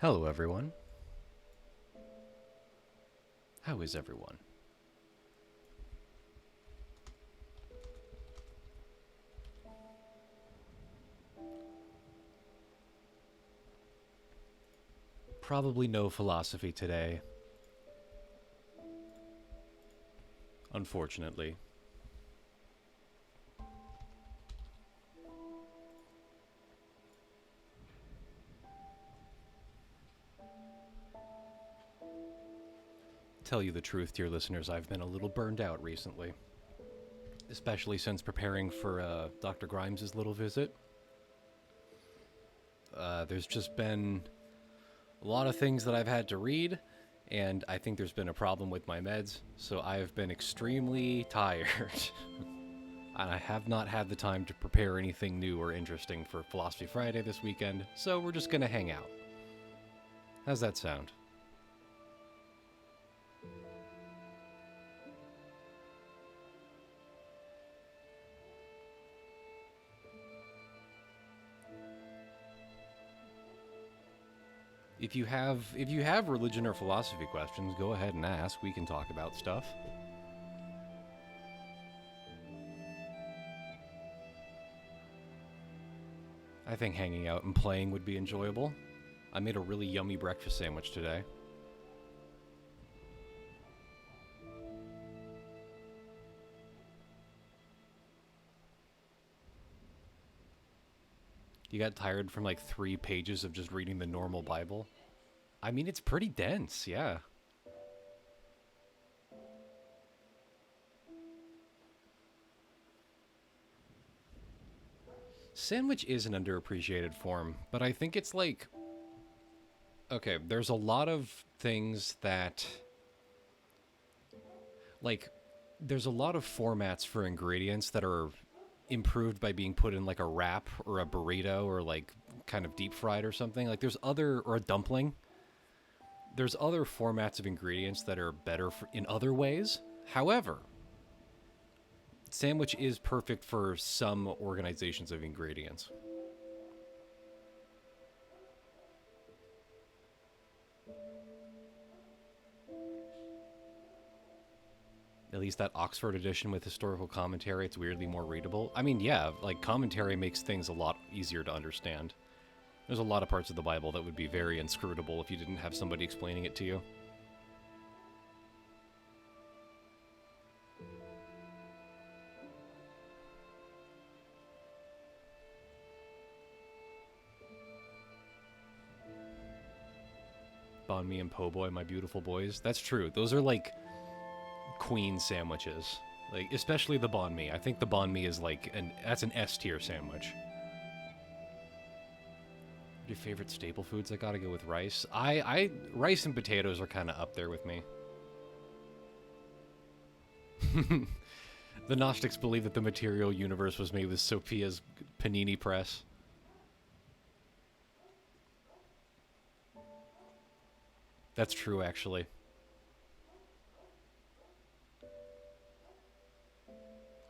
Hello, everyone. How is everyone? Probably no philosophy today, unfortunately. Tell you the truth, dear listeners, I've been a little burned out recently, especially since preparing for Dr. Grimes' little visit. There's just been a lot of things that I've had to read, and I think there's been a problem with my meds, so I've been extremely tired. And I have not had the time to prepare anything new or interesting for Philosophy Friday this weekend, so we're just gonna hang out. How's that sound? If you have religion or philosophy questions, go ahead and ask. We can talk about stuff. I think hanging out and playing would be enjoyable. I made a really yummy breakfast sandwich today. You got tired from like 3 pages of just reading the normal Bible? I mean, it's pretty dense, yeah. Sandwich is an underappreciated form, but I think it's like, okay, there's a lot of things that, like, there's a lot of formats for ingredients that are improved by being put in like a wrap or a burrito or like kind of deep fried or something. Like there's other, or a dumpling. There's other formats of ingredients that are better in other ways. However, sandwich is perfect for some organizations of ingredients. At least that Oxford edition with historical commentary, it's weirdly more readable. I mean, yeah, like commentary makes things a lot easier to understand. There's a lot of parts of the Bible that would be very inscrutable if you didn't have somebody explaining it to you. Banh mi and po' boy, my beautiful boys. That's true. Those are like queen sandwiches. Like especially the banh mi. I think the banh mi is like that's an S tier sandwich. Your favorite staple foods? I gotta go with rice. I rice and potatoes are kind of up there with me. The Gnostics believe that the material universe was made with Sophia's panini press. That's true, actually.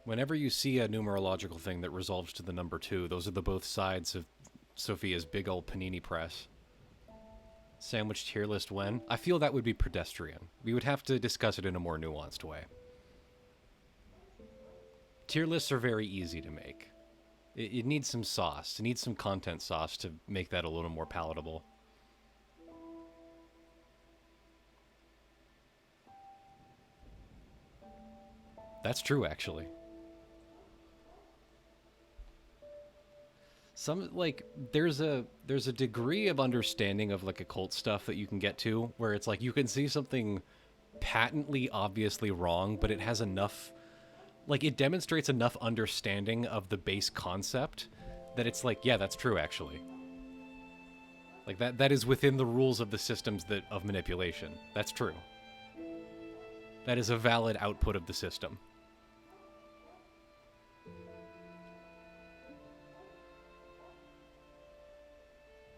Whenever you see a numerological thing that resolves to the number two, those are the both sides of Sophia's big old panini press. Sandwich tier list when? I feel that would be pedestrian. We would have to discuss it in a more nuanced way. Tier lists are very easy to make. It needs some sauce. It needs some content sauce to make that a little more palatable. That's true, actually. Some like there's a degree of understanding of like occult stuff that you can get to where it's like you can see something patently obviously wrong, but it has enough, like it demonstrates enough understanding of the base concept that it's like, yeah, that's true actually. Like that is within the rules of the systems that of manipulation. That's true. That is a valid output of the system.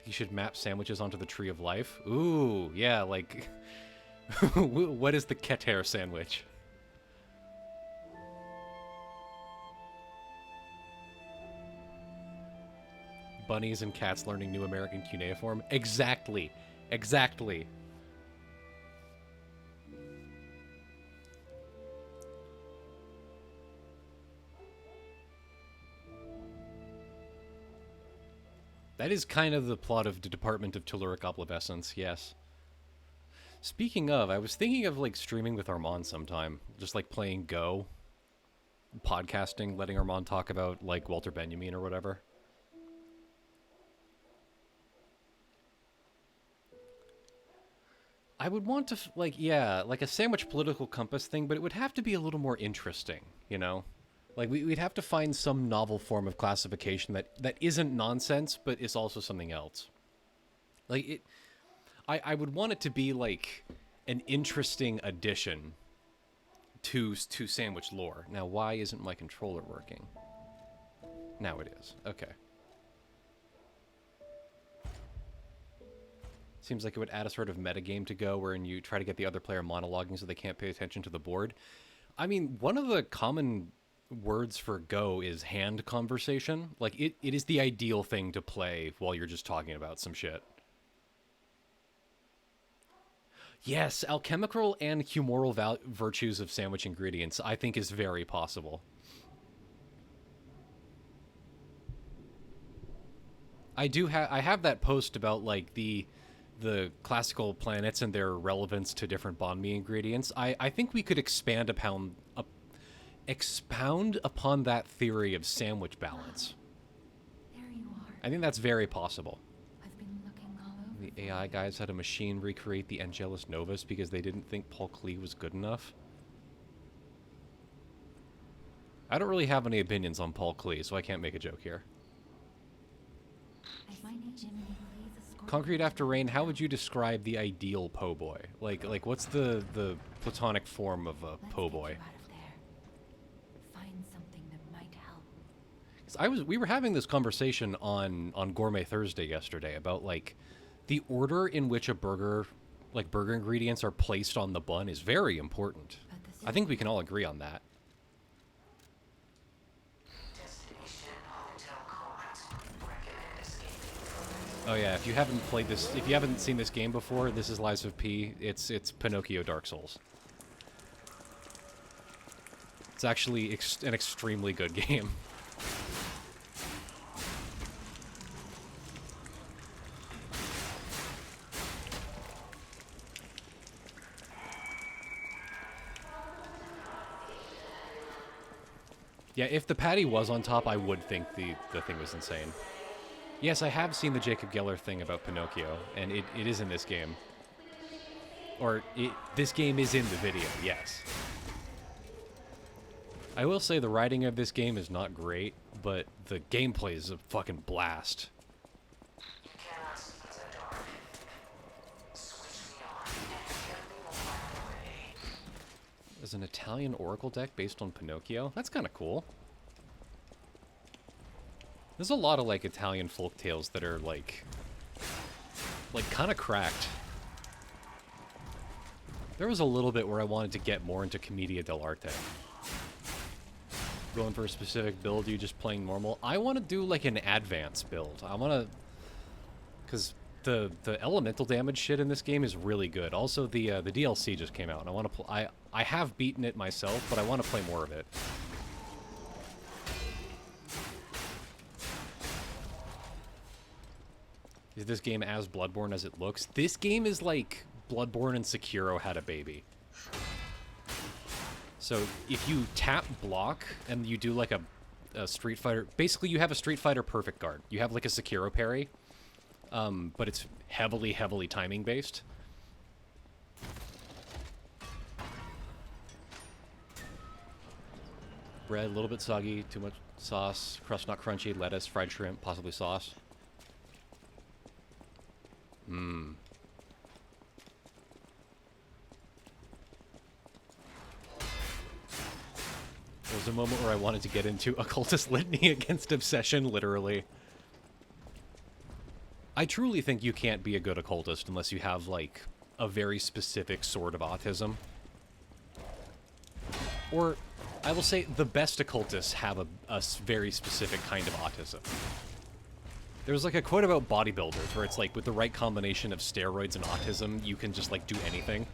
You should map sandwiches onto the tree of life. Ooh, yeah, like what is the Keter sandwich? Bunnies and cats learning new American cuneiform? Exactly. Exactly. That is kind of the plot of the Department of Telluric Obsolescence, yes. Speaking of, I was thinking of like streaming with Armand sometime, just like playing Go, podcasting, letting Armand talk about like Walter Benjamin or whatever. I would want to like yeah, like a sandwich political compass thing, but it would have to be a little more interesting, you know? Like we'd have to find some novel form of classification that isn't nonsense, but is also something else. Like it, I would want it to be like an interesting addition to sandwich lore. Now, why isn't my controller working? Now it is. Okay. Seems like it would add a sort of metagame to Go wherein you try to get the other player monologuing so they can't pay attention to the board. I mean, one of the common words for Go is hand conversation. Like, it is the ideal thing to play while you're just talking about some shit. Yes, alchemical and humoral virtues of sandwich ingredients, I think, is very possible. I have that post about like the classical planets and their relevance to different banh mi ingredients. I think we could expound upon that theory of sandwich balance. There you are. I think that's very possible. I've been looking all over. The AI guys had a machine recreate the Angelus Novus because they didn't think Paul Klee was good enough. I don't really have any opinions on Paul Klee, so I can't make a joke here. Concrete After Rain, how would you describe the ideal po' boy? Like what's the platonic form of a po' boy? Find something that might help. We were having this conversation on Gourmet Thursday yesterday about like the order in which a burger ingredients are placed on the bun is very important. I think we can all agree on that. Oh yeah, if you haven't seen this game before, this is Lies of P. It's Pinocchio Dark Souls. It's actually an extremely good game. Yeah, if the patty was on top, I would think the thing was insane. Yes, I have seen the Jacob Geller thing about Pinocchio, and it is in this game. This game is in the video, yes. I will say the writing of this game is not great, but the gameplay is a fucking blast. There's an Italian Oracle deck based on Pinocchio? That's kind of cool. There's a lot of, like, Italian folktales that are, like kind of cracked. There was a little bit where I wanted to get more into Commedia dell'arte. Going for a specific build, you just playing normal? I want to do, like, an advanced build. I want to... Because the elemental damage shit in this game is really good. Also, the DLC just came out, and I want to I have beaten it myself, but I want to play more of it. Is this game as Bloodborne as it looks? This game is like Bloodborne and Sekiro had a baby. So if you tap block and you do like a Street Fighter... Basically, you have a Street Fighter perfect guard. You have like a Sekiro parry, but it's heavily, heavily timing based. Bread, a little bit soggy, too much sauce, crust not crunchy, lettuce, fried shrimp, possibly sauce. Mmm. There was a moment where I wanted to get into occultist litany against obsession, literally. I truly think you can't be a good occultist unless you have, like, a very specific sort of autism. Or, I will say, the best occultists have a very specific kind of autism. There was like a quote about bodybuilders where it's like with the right combination of steroids and autism, you can just like do anything.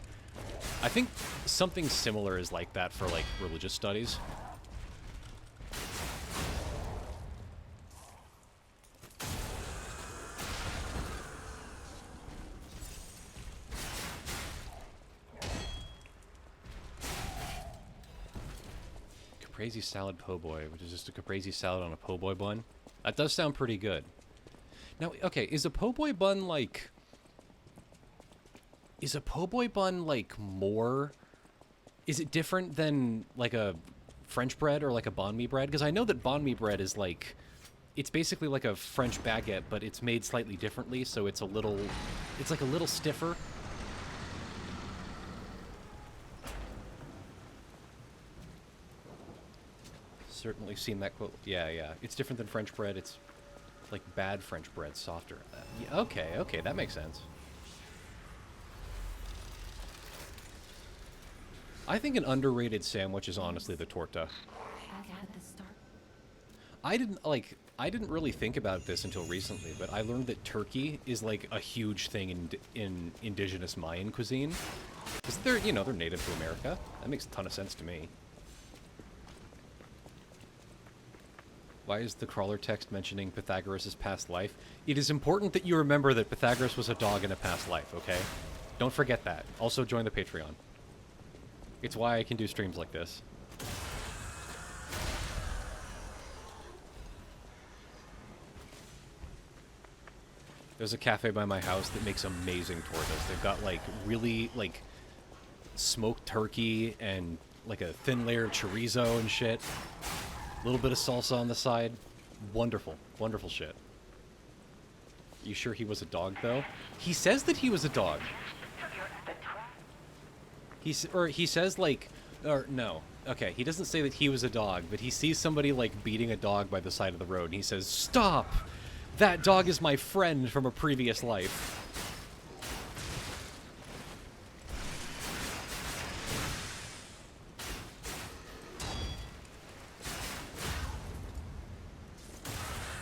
I think something similar is like that for like religious studies. Caprese salad po' boy, which is just a caprese salad on a po' boy bun. That does sound pretty good. Now, okay, is a po' boy bun like... Is a po' boy bun like more... Is it different than like a French bread or like a banh mi bread? Because I know that banh mi bread is like... It's basically like a French baguette, but it's made slightly differently, so it's a little... It's like a little stiffer. Certainly seen that quote. Yeah, yeah. It's different than French bread. It's like bad French bread, softer. Yeah, okay, okay, that makes sense. I think an underrated sandwich is honestly the torta. At the start. I didn't really think about this until recently, but I learned that turkey is like a huge thing in indigenous Mayan cuisine. Because they're, you know, they're native to America. That makes a ton of sense to me. Why is the crawler text mentioning Pythagoras' past life? It is important that you remember that Pythagoras was a dog in a past life, okay? Don't forget that. Also join the Patreon. It's why I can do streams like this. There's a cafe by my house that makes amazing tortas. They've got like really like smoked turkey and like a thin layer of chorizo and shit. A little bit of salsa on the side. Wonderful. Wonderful shit. You sure he was a dog, though? He says that he was a dog. He says, like... Or, no. Okay, he doesn't say that he was a dog, but he sees somebody, like, beating a dog by the side of the road, and he says, "Stop! That dog is my friend from a previous life."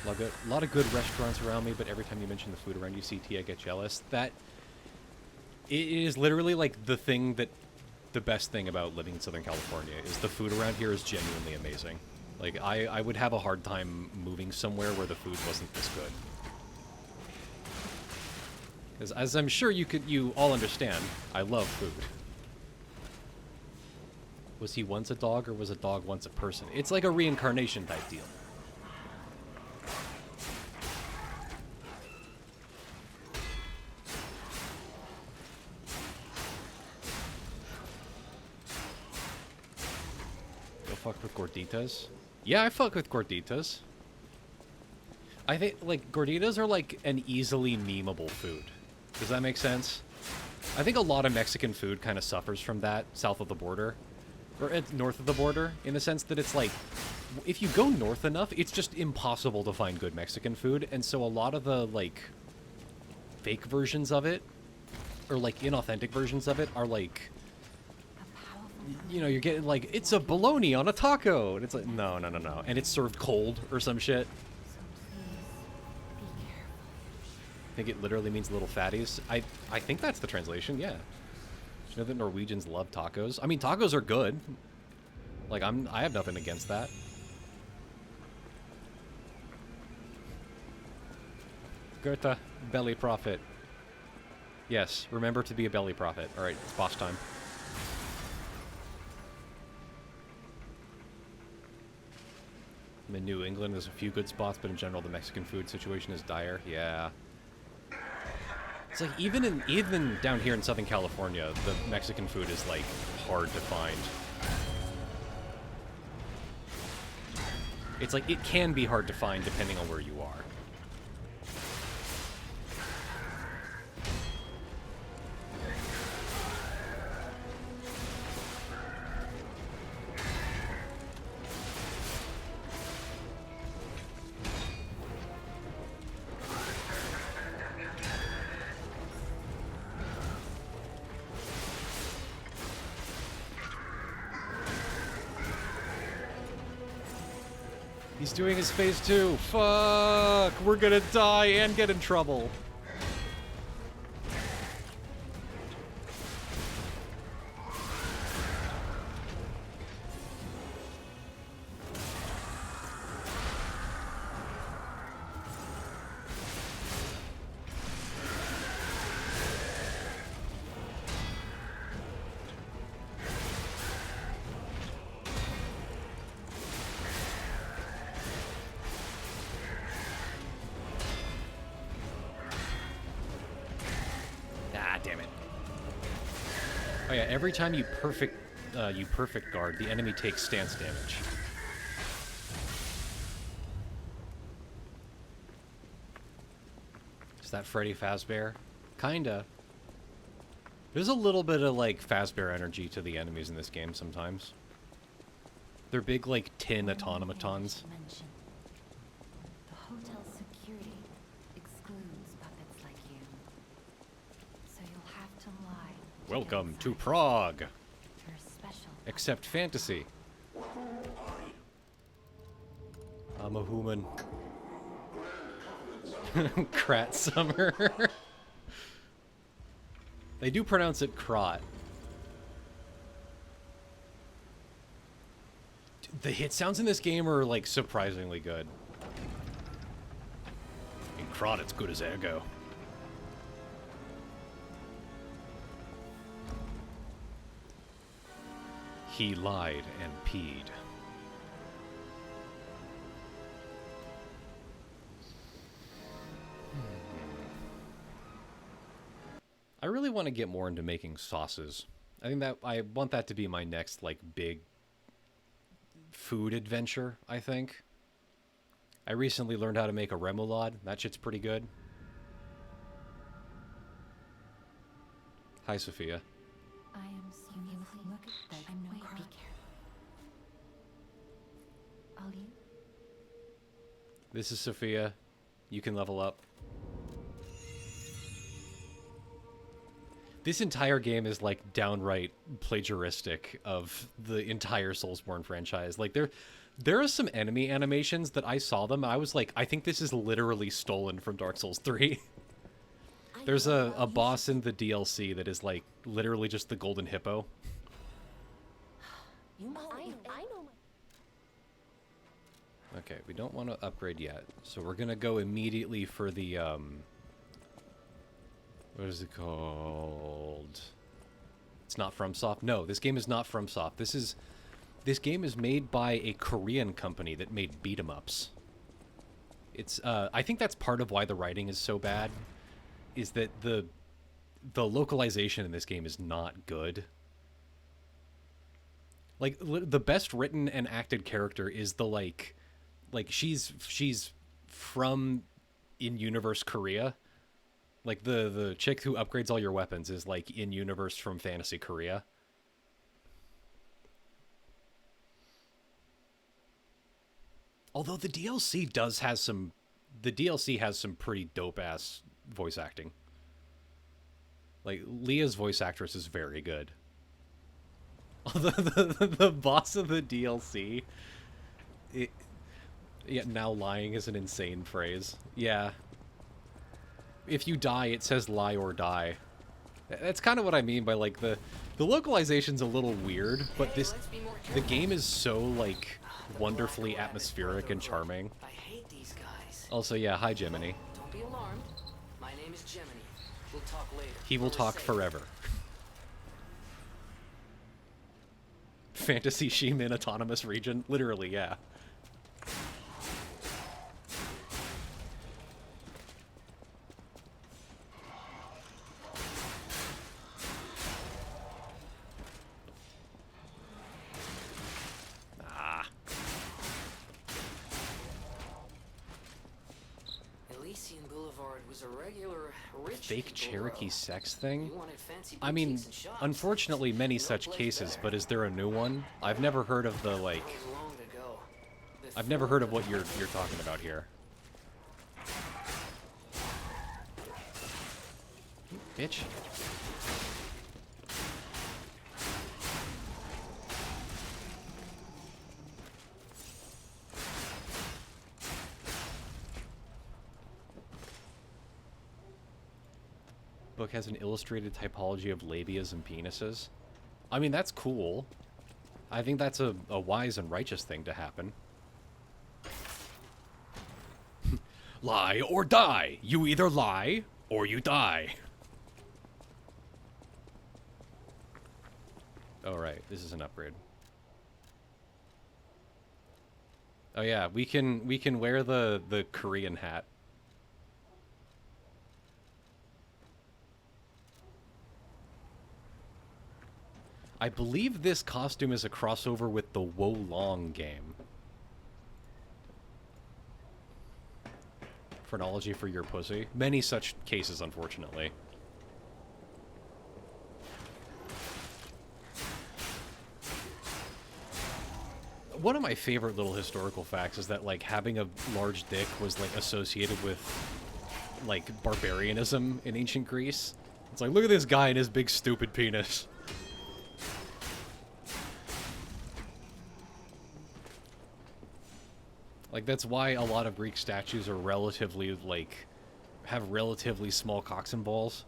A lot of good restaurants around me, but every time you mention the food around UCT, I get jealous. That it is literally like the thing that the best thing about living in Southern California is the food around here is genuinely amazing. Like I would have a hard time moving somewhere where the food wasn't this good. Because as I'm sure you all understand, I love food. Was he once a dog or was a dog once a person? It's like a reincarnation type deal. Fuck with gorditas? Yeah, I fuck with gorditas. I think, like, gorditas are, like, an easily memeable food. Does that make sense? I think a lot of Mexican food kind of suffers from that south of the border. Or north of the border, in the sense that it's, like, if you go north enough, it's just impossible to find good Mexican food. And so a lot of the, like, fake versions of it, or, like, inauthentic versions of it are, like... You know, you're getting, like, it's a bologna on a taco. And it's like, no. And it's served cold or some shit. So please, be careful. I think it literally means little fatties. I think that's the translation, yeah. Did you know that Norwegians love tacos? I mean, tacos are good. Like, I have nothing against that. Goethe, belly prophet. Yes, remember to be a belly prophet. Alright, it's boss time. I'm in New England, there's a few good spots, but in general the Mexican food situation is dire. Yeah. It's like even down here in Southern California, the Mexican food is like hard to find. It's like it can be hard to find depending on where you are. He's doing his phase 2. Fuck! We're gonna die and get in trouble. Ah, damn it. Oh yeah, every time you perfect guard, the enemy takes stance damage. Is that Freddy Fazbear? Kinda. There's a little bit of, like, Fazbear energy to the enemies in this game sometimes. They're big, like, tin automatons. The hotel security excludes puppets like you. So you'll have to lie. Welcome get to inside Prague! for a special Except fantasy. I'm a human. Krat Summer. They do pronounce it Krot. The hit sounds in this game are, like, surprisingly good. In Krot, it's good as Ergo. He lied and peed. I really want to get more into making sauces. I want that to be my next, like, big food adventure, I think. I recently learned how to make a remoulade. That shit's pretty good. Hi, Sophia. I am you look at that. I'm no be careful. Ali? This is Sophia. You can level up. This entire game is, like, downright plagiaristic of the entire Soulsborne franchise. Like, there are some enemy animations that I saw them, and I was like, I think this is literally stolen from Dark Souls 3. There's a boss in the DLC that is, like, literally just the golden hippo. You know, I know. Okay, we don't want to upgrade yet, so we're gonna go immediately for the, what is it called? It's not FromSoft? No, this game is not FromSoft. This game is made by a Korean company that made beat-em-ups. It's, I think that's part of why the writing is so bad, is that the localization in this game is not good. Like, the best written and acted character is the, like she's from in-universe Korea. Like, the chick who upgrades all your weapons is, like, in-universe from Fantasy Korea. Although the DLC has some pretty dope-ass voice acting. Like, Leah's voice actress is very good. The boss of the DLC... Yeah, now lying is an insane phrase. Yeah. If you die, it says lie or die. That's kind of what I mean by, like, the localization's a little weird, but the game is so, like, wonderfully atmospheric and charming. I hate these guys. Also, yeah, hi, Gemini. Don't be alarmed. My name is Gemini. We'll talk later. He will talk forever. Fantasy Shimin Autonomous Region? Literally, yeah. Elysian Boulevard was a regular rich Fake people Cherokee road. sex thing? You wanted fancy I mean, boutiques and shops. unfortunately, many No such place cases, better. but is there a new one? I've never heard of the, like... That was long ago. I've never heard of what Before you're talking about here. Bitch. book has an illustrated typology of labias and penises. I mean, that's cool. I think that's a wise and righteous thing to happen. Lie or die. You either lie or you die. Alright, this is an upgrade. Oh yeah, we can wear the Korean hat. I believe this costume is a crossover with the Wo Long game. Phrenology for your pussy. Many such cases, unfortunately. One of my favorite little historical facts is that, like, having a large dick was, like, associated with, like, barbarianism in ancient Greece. It's like, look at this guy and his big stupid penis. Like, that's why a lot of Greek statues are relatively, like, have relatively small cocks and balls.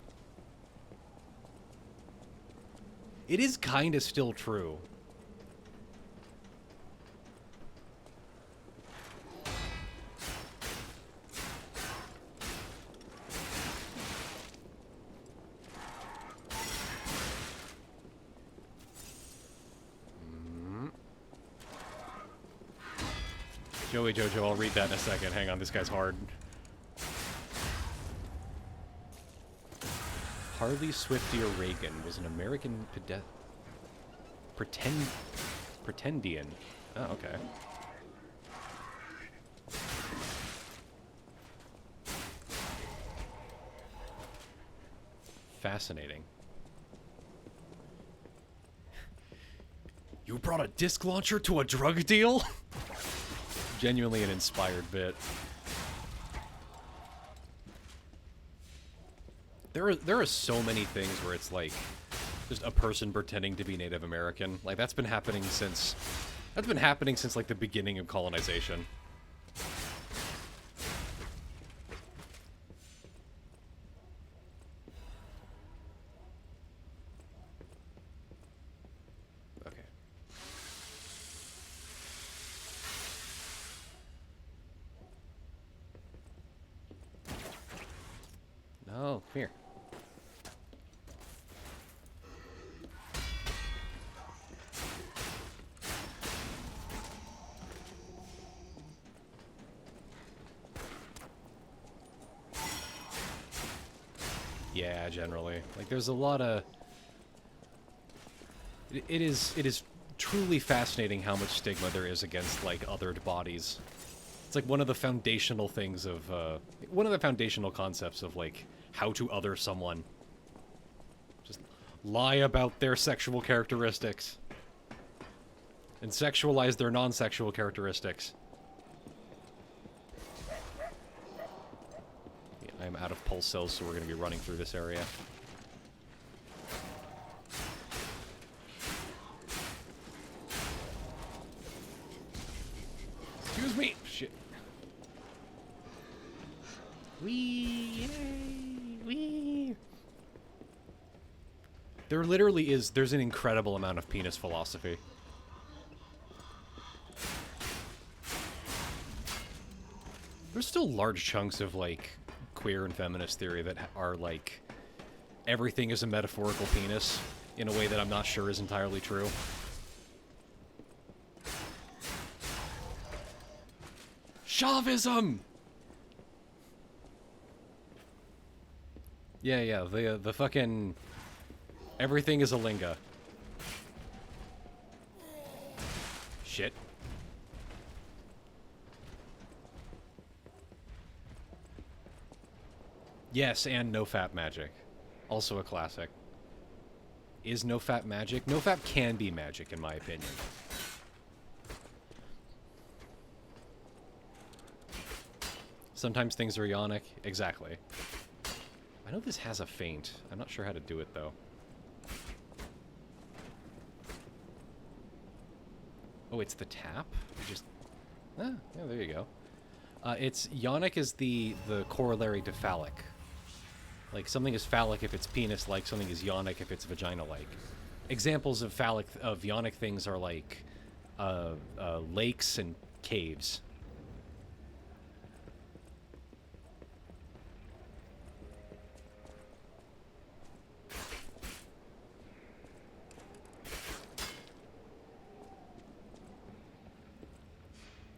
It is kind of still true. Joey Jojo, I'll read that in a second. Hang on, this guy's hard. Harley Swiftier Reagan was an American pretendian. Oh, okay. Fascinating. You brought a disc launcher to a drug deal? Genuinely an inspired bit. There are so many things where it's like just a person pretending to be Native American. Like that's been happening since like the beginning of colonization. Oh, come here. Yeah, generally. Like, there's a lot of... It is truly fascinating how much stigma there is against, like, othered bodies. It's like one of the foundational things of, one of the foundational concepts of, like, how to other someone. Just lie about their sexual characteristics. And sexualize their non-sexual characteristics. Yeah, I'm out of pulse cells, so we're going to be running through this area. Excuse me! Shit. Wee! Yay! Wee! There literally is, there's an incredible amount of penis philosophy. There's still large chunks of, like, queer and feminist theory that are, like, everything is a metaphorical penis in a way that I'm not sure is entirely true. Chauvism! Yeah, the fucking... Everything is a linga. Shit. Yes, and no-fap magic. Also a classic. Is no-fap magic? No-fap can be magic, in my opinion. Sometimes things are ionic. Exactly. I know this has a feint. I'm not sure how to do it, though. Oh, it's the tap? You just... Ah, yeah, there you go. It's... Ionic is the corollary to phallic. Like, something is phallic if it's penis-like, something is yonic if it's vagina-like. Examples of yonic things are like lakes and caves.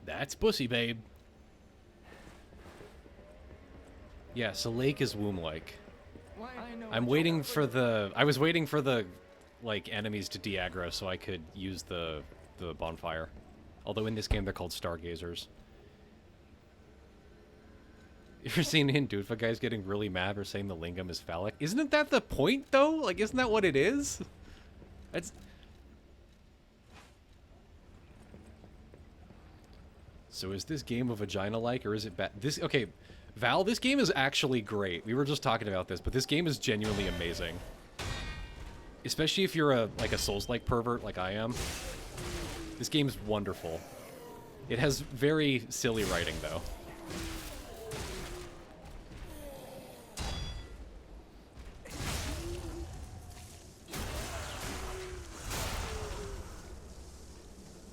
That's pussy, babe. Yes, a lake is womb-like. I'm waiting for the... I was waiting for the, like, enemies to de-aggro so I could use the bonfire. Although in this game they're called stargazers. You ever seen in Hindu if a guy's getting really mad for saying the lingam is phallic? Isn't that the point, though? Like, isn't that what it is? That's... So is this game a vagina-like, or is it bad? This... Okay, Val, this game is actually great. We were just talking about this, but this game is genuinely amazing. Especially if you're like a Souls-like pervert like I am. This game's wonderful. It has very silly writing, though.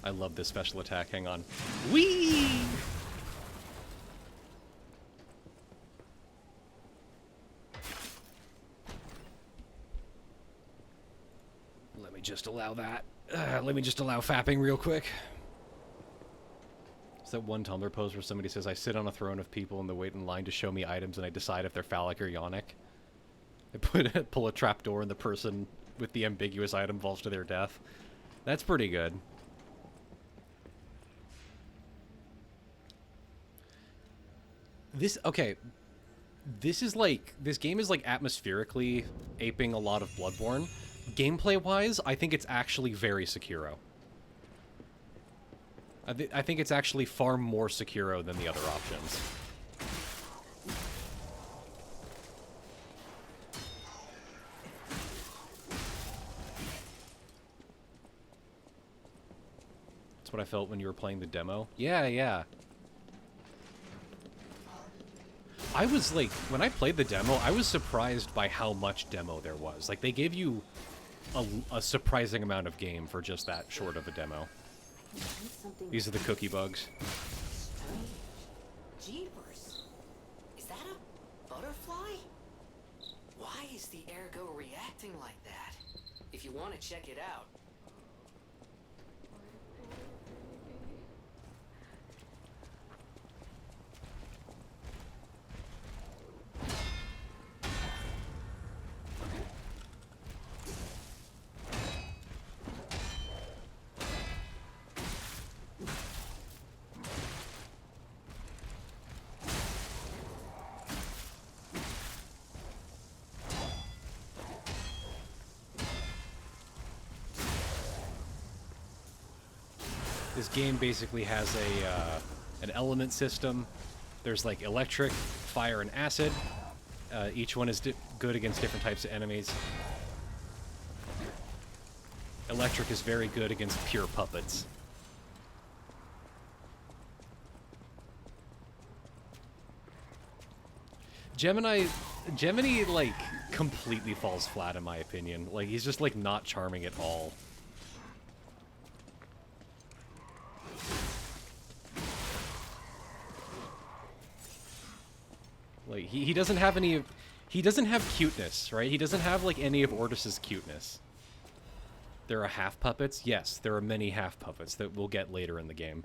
I love this special attack. Hang on. Whee! Let me just allow that. Let me just allow fapping real quick. It's that one Tumblr post where somebody says, I sit on a throne of people and they wait in line to show me items and I decide if they're phallic or yonic. I pull a trapdoor and the person with the ambiguous item falls to their death. That's pretty good. Okay. This game is like atmospherically aping a lot of Bloodborne. Gameplay-wise, I think it's actually very Sekiro. I think it's actually far more Sekiro than the other options. That's what I felt when you were playing the demo. Yeah, yeah. I was like, when I played the demo, I was surprised by how much demo there was. Like, they gave you a surprising amount of game for just that short of a demo. These are the cookie bugs. Jeepers. Is that a butterfly? Why is the ergo reacting like that? If you want to check it out. This game basically has an element system. There's like electric, fire, and acid. Each one is good against different types of enemies. Electric is very good against pure puppets. Gemini, like, completely falls flat in my opinion. Like, he's just, like, not charming at all. Like, he doesn't have any... He doesn't have cuteness, right? He doesn't have, like, any of Ortis's cuteness. There are half puppets? Yes, there are many half puppets that we'll get later in the game.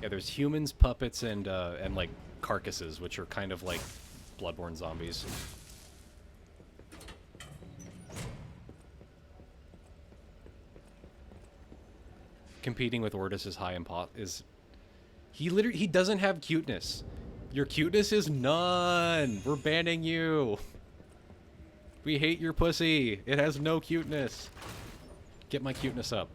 Yeah, there's humans, puppets, and like, carcasses, which are kind of like Bloodborne zombies. Competing with Ortis is high is... He doesn't have cuteness. Your cuteness is none. We're banning you. We hate your pussy. It has no cuteness. Get my cuteness up.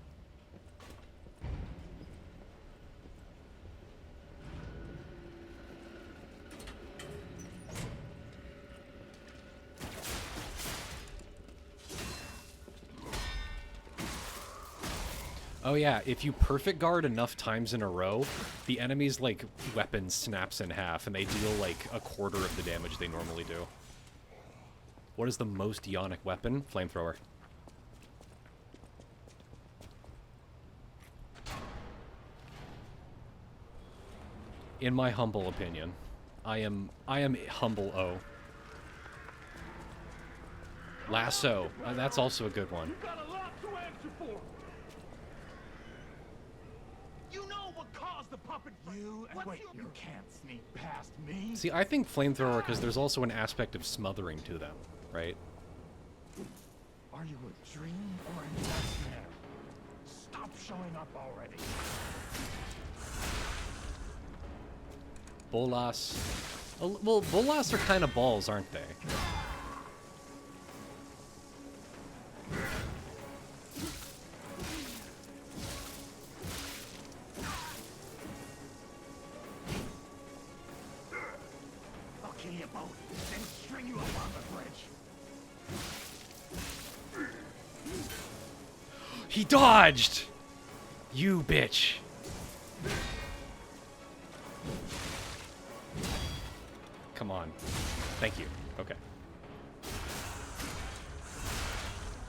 Oh yeah, if you perfect guard enough times in a row, the enemy's, like, weapon snaps in half, and they deal, like, a quarter of the damage they normally do. What is the most Ionic weapon? Flamethrower. In my humble opinion. I am humble O. Lasso. That's also a good one. You got a lot to answer for. You know what caused the puppet fight. Wait, you can't sneak past me. See, I think flamethrower because there's also an aspect of smothering to them, right? Are you a dream or a nightmare? Stop showing up already. Bolas. Well, Bolas are kind of balls, aren't they? I'll kill you both, then string you up on the bridge. He dodged! You bitch. Come on. Thank you. Okay.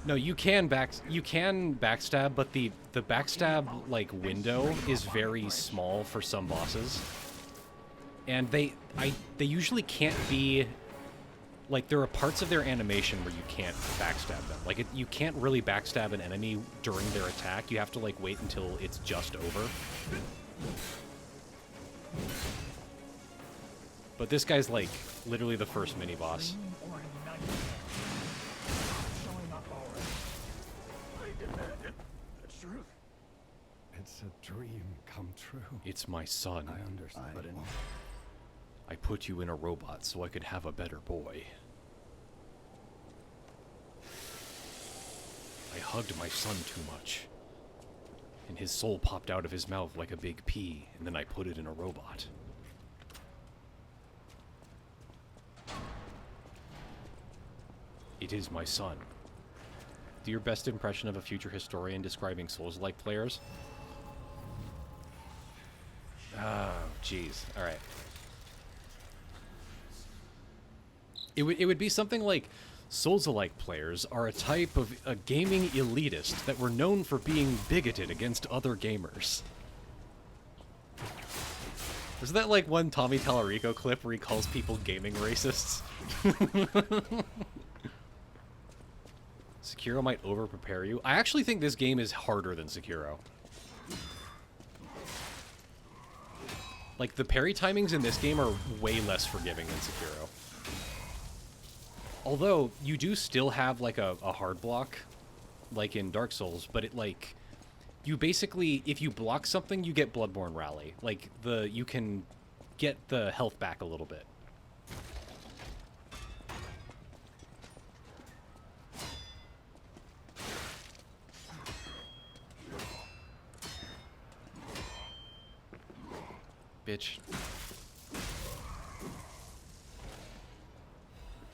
No, you can backstab, but the backstab like window is very small for some bosses. And they usually can't be like, there are parts of their animation where you can't backstab them. Like, you can't really backstab an enemy during their attack. You have to, like, wait until it's just over. But this guy's, like, literally the first mini-boss. Dream or a nightmare. Stop showing up already. I demand it. The truth. It's a dream come true. It's my son. I understand. But I put you in a robot so I could have a better boy. I hugged my son too much. And his soul popped out of his mouth like a big pea, and then I put it in a robot. It is my son. Do your best impression of a future historian describing Souls-like players. Oh, jeez. Alright. It would be something like, Souls-alike players are a type of a gaming elitist that were known for being bigoted against other gamers. Isn't that like one Tommy Tallarico clip where he calls people gaming racists? Sekiro might over-prepare you. I actually think this game is harder than Sekiro. Like, the parry timings in this game are way less forgiving than Sekiro. Although, you do still have, like, a hard block, like in Dark Souls, but it, like, you basically, if you block something, you get Bloodborne Rally. Like, you can get the health back a little bit. Bitch.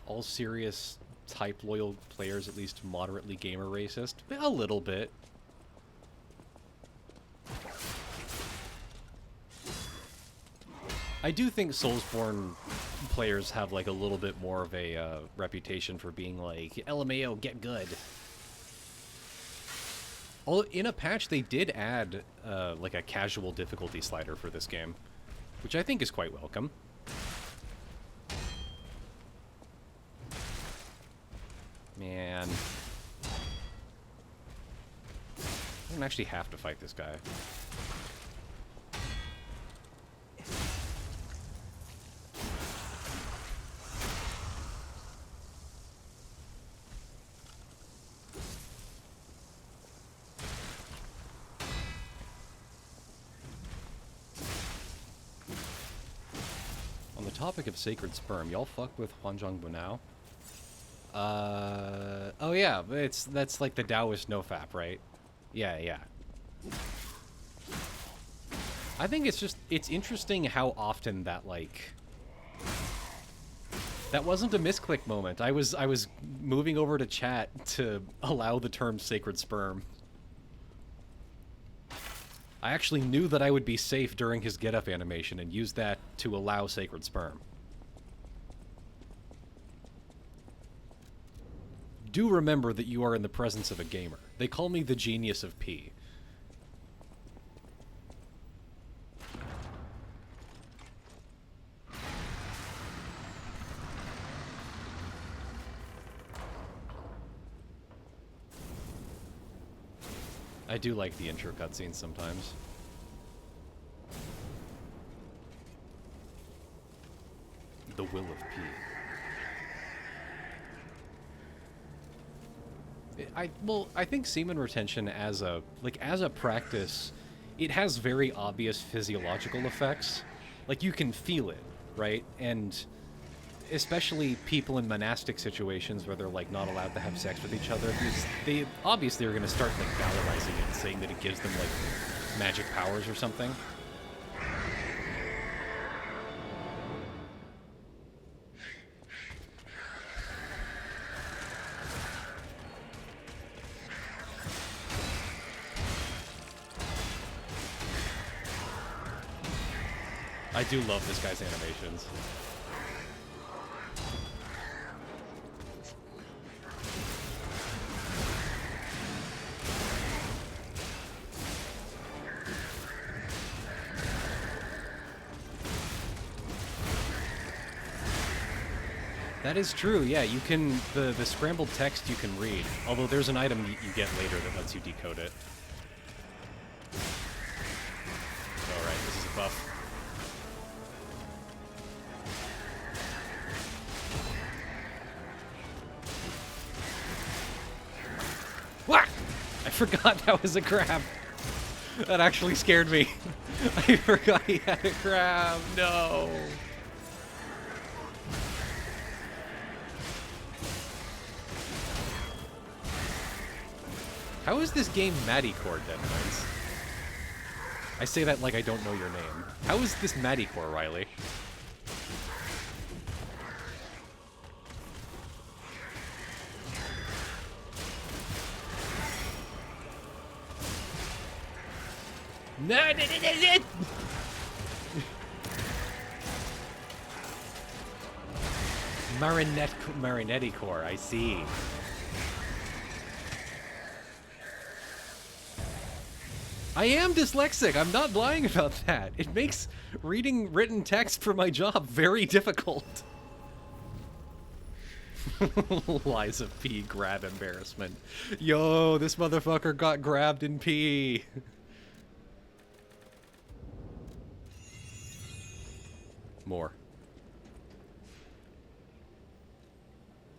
All serious, type-loyal players at least moderately gamer racist? A little bit. I do think Soulsborne players have, like, a little bit more of a reputation for being like, LMAO, get good. Although, in a patch, they did add, like, a casual difficulty slider for this game, which I think is quite welcome. Man. I don't actually have to fight this guy. On the topic of sacred sperm, y'all fuck with Huanzhong Bunao? Oh yeah, that's like the Taoist nofap, right? Yeah, yeah. I think it's interesting how often that, like, that wasn't a misclick moment. I was moving over to chat to allow the term sacred sperm. I actually knew that I would be safe during his get-up animation and used that to allow Sacred Sperm. Do remember that you are in the presence of a gamer. They call me the genius of P. I do like the intro cutscenes sometimes. The will of P. I think semen retention as a practice, it has very obvious physiological effects. Like, you can feel it, right? And especially people in monastic situations where they're like not allowed to have sex with each other, they obviously are going to start like valorizing it and saying that it gives them like magic powers or something. I do love this guy's animations. That is true, yeah, you can, the scrambled text you can read, although there's an item you get later that lets you decode it. Alright, this is a buff. Whack! I forgot that was a crab. That actually scared me. I forgot he had a crab, no! How is this game Mattycore, Deadmines? I say that like I don't know your name. How is this Mattycore, Riley? No! Marinetti core, I see. I am dyslexic. I'm not lying about that. It makes reading written text for my job very difficult. Liza P. grab embarrassment. Yo, this motherfucker got grabbed in P. More.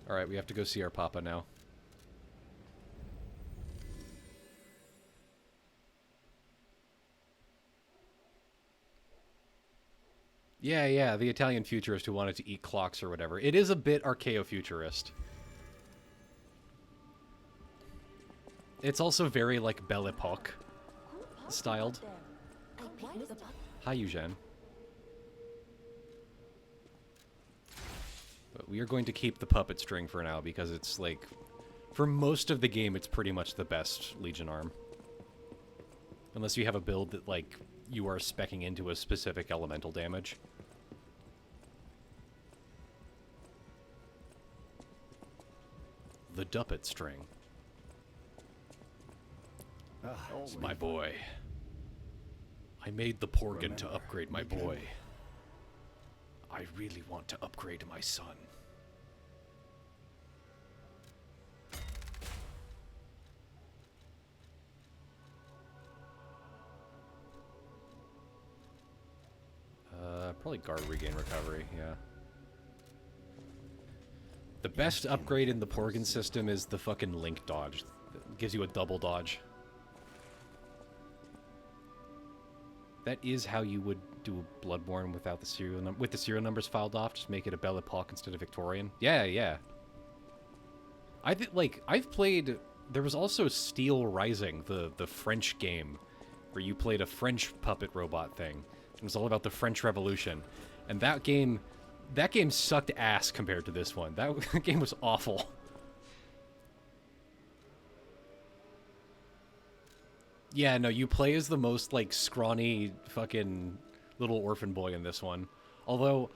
Alright, we have to go see our papa now. Yeah, the Italian futurist who wanted to eat clocks or whatever. It is a bit archaeofuturist. It's also very, like, Belle Epoque styled. Hi, Eugene. But we are going to keep the puppet string for now because it's, like, for most of the game, it's pretty much the best Legion arm. Unless you have a build that, like, you are speccing into a specific elemental damage. The Duppet string. It's my boy. I made the Porgan to upgrade my boy. I really want to upgrade my son. Probably guard regain recovery, yeah. The best upgrade in the Porgan system is the fucking link dodge. It gives you a double dodge. That is how you would do a Bloodborne without the serial with the serial numbers filed off. Just make it a Belle Epoque instead of Victorian. Yeah. I think, like, I've played. There was also Steel Rising, the French game, where you played a French puppet robot thing. It was all about the French Revolution, and that game sucked ass compared to this one. That game was awful. Yeah, no, you play as the most, like, scrawny fucking little orphan boy in this one. Although,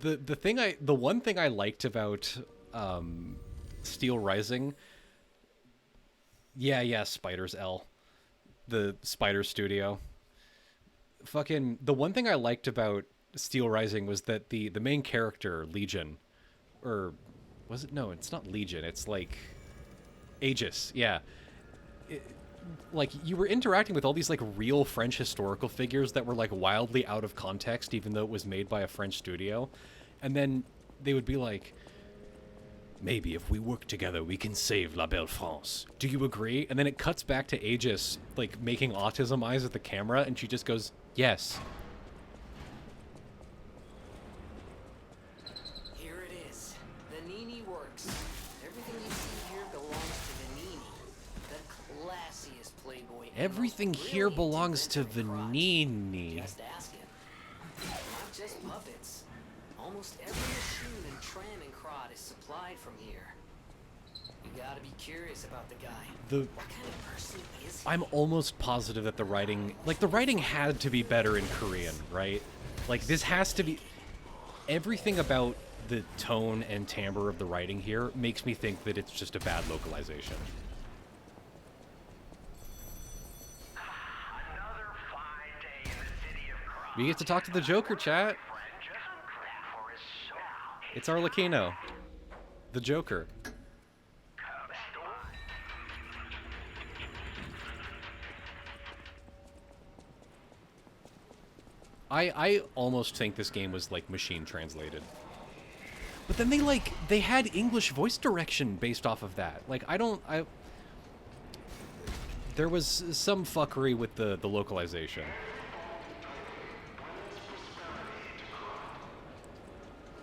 the one thing I liked about, Steel Rising... Yeah, Spiders L. The Spider Studio. Fucking, the one thing I liked about Steel Rising was that the main character, Legion, or... Was it? No, it's not Legion, it's like... Aegis, yeah. Like, you were interacting with all these, like, real French historical figures that were, like, wildly out of context, even though it was made by a French studio. And then they would be like, maybe if we work together, we can save La Belle France. Do you agree? And then it cuts back to Aegis, like, making autism eyes at the camera, and she just goes, yes. Here it is. The Nini works. Everything you see here belongs to the Nini. The classiest Playboy. and Everything most here brilliant belongs to inventor in crotch. Vanini. Just ask him. Not just puppets. Almost every machine and tram and crot is supplied from here. You gotta be curious about the guy. What kind of person is he? I'm almost positive that the writing... Like, the writing had to be better in Korean, right? Like, this has to be... Everything about the tone and timbre of the writing here makes me think that it's just a bad localization. Another fine day in the city of crime. We get to talk to the Joker, chat. For his soul. It's Arlecchino. The Joker. I almost think this game was, like, machine translated. But then they had English voice direction based off of that. Like, there was some fuckery with the localization.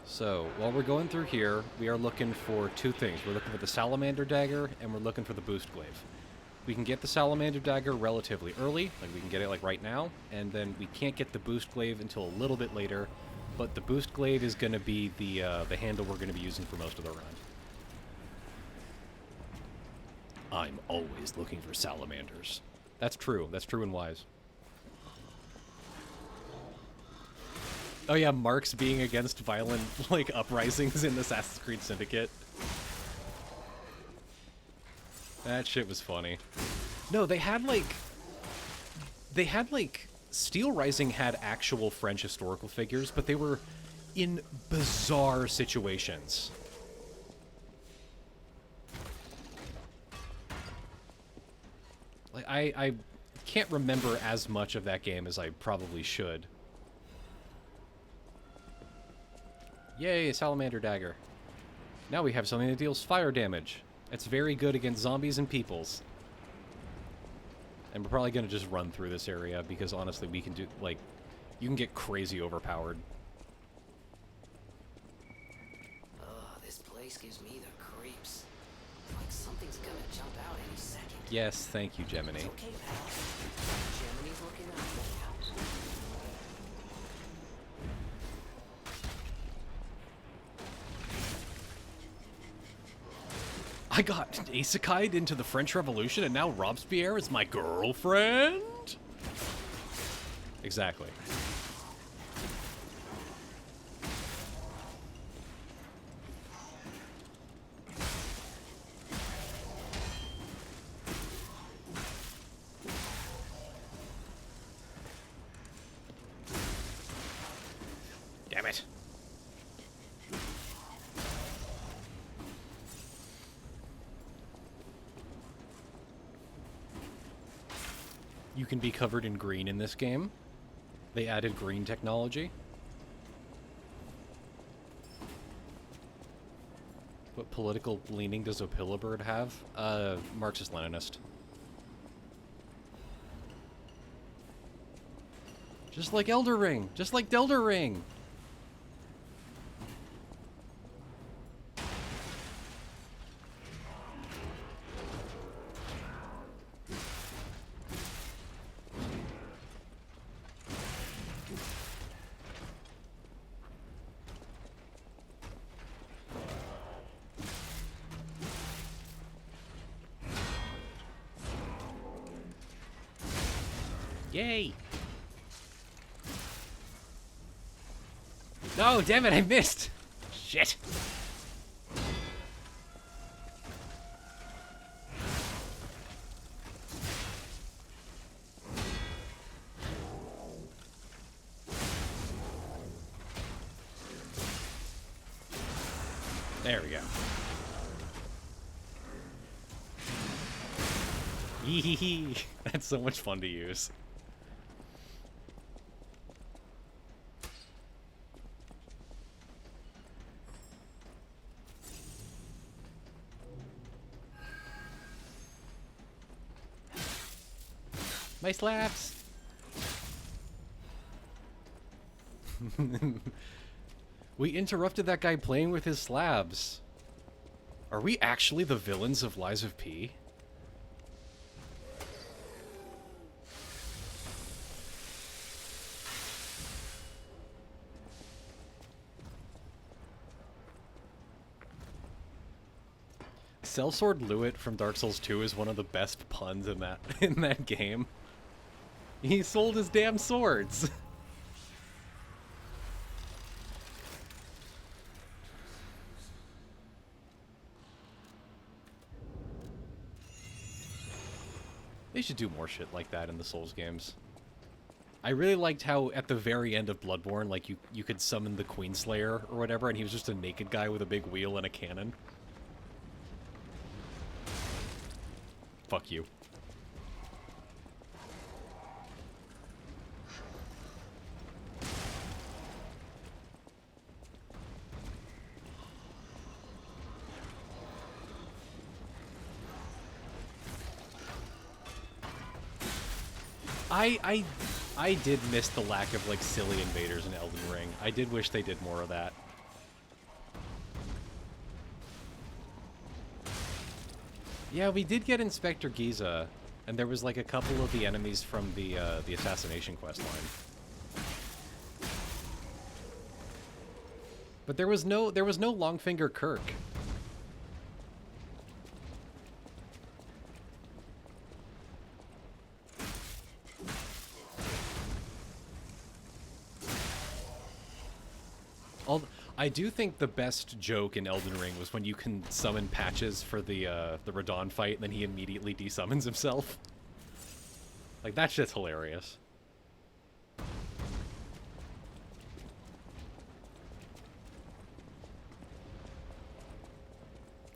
So, while we're going through here, we are looking for two things. We're looking for the Salamander Dagger, and we're looking for the Boost Glaive. We can get the Salamander Dagger relatively early, like we can get it like right now, and then we can't get the Boost Glaive until a little bit later, but the Boost Glaive is going to be the handle we're going to be using for most of the run. I'm always looking for salamanders. That's true and wise. Oh yeah, Marx being against violent, like, uprisings in Assassin's Creed Syndicate. That shit was funny. No, they had, like... Steel Rising had actual French historical figures, but they were in bizarre situations. Like, I can't remember as much of that game as I probably should. Yay, Salamander Dagger. Now we have something that deals fire damage. It's very good against zombies and peoples. And we're probably going to just run through this area because honestly we can do, like, you can get crazy overpowered. Ugh, this place gives me the creeps. Like something's gonna jump out any second. Yes, thank you, Gemini. It's okay, pal. Gemini's looking out for you. I got isekai'd into the French Revolution and now Robespierre is my girlfriend? Exactly. Damn it. You can be covered in green in this game. They added green technology. What political leaning does Opilibird have? Marxist-Leninist. Just like Elder Ring! Just like Delder Ring! Yay! No, damn it, I missed! Shit! There we go. Yee. That's so much fun to use. My slaps! We interrupted that guy playing with his slabs. Are we actually the villains of Lies of P? Sellsword Lewitt from Dark Souls 2 is one of the best puns in that game. He sold his damn swords. They should do more shit like that in the Souls games. I really liked how at the very end of Bloodborne, like you could summon the Queenslayer or whatever, and he was just a naked guy with a big wheel and a cannon. Fuck you. I did miss the lack of, like, silly invaders in Elden Ring. I did wish they did more of that. Yeah, we did get Inspector Giza, and there was, like, a couple of the enemies from the assassination quest line. But there was no Longfinger Kirk. I do think the best joke in Elden Ring was when you can summon Patches for the Radon fight, and then he immediately desummons himself. Like, that shit's hilarious.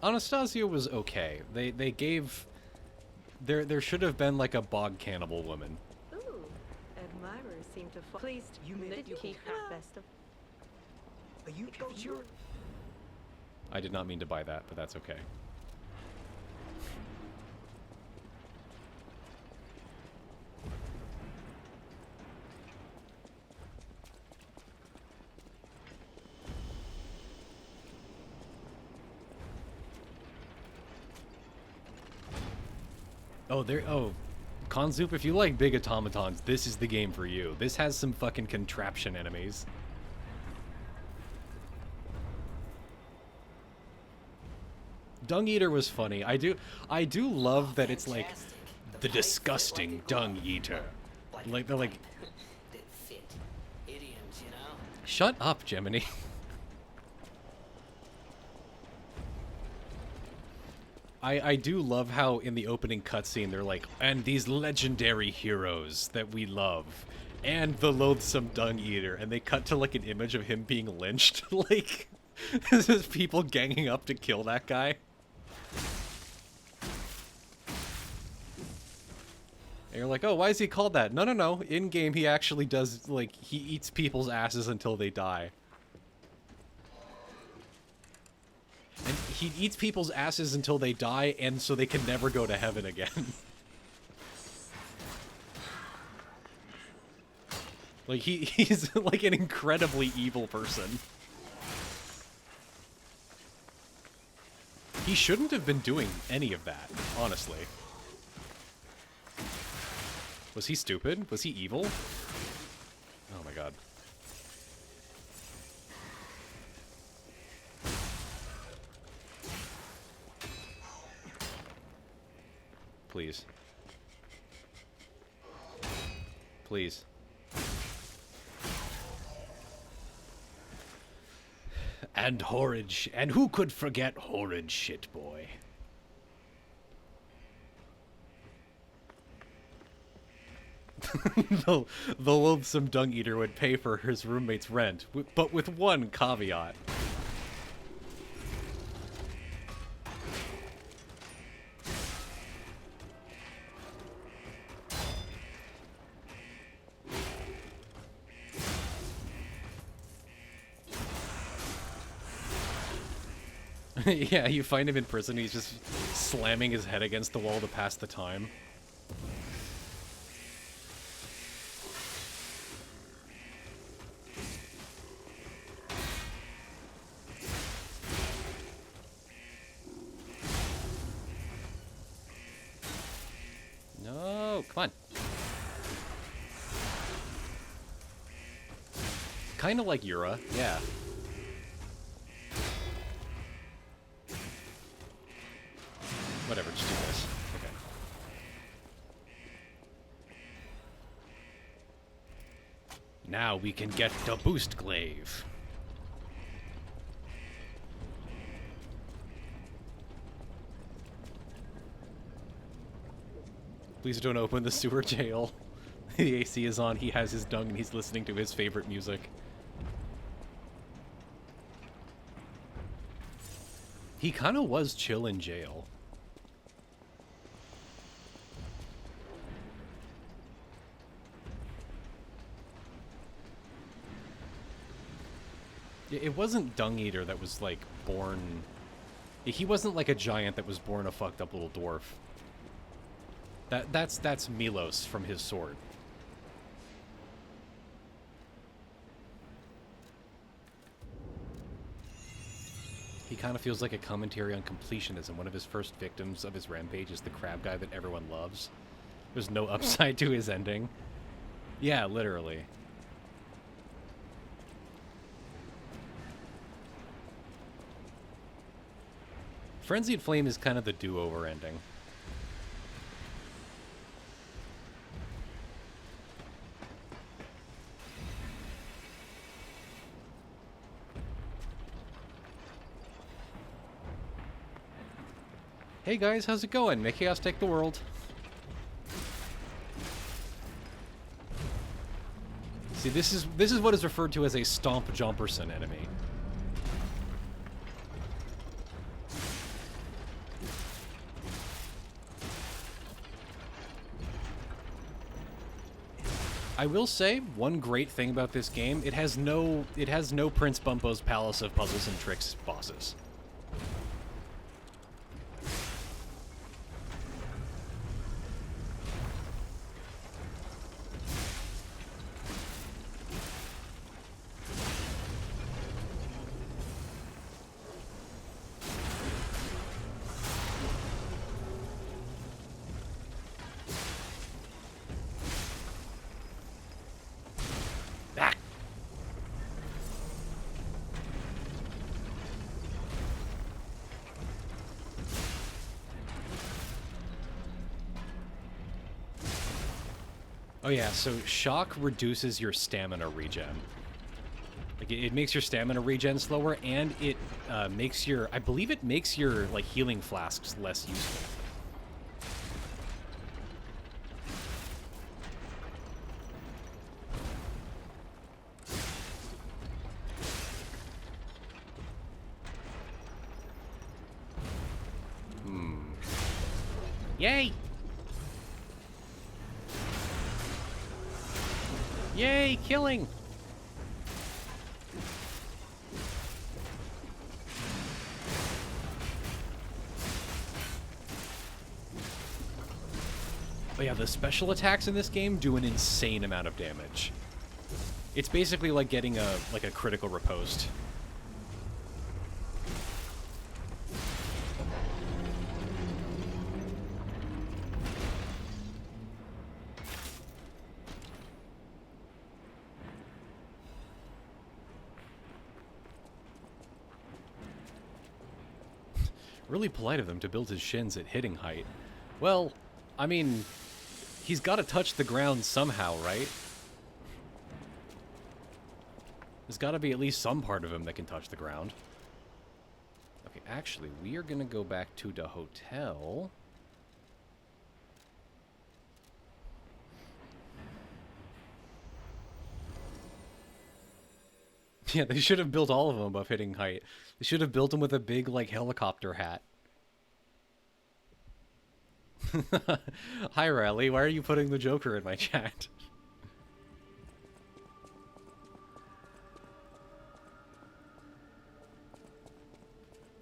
Anastasia was okay. They gave... There should have been, like, a bog cannibal woman. Ooh, admirers seem to fall. Pleased you made you keep her best of. Are you sure? I did not mean to buy that, but that's okay. Oh, Konzoop, if you like big automatons, this is the game for you. This has some fucking contraption enemies. Dung Eater was funny. I do love that it's like the disgusting Dung Eater. Like they're like That fit. Idioms, you know? shut up, Gemini. I do love how in the opening cutscene they're like, and these legendary heroes that we love, and the loathsome Dung Eater, and they cut to like an image of him being lynched. Like, this is people ganging up to kill that guy. And you're like, oh, why is he called that? No. In-game, he actually does, like, he eats people's asses until they die. And he eats people's asses until they die, and so they can never go to heaven again. Like, he's, like, an incredibly evil person. He shouldn't have been doing any of that, honestly. Was he stupid? Was he evil? Oh my god. Please. Please. And horrid and who could forget horrid shit boy? the loathsome dung eater would pay for his roommate's rent, but with one caveat. Yeah, you find him in prison, he's just slamming his head against the wall to pass the time. No, come on. Kind of like Yura, yeah. Whatever, just do this. Okay. Now we can get the boost glaive. Please don't open the sewer jail. The AC is on, he has his dung, and he's listening to his favorite music. He kind of was chill in jail. It wasn't Dung Eater that was, like, born... He wasn't like a giant that was born a fucked up little dwarf. That's Milos from his sword. He kind of feels like a commentary on completionism. One of his first victims of his rampage is the crab guy that everyone loves. There's no upside to his ending. Yeah, literally. Frenzied Flame is kind of the do-over ending. Hey guys, how's it going? Make chaos take the world. See, this is what is referred to as a Stomp Jomperson enemy. I will say one great thing about this game: it has no Prince Bumpo's Palace of Puzzles and Tricks bosses. Oh yeah, so shock reduces your stamina regen. Like it makes your stamina regen slower, and it makes your, I believe it makes your like healing flasks less useful. Yay! Yay, killing! But yeah, the special attacks in this game do an insane amount of damage. It's basically like getting a critical riposte. Really polite of them to build his shins at hitting height. Well, I mean, He's got to touch the ground somehow, right? There's got to be at least some part of him that can touch the ground. Okay, actually, we are going to go back to the hotel. Yeah, they should have built all of them above hitting height. They should have built them with a big, like, helicopter hat. Hi, Riley. Why are you putting the Joker in my chat?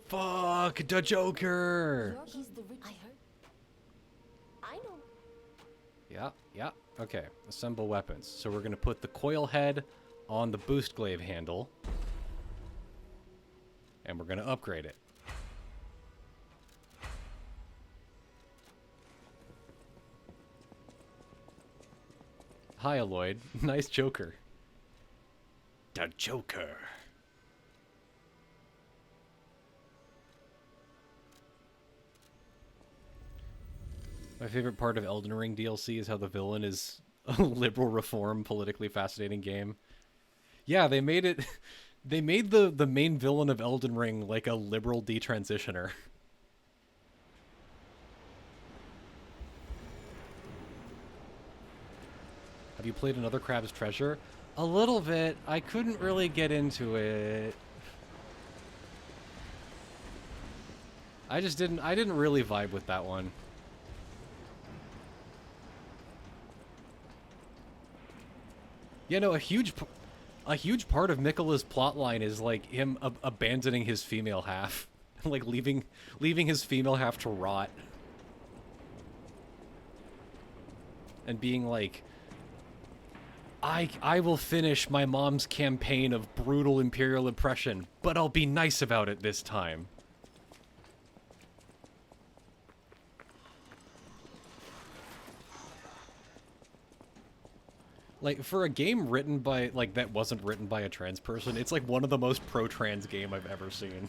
Fuck the Joker! He's the rich. I heard. I know. Yeah, yeah. Okay, assemble weapons. So we're gonna put the coil head on the boost glaive handle. And we're gonna upgrade it. Hi, Aloyd. Nice Joker. The Joker. My favorite part of Elden Ring DLC is how the villain is a liberal reform, politically fascinating game. Yeah, they made it... They made the main villain of Elden Ring like a liberal detransitioner. Have you played Another Crab's Treasure? A little bit. I couldn't really get into it. I didn't really vibe with that one. You know, a huge part of Miquella's plotline is like him abandoning his female half, like leaving his female half to rot, and being like, I will finish my mom's campaign of brutal imperial oppression, but I'll be nice about it this time. Like, for a game written by, like, that wasn't written by a trans person, it's like one of the most pro-trans game I've ever seen.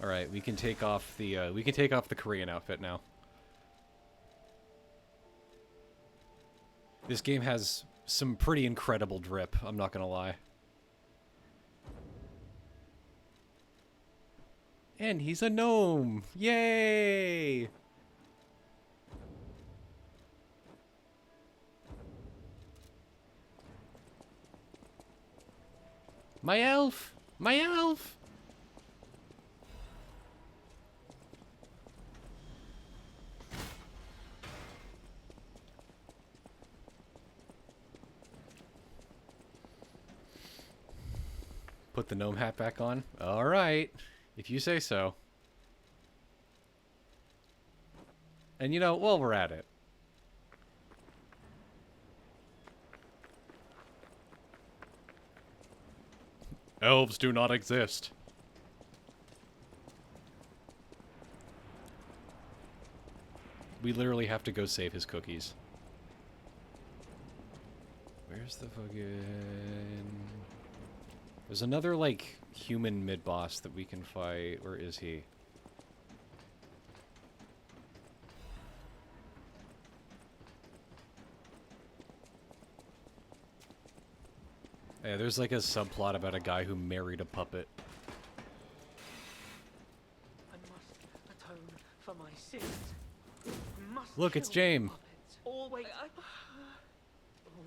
Alright, we can take off the Korean outfit now. This game has some pretty incredible drip, I'm not gonna lie. And he's a gnome! Yay! My elf! My elf! Put the gnome hat back on? Alright, if you say so. And you know, while we're at it. Elves do not exist. We literally have to go save his cookies. Where's the fucking... There's another, like, human mid-boss that we can fight. Where is he? Yeah, there's, like, a subplot about a guy who married a puppet. I must atone for my sins. Must Look, it's kill James. puppets. Always.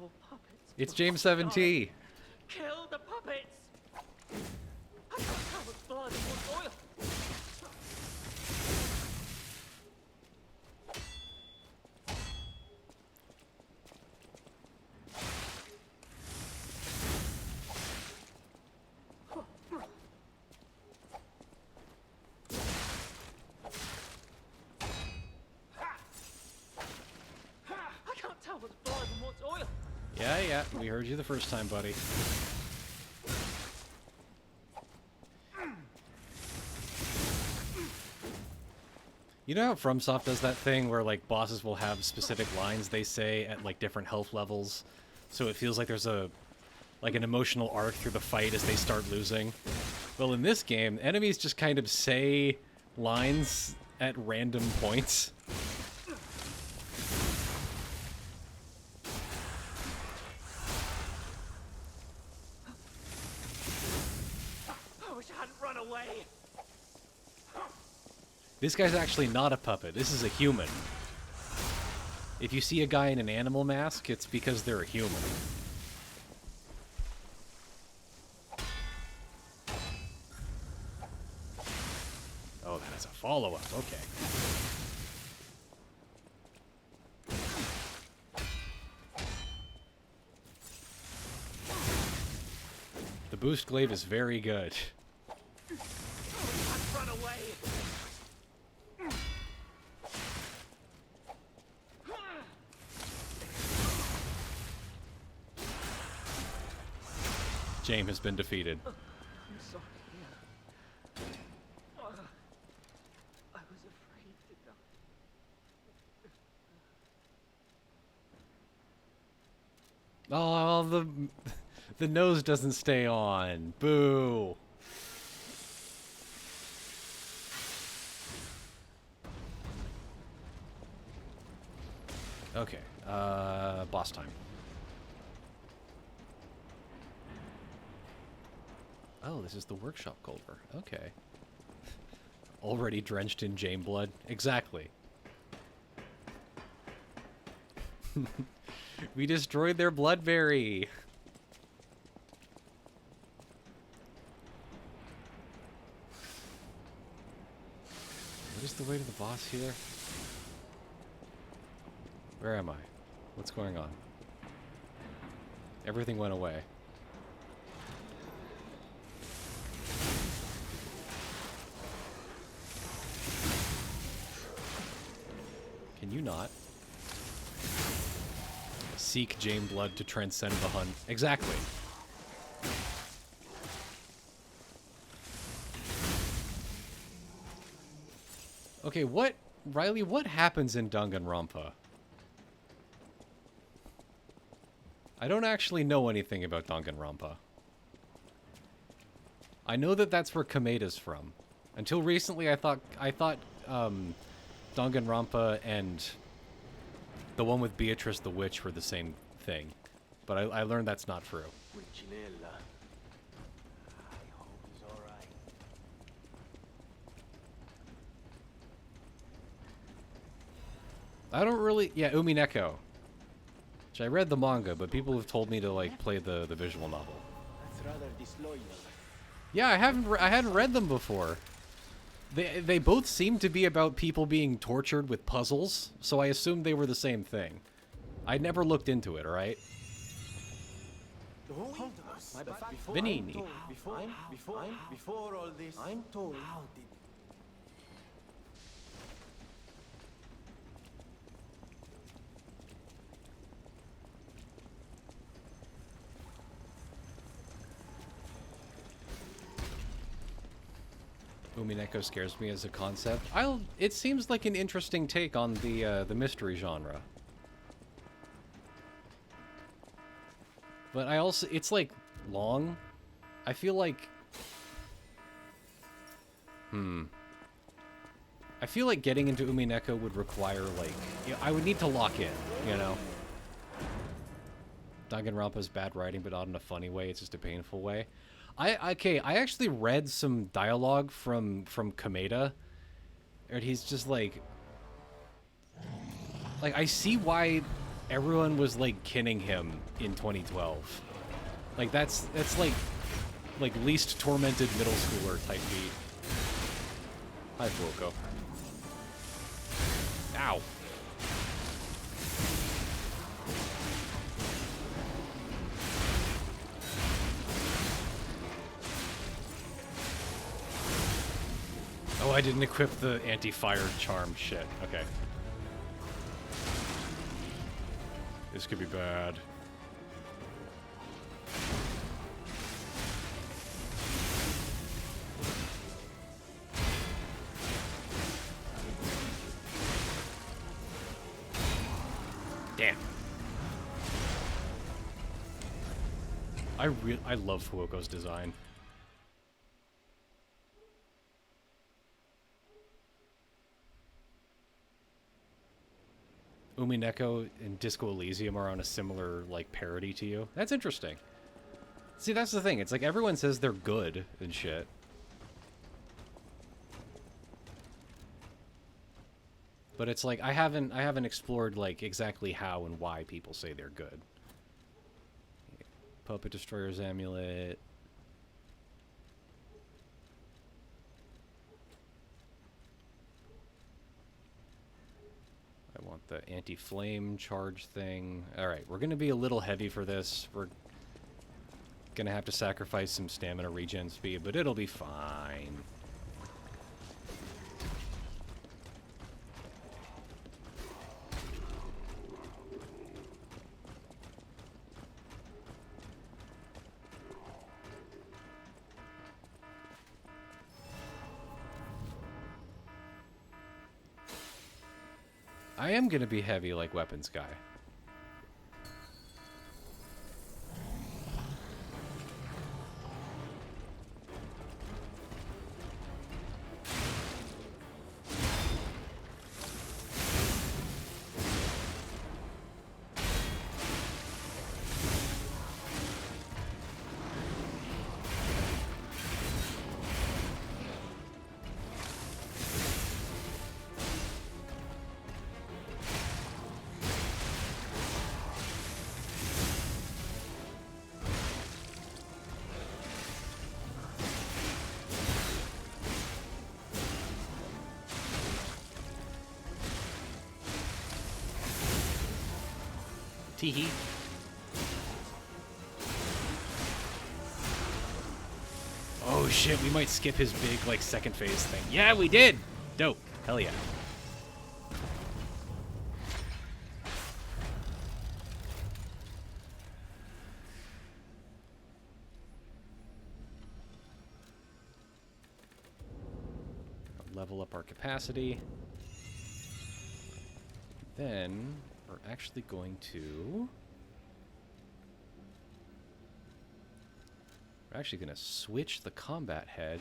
All puppets. It's must James die. 7T. Kill the puppets! I can't tell what's blood and what's oil. I can't tell what's blood and what's oil. Yeah, we heard you the first time, buddy. You know how FromSoft does that thing where like bosses will have specific lines they say at like different health levels, so it feels like there's a like an emotional arc through the fight as they start losing? Well, in this game, enemies just kind of say lines at random points. I wish I hadn't run away. This guy's actually not a puppet. This is a human. If you see a guy in an animal mask, it's because they're a human. Oh, that is a follow-up. Okay. The boost glaive is very good. Run away. James has been defeated. I'm sorry. I was afraid to die. Oh, the nose doesn't stay on. Boo. Okay, boss time. Oh, this is the workshop Culver. Okay. Already drenched in Jane blood. Exactly. We destroyed their bloodberry. What is the way to the boss here? Where am I? What's going on? Everything went away. Can you not? Seek Jane blood to transcend the hunt. Exactly. Okay, Riley, what happens in Danganronpa? I don't actually know anything about Danganronpa. I know that that's where Kameda's from. Until recently, I thought Danganronpa and the one with Beatrice the Witch were the same thing. But I learned that's not true. Puccinella. I hope he's alright. I don't really... Yeah, Umineko. Which I read the manga, but people have told me to, like, play the visual novel. That's rather disloyal. Yeah, I hadn't read them before. They both seem to be about people being tortured with puzzles, so I assumed they were the same thing. I never looked into it, alright? Vanini. Before all this, I'm told. How did Umineko scares me as a concept. It seems like an interesting take on the mystery genre. But it's like long. I feel like I feel like getting into Umineko would require like I would need to lock in, you know. Danganronpa's bad writing, but not in a funny way, it's just a painful way. I actually read some dialogue from Kameda, and he's just like I see why everyone was like kinning him in 2012. Like that's like least tormented middle schooler type beat. Hi, Fuoko. Ow. Oh, I didn't equip the anti-fire charm shit. Okay. This could be bad. I love Fuoko's design. Umineko and Disco Elysium are on a similar, like, parody to you. That's interesting. See, that's the thing. It's like everyone says they're good and shit. But it's like I haven't explored like exactly how and why people say they're good. Puppet Destroyer's Amulet. I want the anti-flame charge thing. Alright, we're going to be a little heavy for this. We're going to have to sacrifice some stamina regen speed, but it'll be fine. I am going to be heavy like Weapons Guy. Teehee. Oh shit, we might skip his big, like, second phase thing. Yeah, we did! Dope. Hell yeah. Level up our capacity. Then we're actually going to... We're actually going to switch the combat head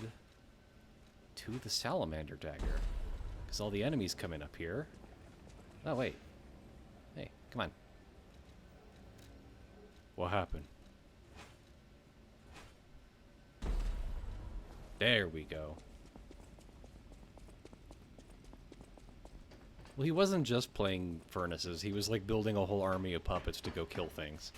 to the salamander dagger. Because all the enemies come in up here. Oh, wait. Hey, come on. What happened? There we go. Well, he wasn't just playing furnaces. He was, like, building a whole army of puppets to go kill things.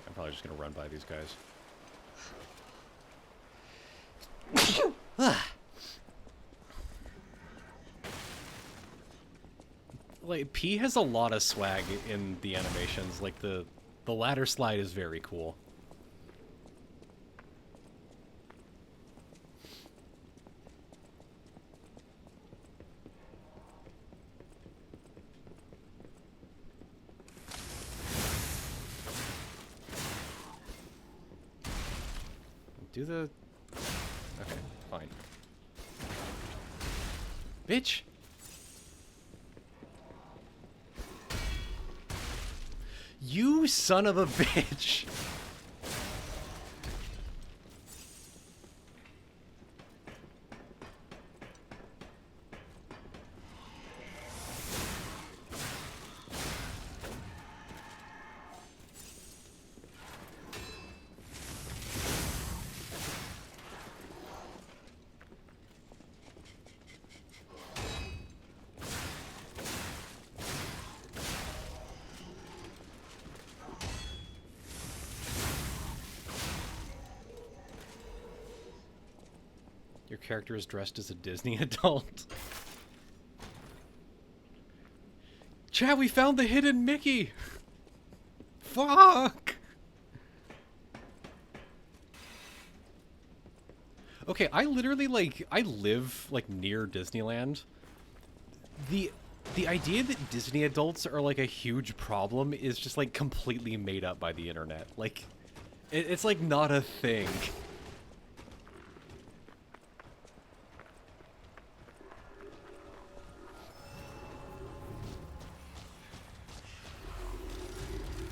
I'm probably just gonna run by these guys. Like, P has a lot of swag in the animations. Like, the ladder slide is very cool. Do the... Okay, fine. Bitch! You son of a bitch! Your character is dressed as a Disney adult. Chat, we found the hidden Mickey! Fuck! Okay, I literally, like, I live, like, near Disneyland. The idea that Disney adults are, like, a huge problem is just, like, completely made up by the internet. Like, it's, like, not a thing.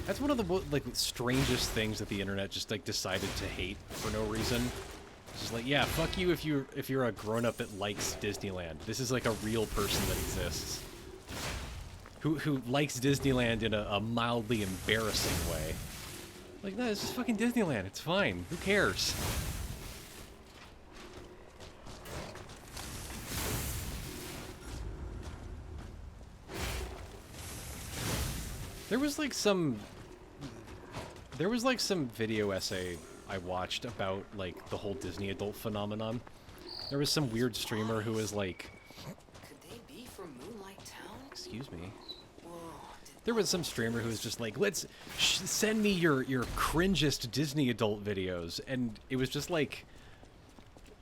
That's one of the, like, strangest things that the internet just, like, decided to hate for no reason. It's just like, yeah, fuck you if you're a grown-up that likes Disneyland. This is, like, a real person that exists. Who likes Disneyland in a mildly embarrassing way. Like, no, it's just fucking Disneyland. It's fine. Who cares? There was like some video essay I watched about like the whole Disney adult phenomenon. There was some weird streamer who was like, Could they be from Moonlight Town? excuse me. Whoa, There was some streamer who was just like, let's send me your cringest Disney adult videos, and it was just like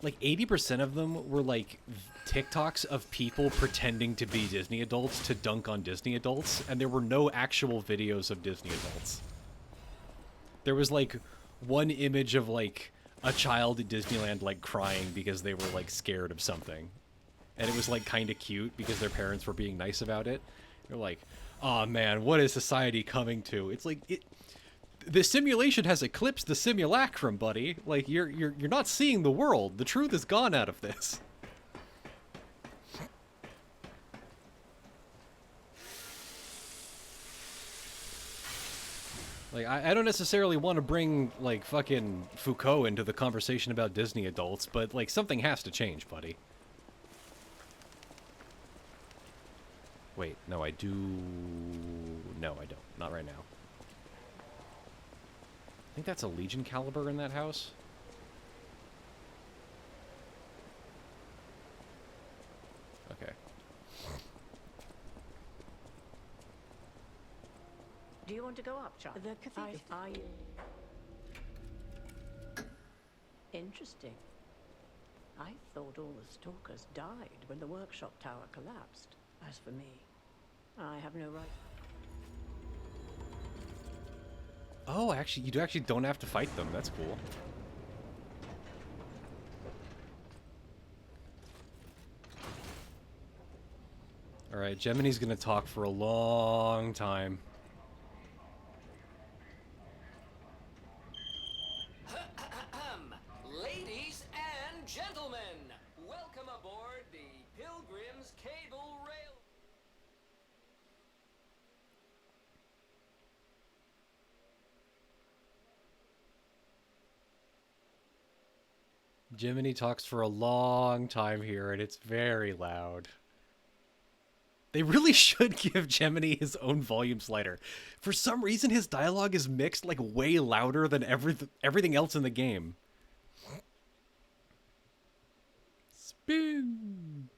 80% of them were like TikToks of people pretending to be Disney adults to dunk on Disney adults, and there were no actual videos of Disney adults. There was like one image of like a child at Disneyland like crying because they were like scared of something, and it was like kind of cute because their parents were being nice about it. They're like, oh man, what is society coming to? It's like the simulation has eclipsed the simulacrum, buddy. Like you're not seeing the world. The truth is gone out of this. Like I don't necessarily want to bring like fucking Foucault into the conversation about Disney adults, but like something has to change, buddy. Wait, no, I do. No, I don't. Not right now. I think that's a Legion caliber in that house. Okay. Do you want to go up, Charlie? The cathedral. Are you? Interesting. I thought all the stalkers died when the workshop tower collapsed. As for me, I have no right. Oh, actually, you actually don't have to fight them. That's cool. All right, Gemini's gonna talk for a long time. Ladies and gentlemen, welcome aboard the Pilgrim's Cable Rail. Jiminy talks for a long time here, and it's very loud. They really should give Gemini his own volume slider. For some reason, his dialogue is mixed like way louder than everything else in the game. Spin.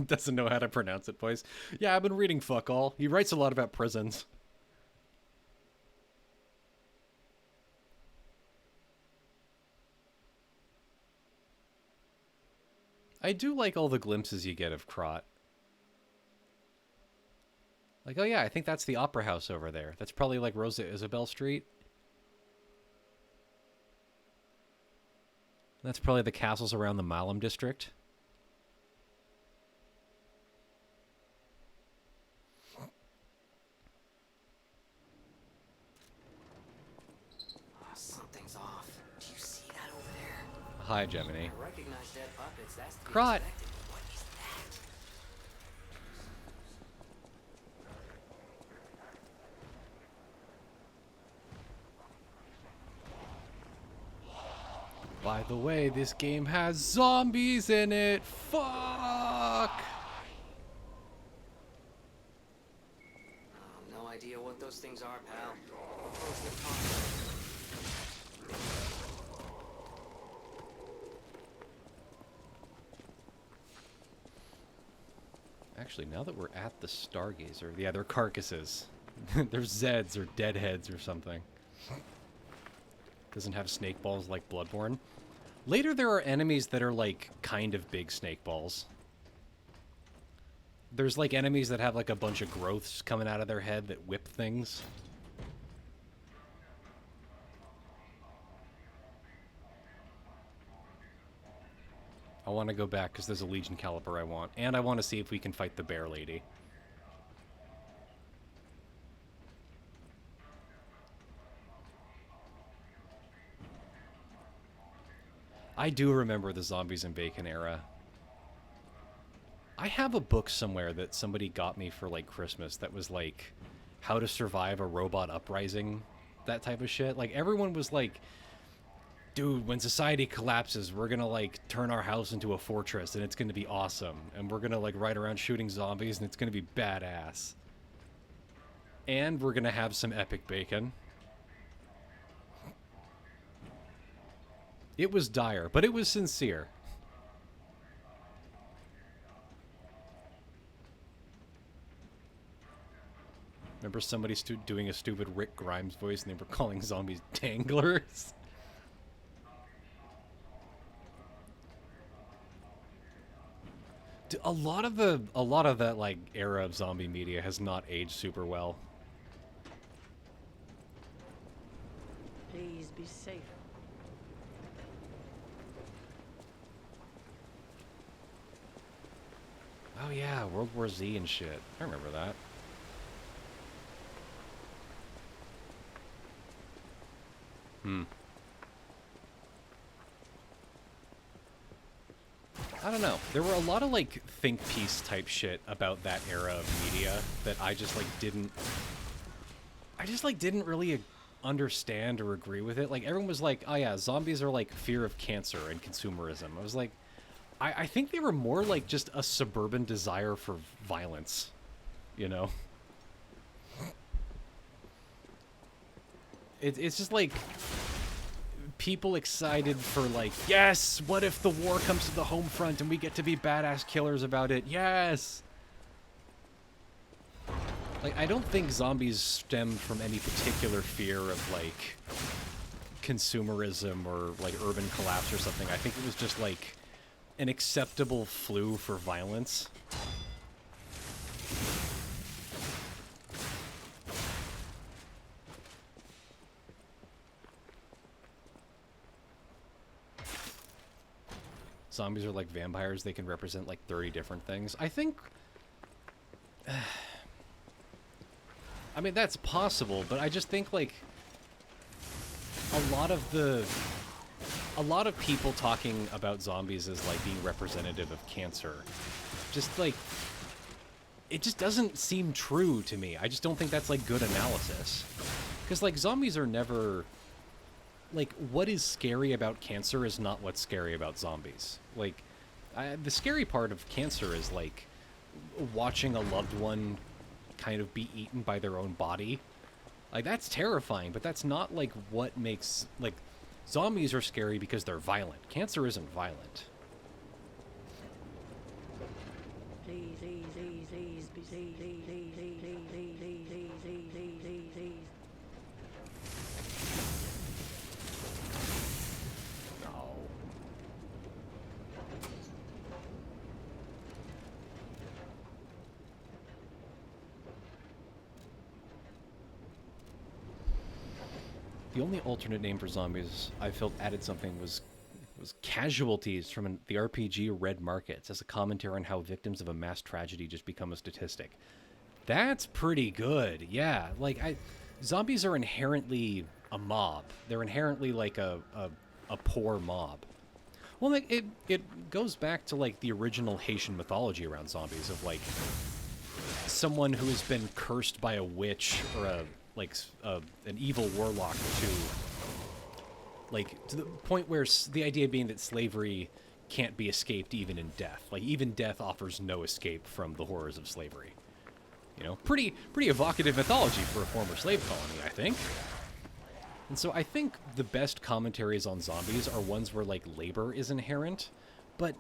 Doesn't know how to pronounce it, boys. Yeah, I've been reading fuck all. He writes a lot about prisons. I do like all the glimpses you get of Krot. Like, oh yeah, I think that's the Opera House over there. That's probably like Rosa Isabel Street. That's probably the castles around the Malum district. Something's off. Do you see that over there? Hi, Gemini. I recognize dead puppets. That's to be Krot. expected. What is that? By the way, this game has zombies in it. Fuck! No idea what those things are, pal. What's the concept? Actually, now that we're at the Stargazer, yeah, they're carcasses. They're Zeds or Deadheads or something. Doesn't have snake balls like Bloodborne. Later, there are enemies that are like kind of big snake balls. There's like enemies that have like a bunch of growths coming out of their head that whip things. I want to go back because there's a Legion Caliper I want. And I want to see if we can fight the Bear Lady. I do remember the Zombies and Bacon era. I have a book somewhere that somebody got me for, like, Christmas that was, like, how to survive a robot uprising, that type of shit. Like, everyone was like, dude, when society collapses, we're gonna, like, turn our house into a fortress, and it's gonna be awesome. And we're gonna, like, ride around shooting zombies, and it's gonna be badass. And we're gonna have some epic bacon. It was dire, but it was sincere. Remember somebody doing a stupid Rick Grimes voice and they were calling zombies danglers? A lot of that like era of zombie media has not aged super well. Please be safe. Oh yeah, World War Z and shit. I remember that. I don't know. There were a lot of, like, think piece type shit about that era of media that I just, like, didn't really understand or agree with it. Like, everyone was like, oh yeah, zombies are, like, fear of cancer and consumerism. I was like, I think they were more like just a suburban desire for violence, you know? It's just like people excited for like, yes, what if the war comes to the home front and we get to be badass killers about it? Yes! Like, I don't think zombies stem from any particular fear of like consumerism or like urban collapse or something. I think it was just like an acceptable flu for violence. Zombies are like vampires. They can represent like 30 different things. I think... I mean, that's possible, but I just think like a lot of people talking about zombies as like being representative of cancer, just like, it just doesn't seem true to me. I just don't think that's like good analysis. Because like zombies are never, like, what is scary about cancer is not what's scary about zombies. Like, the scary part of cancer is like watching a loved one kind of be eaten by their own body. Like, that's terrifying, but that's not like what makes, like, zombies are scary because they're violent. Cancer isn't violent. No. The only alternate name for zombies I felt added something was casualties from the RPG Red Markets as a commentary on how victims of a mass tragedy just become a statistic. That's pretty good, yeah. Like, zombies are inherently a mob. They're inherently like a poor mob. Well, like, it goes back to like the original Haitian mythology around zombies of like someone who has been cursed by a witch or an evil warlock to the point where the idea being that slavery can't be escaped even in death. Like, even death offers no escape from the horrors of slavery. You know, pretty evocative mythology for a former slave colony, I think. And so I think the best commentaries on zombies are ones where like labor is inherent, but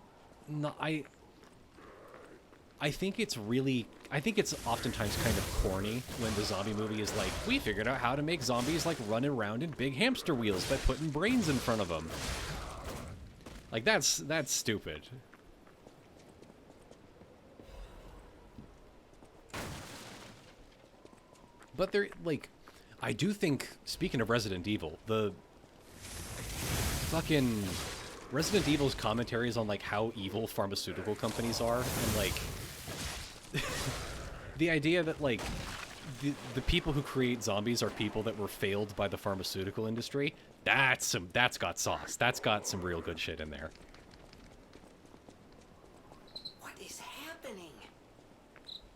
I think it's oftentimes kind of corny when the zombie movie is like, we figured out how to make zombies like run around in big hamster wheels by putting brains in front of them. Like that's stupid. But they're like, I do think, speaking of Resident Evil, the fucking Resident Evil's commentaries on like how evil pharmaceutical companies are, and like the idea that like the people who create zombies are people that were failed by the pharmaceutical industry. That's got sauce. That's got some real good shit in there. What is happening?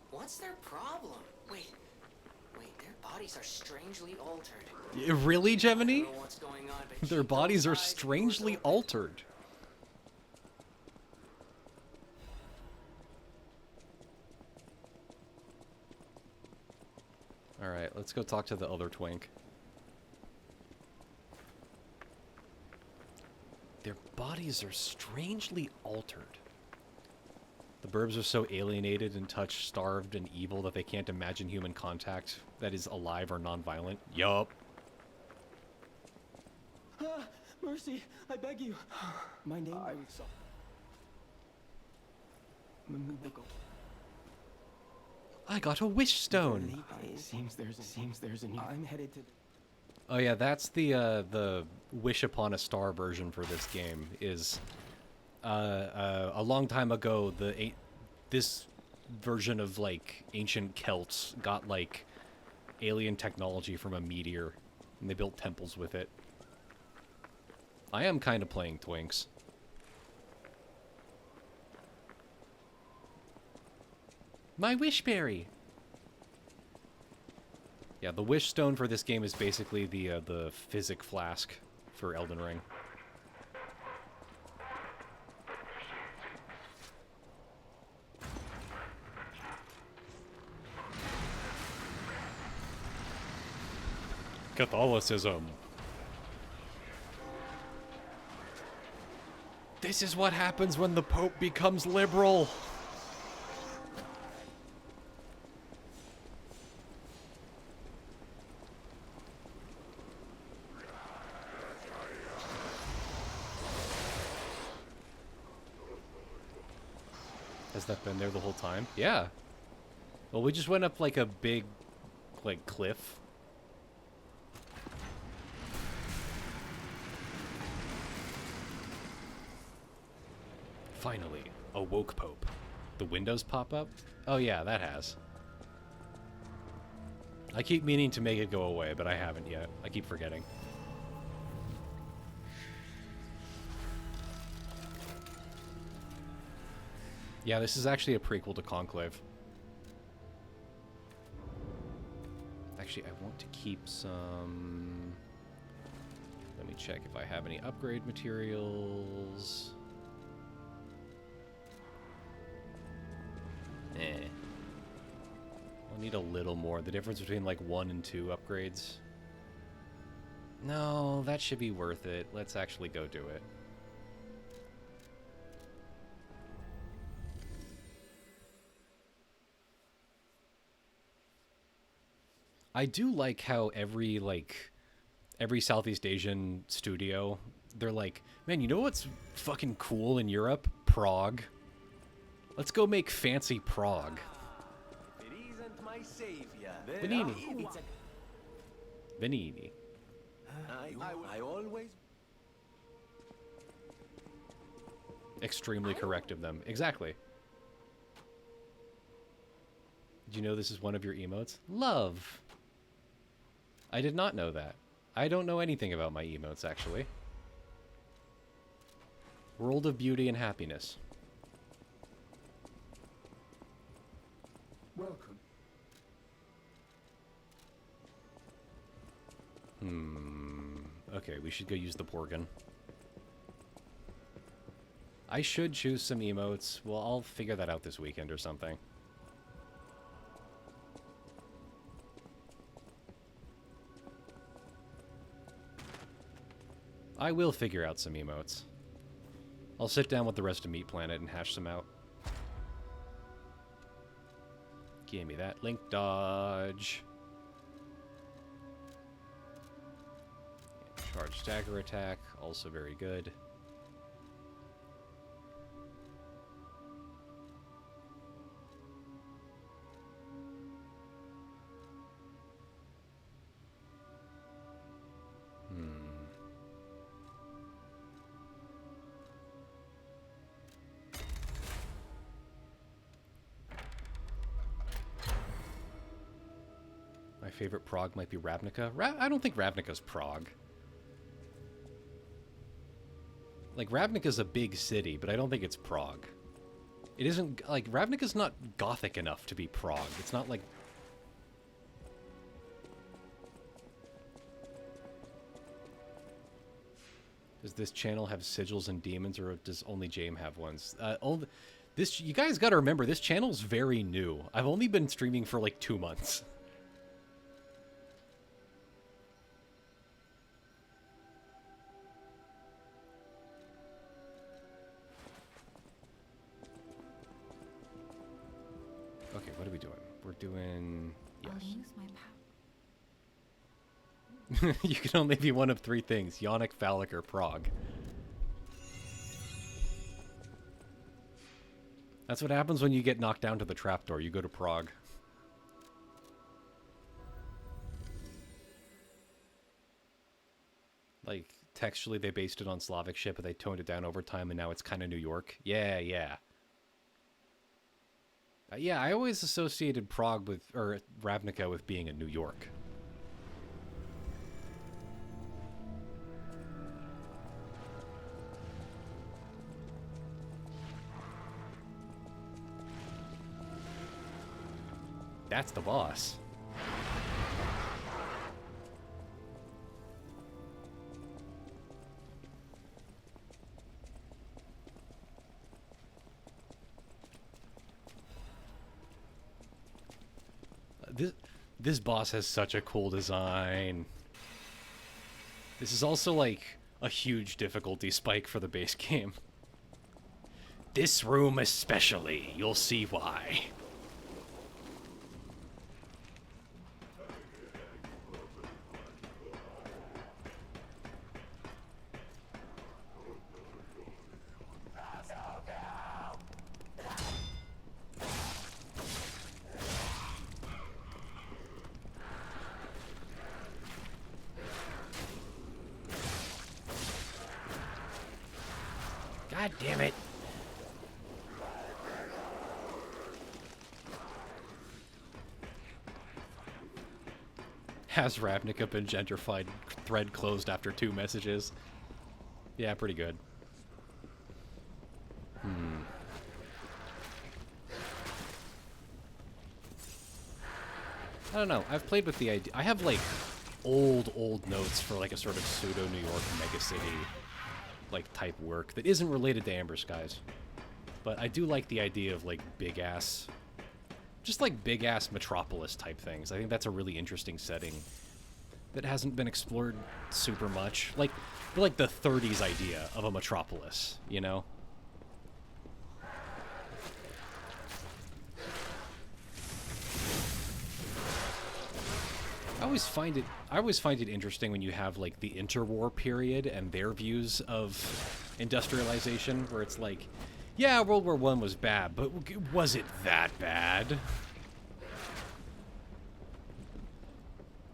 What's their problem? Wait, their bodies are strangely altered. Really, I Gemini? don't know what's going on, but Their keep bodies those are eyes and doors strangely open. altered. Alright, let's go talk to the other twink. Their bodies are strangely altered. The burbs are so alienated and touch-starved and evil that they can't imagine human contact that is alive or non-violent. Yup. Mercy, I beg you. My name. I'm so. I got a wish stone. Seems there's a new. I'm headed to. Oh yeah, that's the Wish Upon a Star version for this game. Is a long time ago, this version of like ancient Celts got like alien technology from a meteor, and they built temples with it. I am kind of playing Twinks. My Wishberry. Yeah, the Wish Stone for this game is basically the Physic Flask for Elden Ring. Catholicism. This is what happens when the Pope becomes liberal. Has that been there the whole time? Yeah. Well, we just went up like a big, like, cliff. Finally, a woke Pope. The windows pop up? Oh yeah, that has. I keep meaning to make it go away, but I haven't yet. I keep forgetting. Yeah, this is actually a prequel to Conclave. Actually, I want to keep some... Let me check if I have any upgrade materials. I'll need a little more. The difference between like 1 and 2 upgrades. No, that should be worth it. Let's actually go do it. I do like how every Southeast Asian studio, they're like, man, you know what's fucking cool in Europe? Prague. Let's go make fancy Prague. It isn't my savior. Vanini. Vanini. I always... Extremely correct of them. Exactly. Did you know this is one of your emotes? Love. I did not know that. I don't know anything about my emotes, actually. World of beauty and happiness. Welcome. Okay, we should go use the Porgan. I should choose some emotes. Well, I'll figure that out this weekend or something. I will figure out some emotes. I'll sit down with the rest of Meat Planet and hash some out. Give me that link dodge. Charge stagger attack, also very good. My favorite Prague might be Ravnica. I don't think Ravnica's Prague. Like, Ravnica's a big city, but I don't think it's Prague. It isn't, like, Ravnica's not gothic enough to be Prague. It's not like... Does this channel have sigils and demons, or does only James have ones? You guys gotta remember, this channel's very new. I've only been streaming for, like, 2 months. Okay, what are we doing? We're doing... I'll Yes. use my power. You can only be one of 3 things. Yonic, phallic, or Prague. That's what happens when you get knocked down to the trapdoor. You go to Prague. Like, textually they based it on Slavic shit, but they toned it down over time, and now it's kind of New York. Yeah, yeah. Yeah, I always associated Prague with, or Ravnica with being in New York. That's the boss. This boss has such a cool design. This is also like a huge difficulty spike for the base game. This room especially, you'll see why. God damn it. Has Ravnica been gentrified? Thread closed after 2 messages. Yeah, pretty good. I don't know. I've played with the idea. I have, like, old notes for, like, a sort of pseudo-New York megacity, like, type work that isn't related to Amber Skies. But I do like the idea of, like, big-ass... just, like, big-ass metropolis type things. I think that's a really interesting setting that hasn't been explored super much. Like the 30s idea of a metropolis, you know? I always find it interesting when you have, like, the interwar period and their views of industrialization, where it's like, yeah, World War I was bad, but was it that bad?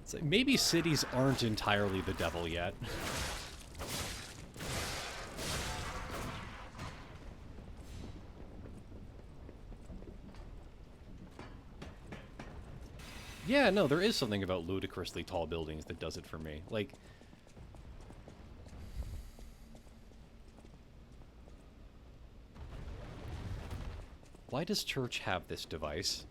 It's like, maybe cities aren't entirely the devil yet. Yeah, no, there is something about ludicrously tall buildings that does it for me. Like... why does Church have this device?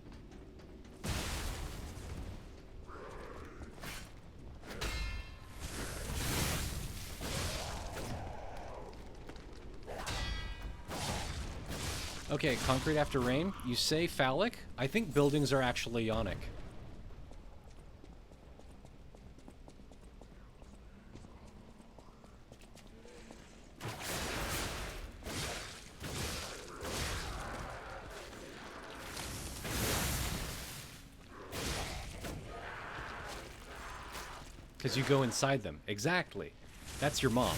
Okay, concrete after rain. You say phallic? I think buildings are actually ionic. Because you go inside them. Exactly. That's your mom.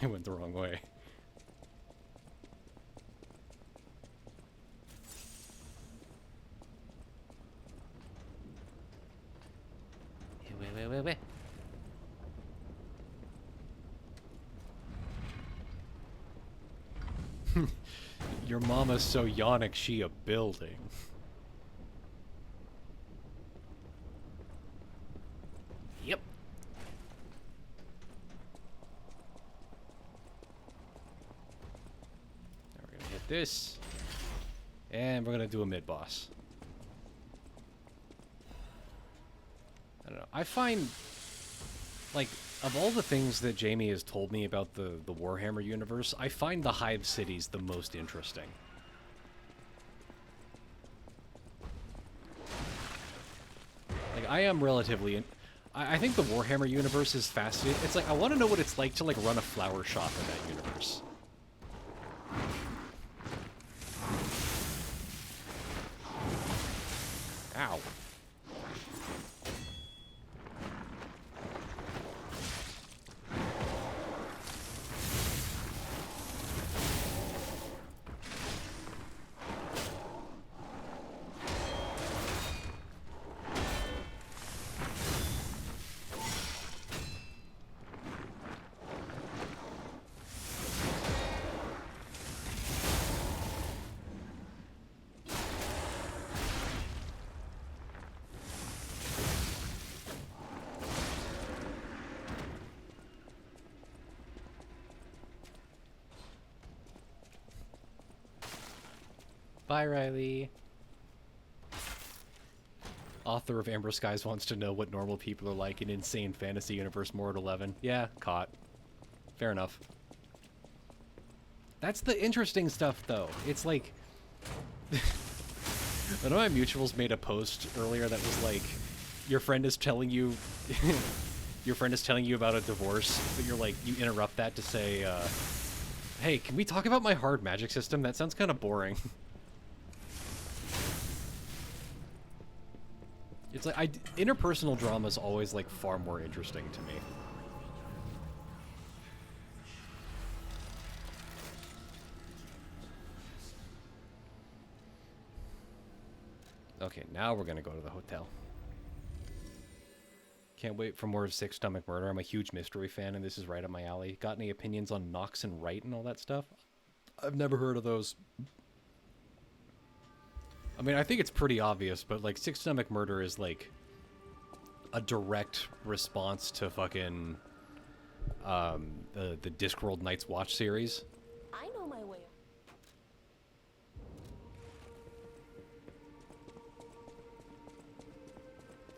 I went the wrong way. Wait. Your mama's so yonic she a building. Yep. Now we're gonna hit this. And we're gonna do a mid-boss. I don't know. I find, like, of all the things that Jamie has told me about the Warhammer universe, I find the Hive cities the most interesting. Like, I am relatively... I think the Warhammer universe is fascinating. It's like, I want to know what it's like to, like, run a flower shop in that universe. Ow. Bye, Riley. Author of Amber Skies wants to know what normal people are like in insane fantasy universe Mord 11. Yeah, caught. Fair enough. That's the interesting stuff, though. It's like... One of my mutuals made a post earlier that was like, your friend is telling you... your friend is telling you about a divorce, but you're like, you interrupt that to say, hey, can we talk about my hard magic system? That sounds kind of boring. It's like, interpersonal drama is always, like, far more interesting to me. Okay, now we're gonna go to the hotel. Can't wait for more of Sick Stomach Murder. I'm a huge mystery fan, and this is right up my alley. Got any opinions on Nox and Wright and all that stuff? I've never heard of those. I mean, I think it's pretty obvious, but, like, Sick Stomach Murder is, like, a direct response to fucking, the Discworld Night's Watch series. I know my way.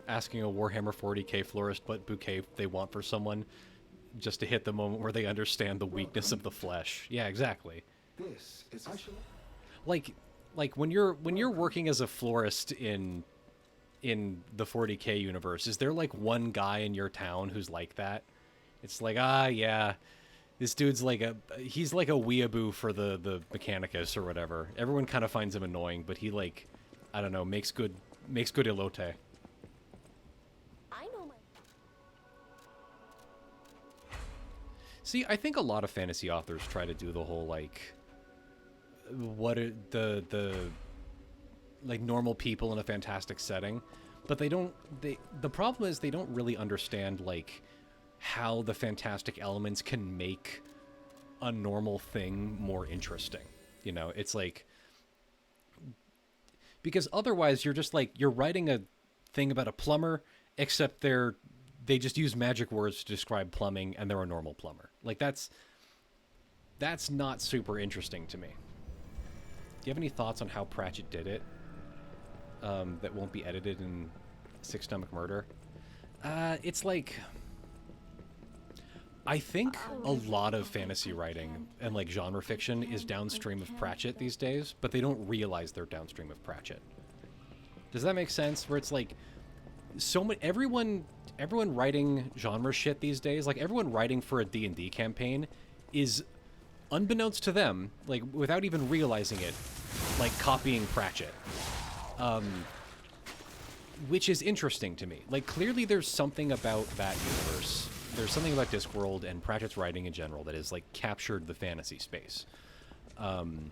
Asking a Warhammer 40k florist what bouquet they want for someone, just to hit the moment where they understand the weakness of the flesh. Yeah, exactly. This is Like when you're working as a florist in the 40k universe, is there like one guy in your town who's like that? It's like, yeah, this dude's like he's like a weeaboo for the Mechanicus or whatever. Everyone kind of finds him annoying, but he, like, I don't know, makes good elote. I know my. See, I think a lot of fantasy authors try to do the whole, like, what are the like normal people in a fantastic setting, but the problem is they don't really understand, like, how the fantastic elements can make a normal thing more interesting. You know, it's like, because otherwise you're just like, you're writing a thing about a plumber, except they just use magic words to describe plumbing, and they're a normal plumber. Like, that's not super interesting to me. Do you have any thoughts on how Pratchett did it that won't be edited in Sick Stomach Murder? It's like, I think a lot of fantasy writing and, like, genre fiction is downstream of Pratchett these days, but they don't realize they're downstream of Pratchett. Does that make sense? Where it's like, everyone writing genre shit these days, like, everyone writing for a D&D campaign is, unbeknownst to them, like, without even realizing it, like copying Pratchett. Which is interesting to me. Like, clearly there's something about that universe. There's something about Discworld and Pratchett's writing in general that has, like, captured the fantasy space. And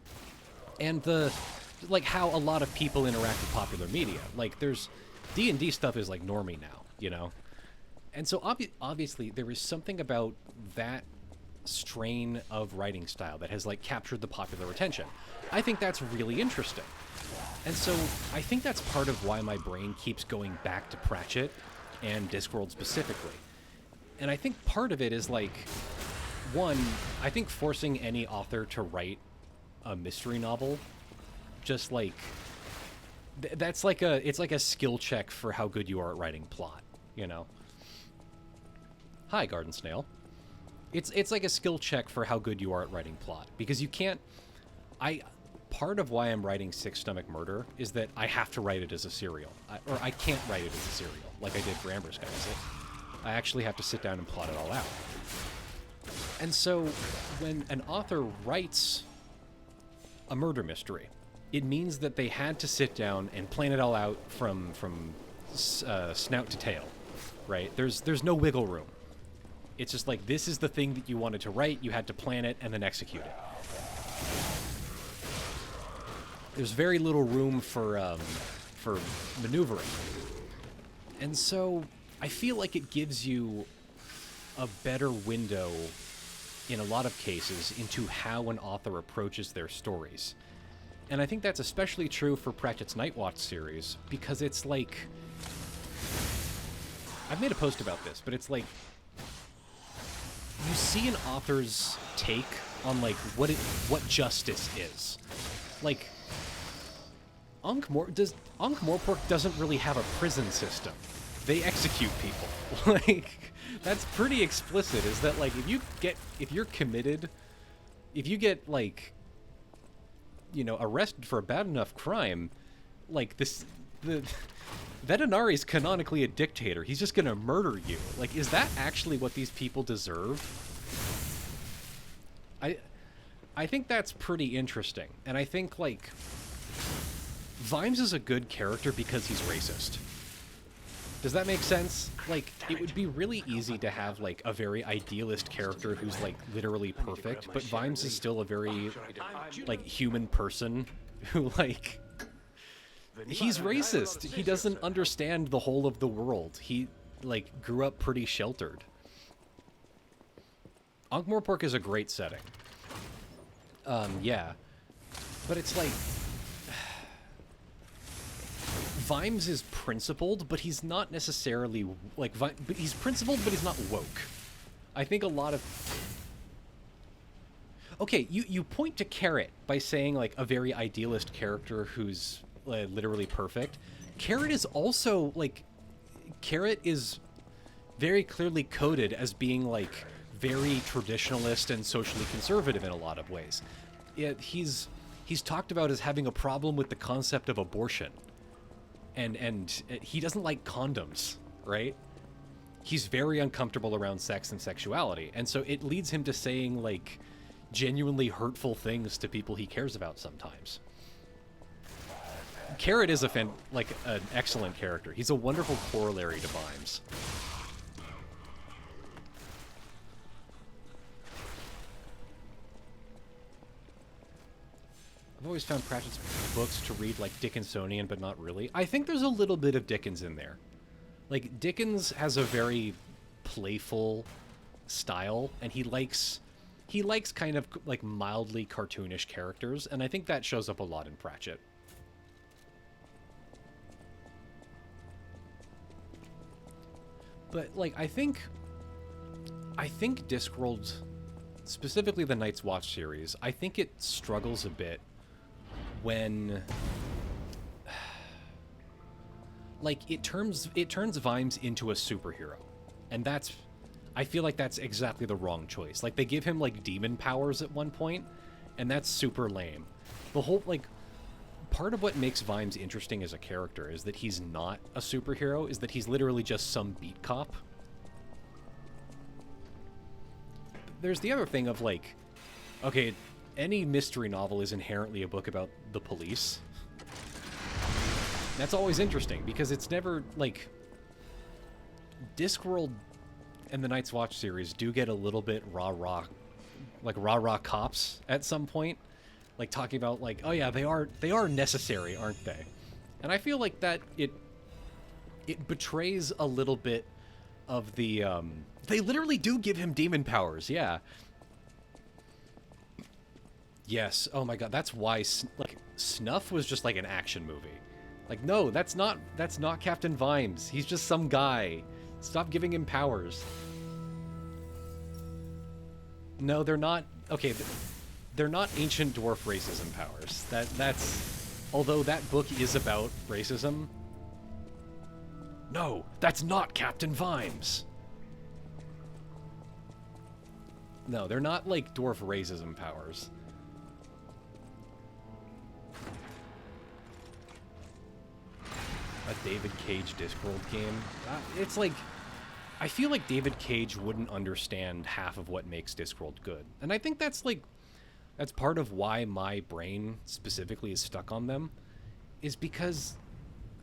the, like, how a lot of people interact with popular media. Like, there's, D&D stuff is, like, normie now, you know? And so, obviously, there is something about that strain of writing style that has, like, captured the popular attention. I think that's really interesting. And so, I think that's part of why my brain keeps going back to Pratchett and Discworld specifically. And I think part of it is, like, one, I think forcing any author to write a mystery novel, just, like, that's like it's like a skill check for how good you are at writing plot, you know? Hi, Garden Snail. It's like a skill check for how good you are at writing plot, because you can't... Part of why I'm writing Six Stomach Murder is that I have to write it as a serial. Or I can't write it as a serial, like I did for Amber Skies. I actually have to sit down and plot it all out. And so, when an author writes a murder mystery, it means that they had to sit down and plan it all out from snout to tail, right? There's no wiggle room. It's just like, this is the thing that you wanted to write, you had to plan it, and then execute it. There's very little room for maneuvering. And so, I feel like it gives you a better window, in a lot of cases, into how an author approaches their stories. And I think that's especially true for Pratchett's Nightwatch series, because it's like... I've made a post about this, but it's like... You see an author's take on, like, what justice is. Like, Ankh-Morpork doesn't really have a prison system. They execute people. Like, that's pretty explicit, is that, like, if you're committed, if you get, like, you know, arrested for a bad enough crime, like, Vetinari's canonically a dictator. He's just gonna murder you. Like, is that actually what these people deserve? I think that's pretty interesting. And I think, like, Vimes is a good character because he's racist. Does that make sense? Like, it would be really easy to have, like, a very idealist character who's, like, literally perfect, but Vimes is still a very, like, human person who, like... He's racist. He doesn't understand the whole of the world. He, like, grew up pretty sheltered. Ankh-Morpork is a great setting. Yeah. But it's like... Vimes is principled, but he's not necessarily, like, but he's principled, but he's not woke. I think a lot of... Okay, you point to Carrot by saying, like, a very idealist character who's literally perfect. Carrot is also, like... Carrot is very clearly coded as being, like, very traditionalist and socially conservative in a lot of ways. He's talked about as having a problem with the concept of abortion. And he doesn't like condoms, right? He's very uncomfortable around sex and sexuality, and so it leads him to saying, like, genuinely hurtful things to people he cares about sometimes. Carrot is an excellent character. He's a wonderful corollary to Vimes. I've always found Pratchett's books to read, like, Dickinsonian, but not really. I think there's a little bit of Dickens in there. Like, Dickens has a very playful style, and he likes kind of, like, mildly cartoonish characters, and I think that shows up a lot in Pratchett. But, like, I think Discworld, specifically the Night's Watch series, I think it struggles a bit when, like, it turns Vimes into a superhero, and I feel like that's exactly the wrong choice. Like, they give him, like, demon powers at one point, and that's super lame. The whole, like, part of what makes Vimes interesting as a character is that he's not a superhero, is that he's literally just some beat cop. There's the other thing of, like, okay, any mystery novel is inherently a book about the police. That's always interesting, because it's never, like... Discworld and the Night's Watch series do get a little bit rah-rah, like rah-rah cops at some point. Like, talking about, like, oh yeah, they are necessary, aren't they? And I feel like that it betrays a little bit of the, they literally do give him demon powers, yeah. Yes, oh my god, that's why, like, Snuff was just like an action movie. Like, no, that's not Captain Vimes. He's just some guy. Stop giving him powers. No, they're not, okay, they're not ancient dwarf racism powers. That's, although that book is about racism. No, that's not Captain Vimes. No, they're not like dwarf racism powers. A David Cage Discworld game. It's like, I feel like David Cage wouldn't understand half of what makes Discworld good. And I think that's like, that's part of why my brain specifically is stuck on them, is because,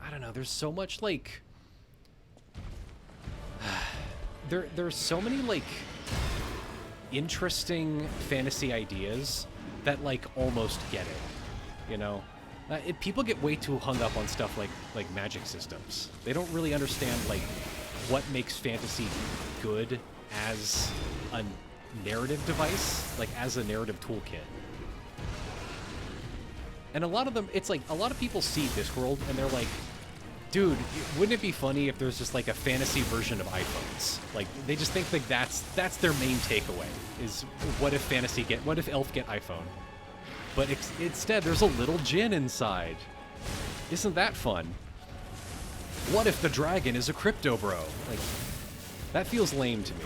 I don't know, there's so much like, there's so many like interesting fantasy ideas that like almost get it, you know? People get way too hung up on stuff like magic systems. They don't really understand like what makes fantasy good as a narrative device, like as a narrative toolkit. And a lot of them, it's like, a lot of people see Discworld and they're like, dude, wouldn't it be funny if there's just like a fantasy version of iPhones? Like, they just think like that's their main takeaway, is what if elf get iPhone? But instead, there's a little djinn inside. Isn't that fun? What if the dragon is a crypto bro? Like, that feels lame to me.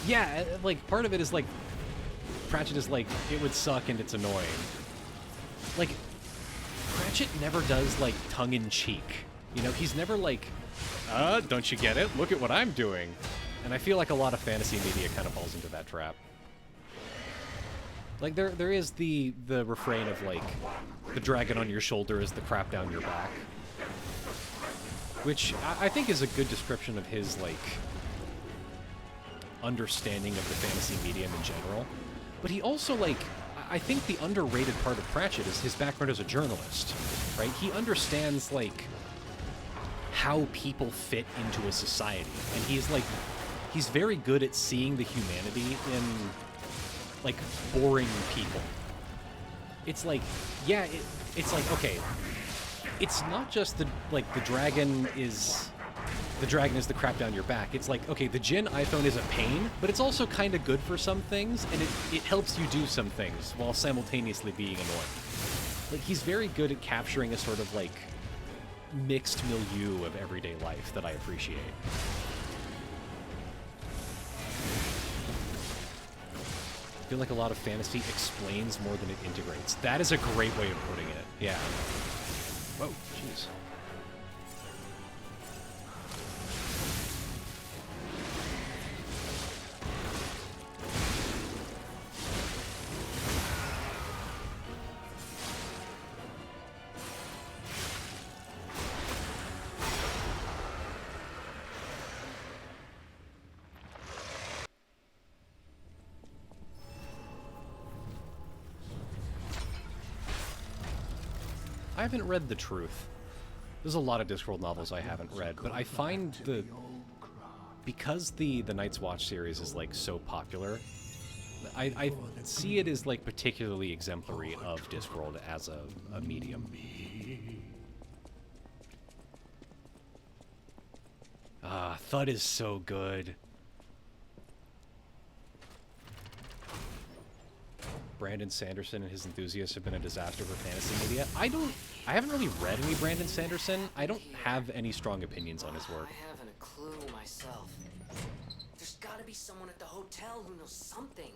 Yeah, like, part of it is like, Pratchett is like, it would suck and it's annoying. Like, Pratchett never does, like, tongue-in-cheek. You know, he's never like, don't you get it? Look at what I'm doing. And I feel like a lot of fantasy media kind of falls into that trap. Like, there is the refrain of, like, the dragon on your shoulder is the crap down your back. Which I think is a good description of his, like, understanding of the fantasy medium in general. But he also, like, I think the underrated part of Pratchett is his background as a journalist, right? He understands, like, how people fit into a society. And he's, like, he's very good at seeing the humanity in, like, boring people. It's like, yeah, it's like, okay, it's not just the dragon is the crap down your back. It's like, okay, the djinn iPhone is a pain, but it's also kind of good for some things, and it helps you do some things while simultaneously being annoying. Like, he's very good at capturing a sort of, like, mixed milieu of everyday life that I appreciate. I feel like a lot of fantasy explains more than it integrates. That is a great way of putting it, yeah. Whoa, jeez. I haven't read The Truth. There's a lot of Discworld novels I haven't read, but I find because the Night's Watch series is, like, so popular, I see it as, like, particularly exemplary of Discworld as a medium. Ah, Thud is so good. Brandon Sanderson and his enthusiasts have been a disaster for fantasy media. I haven't really read any Brandon Sanderson. I don't have any strong opinions on his work. I haven't a clue myself. There's gotta be someone at the hotel who knows something.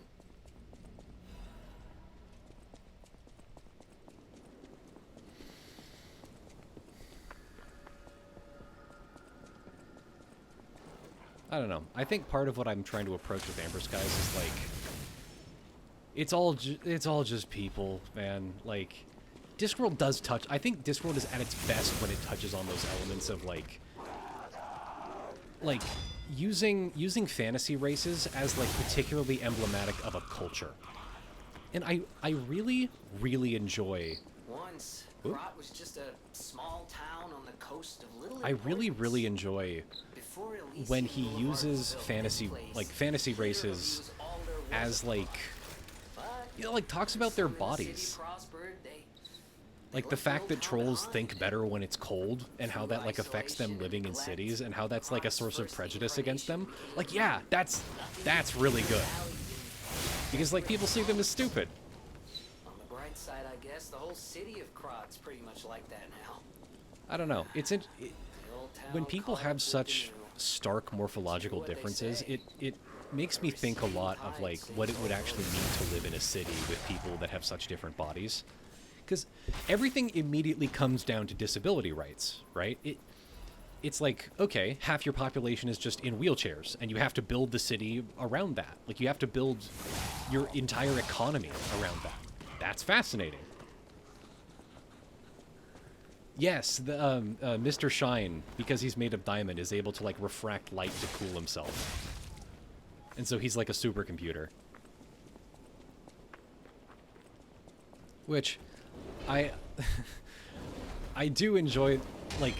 I don't know. I think part of what I'm trying to approach with Amber Skies is like, it's all just people, man. Like, Discworld does touch. I think Discworld is at its best when it touches on those elements of like using fantasy races as like particularly emblematic of a culture. And I really, really enjoy. Once, Oop. Krot was just a small town on the coast of Little I really, Importance. really enjoy Before Elysium when he Boulevard uses was built fantasy in place, fantasy neither races was all there was as of like, But you know, like talks about their some in the city bodies. prospered, Like the left fact no that common trolls line. think better when it's cold, and how that like affects them Isolation living in and cities, neglect. and how that's like a Krot's source of first prejudice against them. incarnation Like, became yeah, that's really good. Because like people see them as stupid. On the bright side, I guess the whole city of Krot's pretty much like that now. I don't know. The old town When people caught have up with the such new. stark morphological what they differences, say. it makes me think a lot of like what it would actually mean to live in a city with people that have such different bodies. Because everything immediately comes down to disability rights, right? It's like, okay, half your population is just in wheelchairs, and you have to build the city around that. Like, you have to build your entire economy around that. That's fascinating. Yes, the Mr. Shine, because he's made of diamond, is able to like refract light to cool himself. And so he's like a supercomputer. Which I do enjoy, like,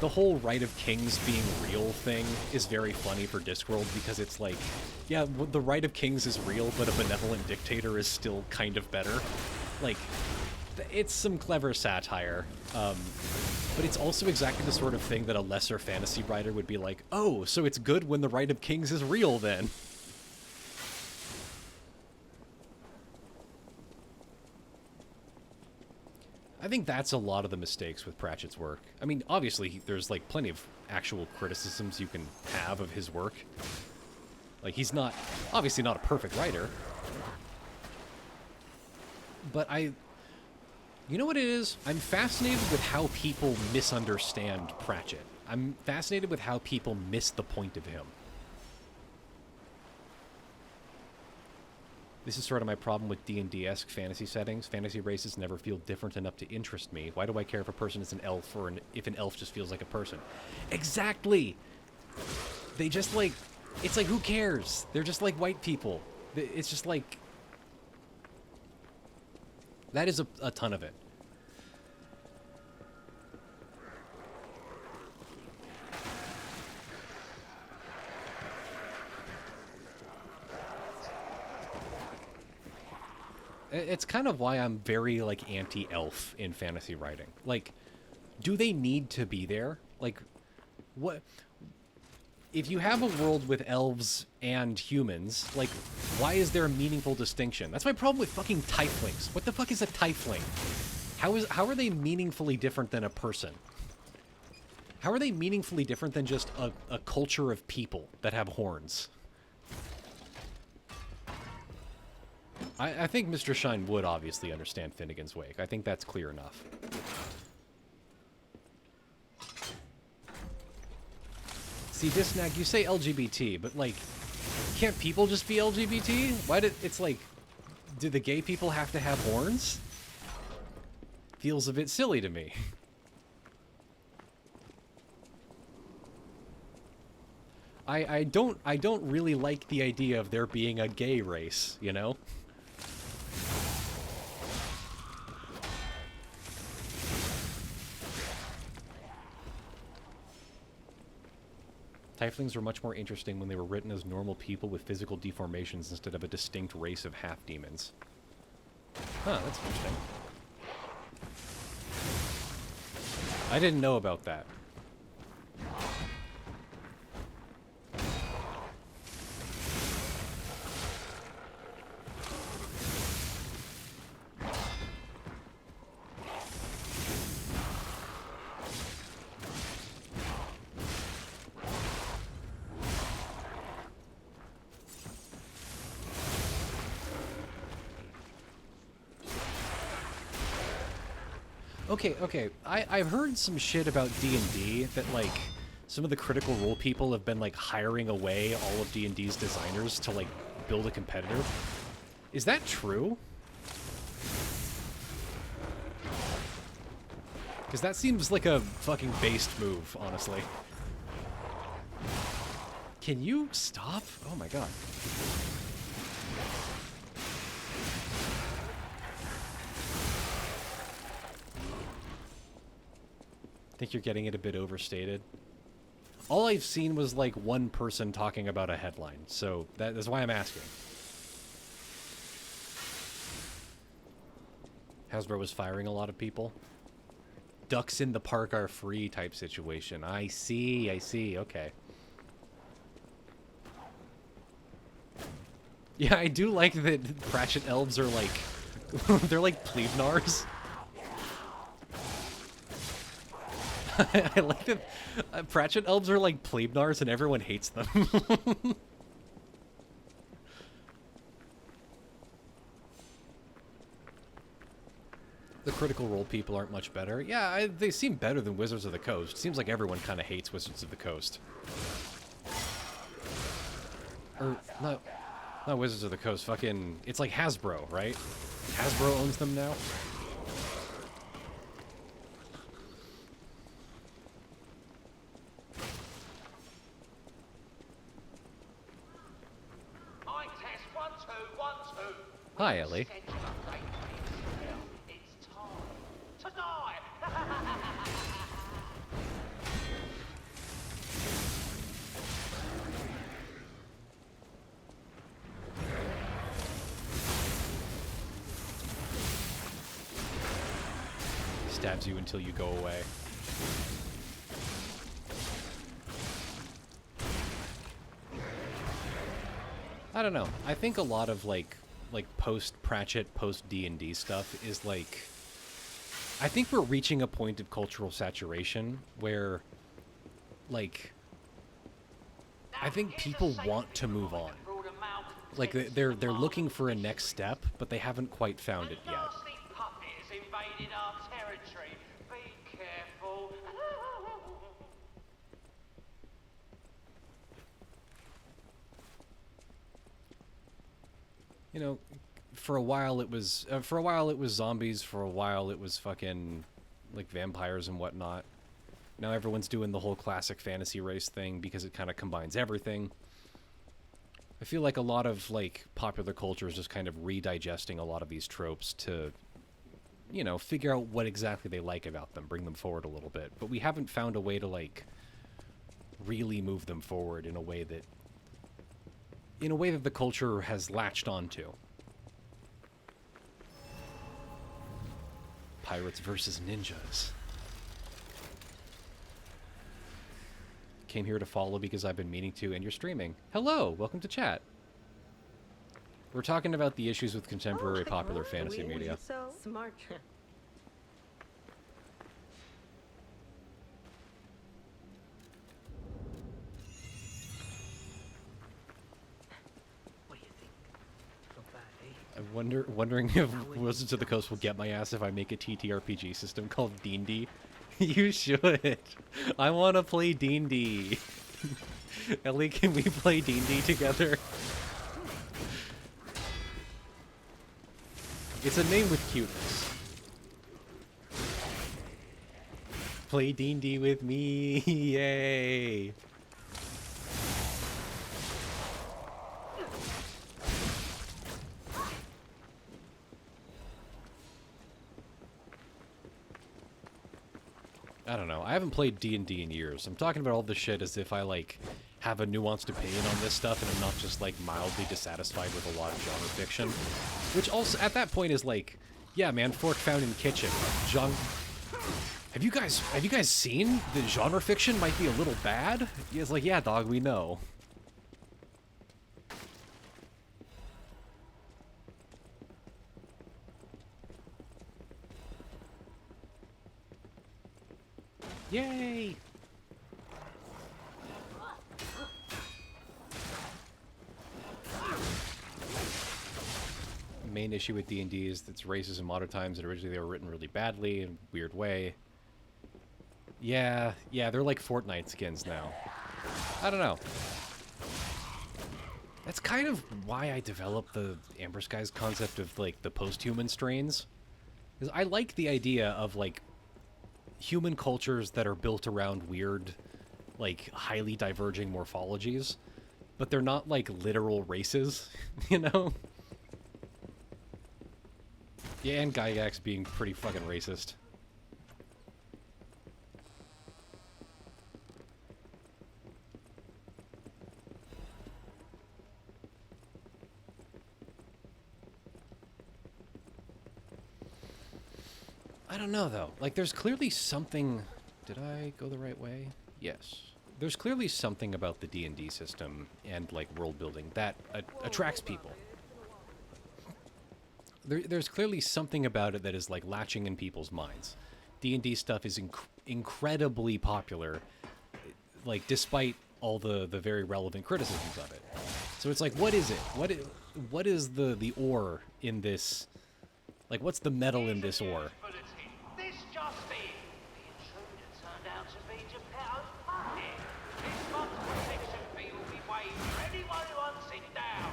the whole Right of Kings being real thing is very funny for Discworld, because it's like, yeah, the Right of Kings is real, but a benevolent dictator is still kind of better. Like, it's some clever satire, but it's also exactly the sort of thing that a lesser fantasy writer would be like, oh, so it's good when the Right of Kings is real then. I think that's a lot of the mistakes with Pratchett's work. I mean, obviously, there's like plenty of actual criticisms you can have of his work. Like, he's not, obviously not a perfect writer. But you know what it is? I'm fascinated with how people misunderstand Pratchett. I'm fascinated with how people miss the point of him. This is sort of my problem with D&D-esque fantasy settings. Fantasy races never feel different enough to interest me. Why do I care if a person is an elf or if an elf just feels like a person? Exactly! They just like... It's like, who cares? They're just like white people. It's just like... That is a ton of it. It's kind of why I'm very, like, anti-elf in fantasy writing. Like, do they need to be there? Like, what... If you have a world with elves and humans, like, why is there a meaningful distinction? That's my problem with fucking tieflings. What the fuck is a tiefling? How are they meaningfully different than a person? How are they meaningfully different than just a culture of people that have horns? I think Mr. Shine would obviously understand Finnegan's Wake. I think that's clear enough. See, Disnag, you say LGBT, but, like, can't people just be LGBT? Why did... It's like, do the gay people have to have horns? Feels a bit silly to me. I don't really like the idea of there being a gay race, you know? Tieflings were much more interesting when they were written as normal people with physical deformations instead of a distinct race of half-demons. Huh, that's interesting. I didn't know about that. Okay, I've heard some shit about D&D that, like, some of the Critical Role people have been like hiring away all of D&D's designers to like build a competitor. Is that true? Because that seems like a fucking based move, honestly. Can you stop? Oh my god. I think you're getting it a bit overstated. All I've seen was like one person talking about a headline, so that's why I'm asking. Hasbro was firing a lot of people. Ducks in the park are free type situation. I see, okay. Yeah, I do like that Pratchett elves are like, they're like plebnars. I like that Pratchett elves are like plebnars and everyone hates them. The Critical Role people aren't much better. Yeah, they seem better than Wizards of the Coast. Seems like everyone kind of hates Wizards of the Coast. Or, not Wizards of the Coast, fucking... It's like Hasbro, right? Hasbro owns them now? Hi, Ellie. Stabs you until you go away. I don't know. I think a lot of like post-Pratchett, post-D&D stuff is like... I think we're reaching a point of cultural saturation where, like... I think people want to move on. Like, they're looking for a next step, but they haven't quite found it yet. You know, for a while it was zombies, for a while it was fucking like vampires and whatnot. Now everyone's doing the whole classic fantasy race thing because it kind of combines everything. I feel like a lot of like popular culture is just kind of redigesting a lot of these tropes to, you know, figure out what exactly they like about them, bring them forward a little bit. But we haven't found a way to like really move them forward in a way that the culture has latched onto. Pirates versus ninjas. Came here to follow because I've been meaning to, and you're streaming. Hello, welcome to chat. We're talking about the issues with contemporary popular fantasy media. So smart. I'm wondering if Wizards of the Coast will get my ass if I make a TTRPG system called D&D. You should. I want to play D&D. Ellie, can we play D&D together? It's a name with cuteness. Play D&D with me. Yay. I don't know. I haven't played D&D in years. I'm talking about all this shit as if I, like, have a nuanced opinion on this stuff and I'm not just, like, mildly dissatisfied with a lot of genre fiction. Which also, at that point, is like, yeah, man, fork found in kitchen. Have you guys seen that genre fiction might be a little bad? It's like, yeah, dog, we know. Yay! Main issue with D&D is its races in modern times, and originally they were written really badly in a weird way. Yeah, they're like Fortnite skins now. I don't know. That's kind of why I developed the Amber Skies concept of, like, the post-human strains. Because I like the idea of, like, human cultures that are built around weird, like, highly diverging morphologies, but they're not, like, literal races, you know? Yeah, and Gygax being pretty fucking racist. I don't know, though. Like, there's clearly something... Did I go the right way? Yes. There's clearly something about the D&D system and, like, world building that attracts people. There's clearly something about it that is, like, latching in people's minds. D&D stuff is incredibly popular, like, despite all the very relevant criticisms of it. So it's like, what is it? What is the ore in this... Like, what's the metal in this ore? This just in. The intruder turned out to be Geppetto's puppet. This month's protection fee will be waived for anyone who hunts him down.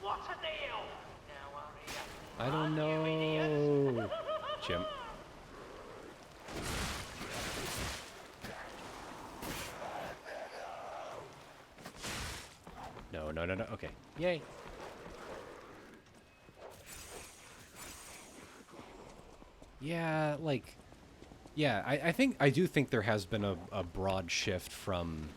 What a deal! Now hurry up. I don't know. Chimp. No. Okay. Yay. Yeah, like... Yeah, I do think there has been a broad shift from,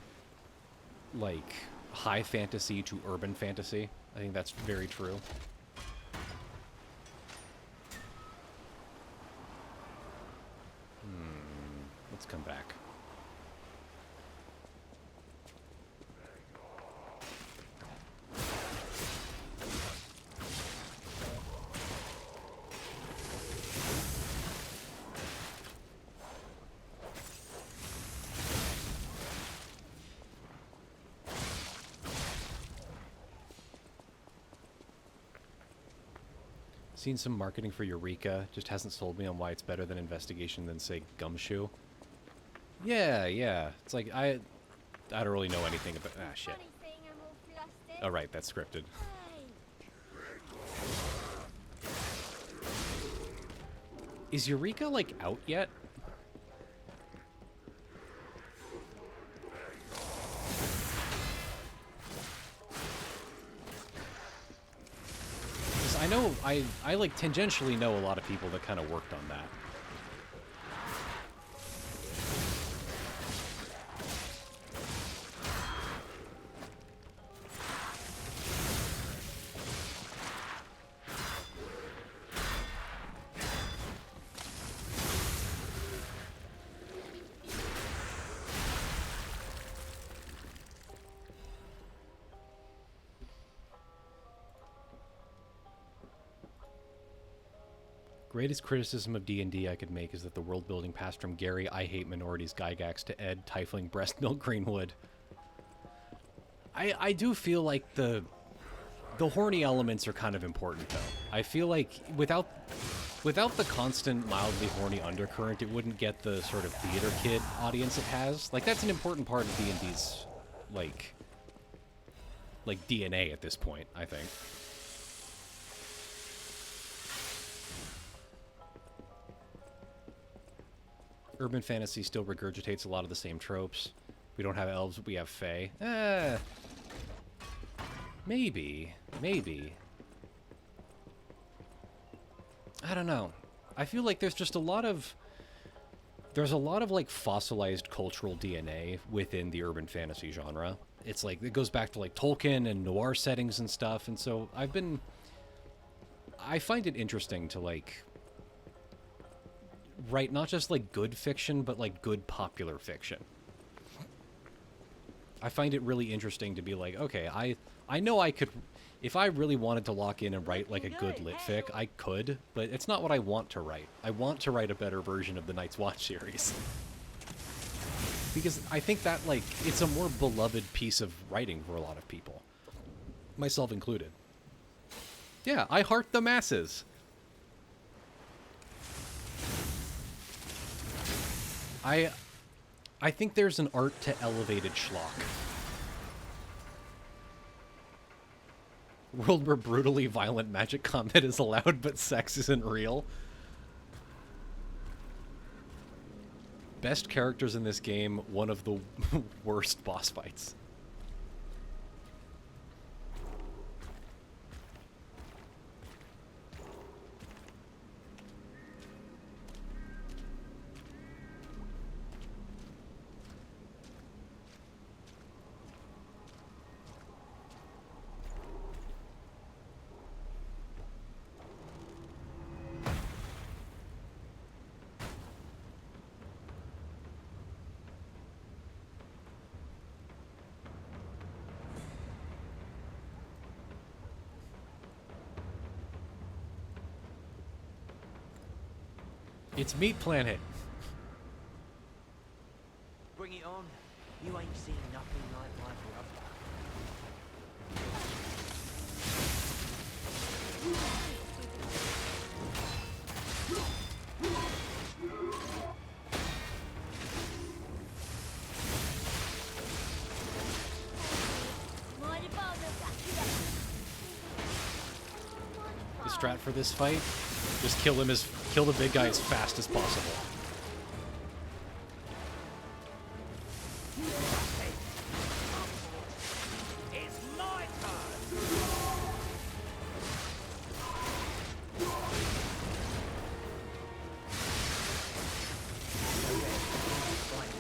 like, high fantasy to urban fantasy. I think that's very true. Let's come back. Seen some marketing for Eureka, just hasn't sold me on why it's better than Investigation than, say, Gumshoe. Yeah. It's like, I don't really know anything about... Ah, shit. Oh, right, that's scripted. Is Eureka, like, out yet? I know, I like tangentially know a lot of people that kind of worked on that. Greatest criticism of D&D I could make is that the world building passed from Gary, I hate minorities, Gygax, to Ed, Tifling, Breast Milk, Greenwood. I do feel like the horny elements are kind of important, though. I feel like without the constant, mildly horny undercurrent, it wouldn't get the sort of theater kid audience it has. Like, that's an important part of D&D's, like DNA at this point, I think. Urban fantasy still regurgitates a lot of the same tropes. We don't have elves, we have fae. Maybe. I don't know. I feel like there's just a lot of... There's a lot of, like, fossilized cultural DNA within the urban fantasy genre. It's like, it goes back to, like, Tolkien and noir settings and stuff, and so I find it interesting to, like... write not just, like, good fiction, but, like, good popular fiction. I find it really interesting to be like, okay, I know I could... If I really wanted to lock in and write, like, a good lit fic, I could, but it's not what I want to write. I want to write a better version of the Night's Watch series. Because I think that, like, it's a more beloved piece of writing for a lot of people. Myself included. Yeah, I heart the masses. I think there's an art to elevated schlock. World where brutally violent magic combat is allowed, but sex isn't real. Best characters in this game, one of the worst boss fights. It's Meat Planet. Bring it on. You ain't seen nothing like my brother. The strat for this fight, just kill the big guy as fast as possible. It's my turn.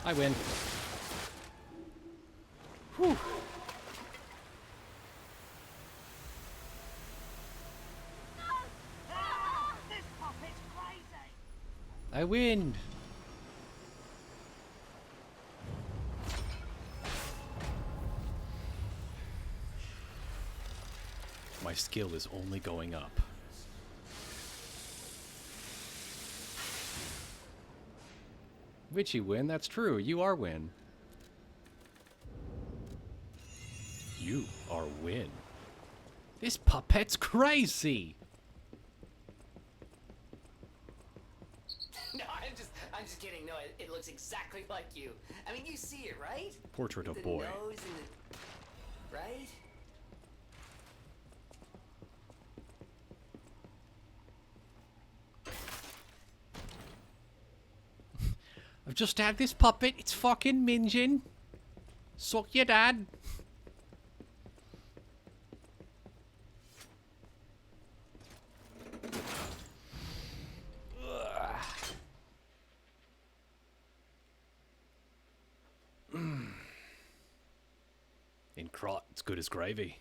I win. Whew. This puppet's crazy. I win. My skill is only going up. Witchy win, that's true. You are win. You are win. This puppet's crazy. No, I'm just kidding. No, it looks exactly like you. I mean, you see it, right? Portrait of The boy. nose and the... Right? I've just had this puppet. It's fucking minging. Suck your dad. In Crot, it's good as gravy.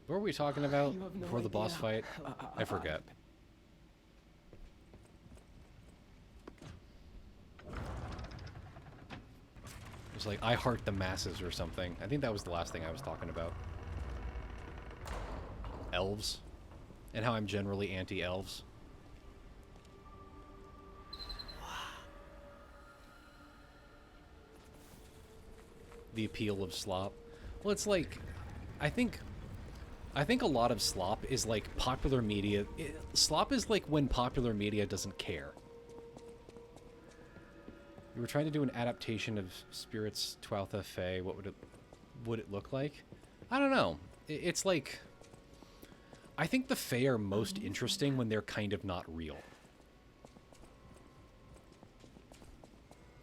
What were we talking about You have no before the boss idea. fight? I forget. It was like, I heart the masses or something. I think that was the last thing I was talking about. Elves. And how I'm generally anti-elves. The appeal of slop. Well, it's like, I think a lot of slop is like popular media. Slop is like when popular media doesn't care. You were trying to do an adaptation of Spirit's Tuatha Fey. What would it look like? I don't know. It's like, I think the Fey are most interesting when they're kind of not real.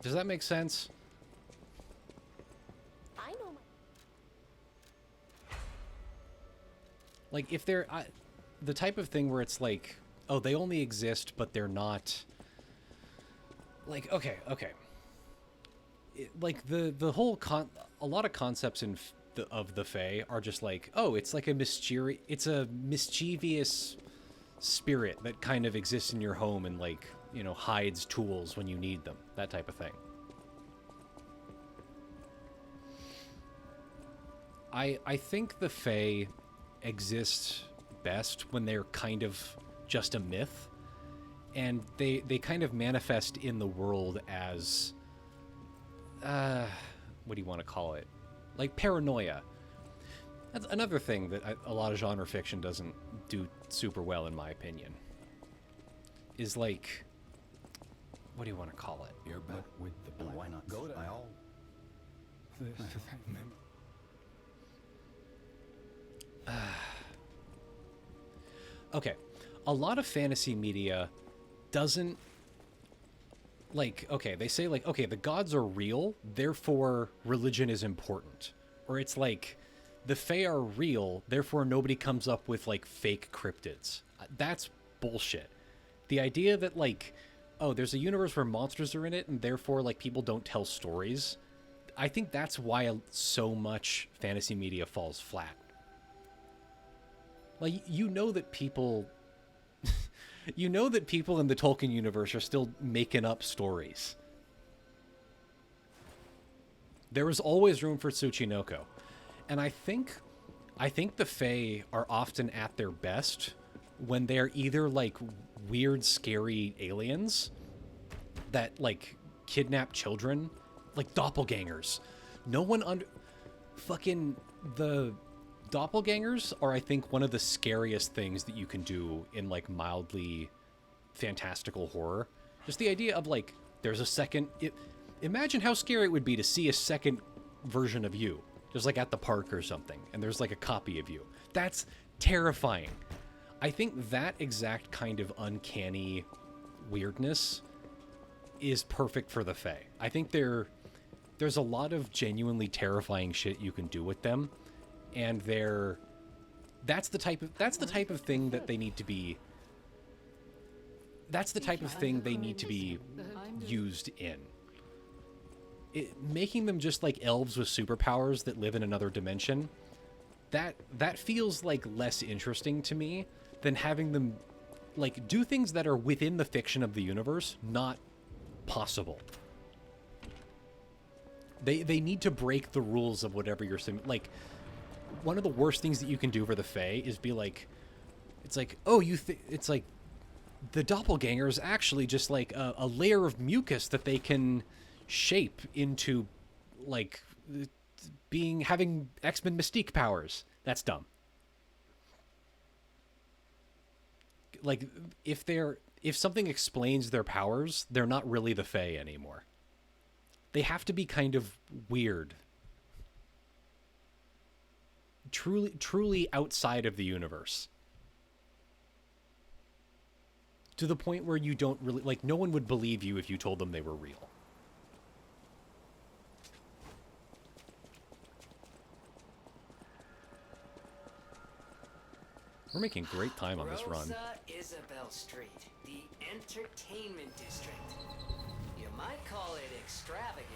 Does that make sense? I know my... Like, if they're... the type of thing where it's like, oh, they only exist, but they're not... Like, okay. Like, the whole... a lot of concepts of the Fae are just like, oh, it's like a mischievous spirit that kind of exists in your home and, like, you know, hides tools when you need them. That type of thing. I think the Fae exist best when they're kind of just a myth, and they kind of manifest in the world as what do you want to call it? Like paranoia. That's another thing that a lot of genre fiction doesn't do super well, in my opinion. Is like, what do you want to call it? You're back with the plan. Why not go to all this? Okay, a lot of fantasy media doesn't like, okay, they say like, okay, the gods are real, therefore religion is important. Or it's like, the Fae are real, therefore nobody comes up with like fake cryptids. That's bullshit. The idea that like, oh, there's a universe where monsters are in it and therefore like people don't tell stories. I think that's why so much fantasy media falls flat. Like, you know that people you know that people in the Tolkien universe are still making up stories. There was always room for Tsuchinoko. And I think the Fae are often at their best when they're either like weird, scary aliens that like kidnap children, like doppelgangers. No one fucking the doppelgangers are, I think, one of the scariest things that you can do in like mildly fantastical horror. Just the idea of like, there's a second. Imagine how scary it would be to see a second version of you, just like at the park or something, and there's like a copy of you. That's terrifying. I think that exact kind of uncanny weirdness is perfect for the Fae. I think there's a lot of genuinely terrifying shit you can do with them, and that's the type of thing that they need to be. That's the type of thing they need to be used in. Making them just like elves with superpowers that live in another dimension, that feels like less interesting to me than having them like do things that are within the fiction of the universe not possible. They need to break the rules of whatever you're like. One of the worst things that you can do for the Fae is be like, it's like, oh, it's like the doppelganger is actually just like a layer of mucus that they can shape into like having X-Men Mystique powers. That's dumb. Like, if something explains their powers, they're not really the Fae anymore. They have to be kind of weird. Truly outside of the universe. To the point where you don't really, like, no one would believe you if you told them they were real. We're making great time on this run. Rosa Isabel Street, the entertainment district. You might call it extravagant.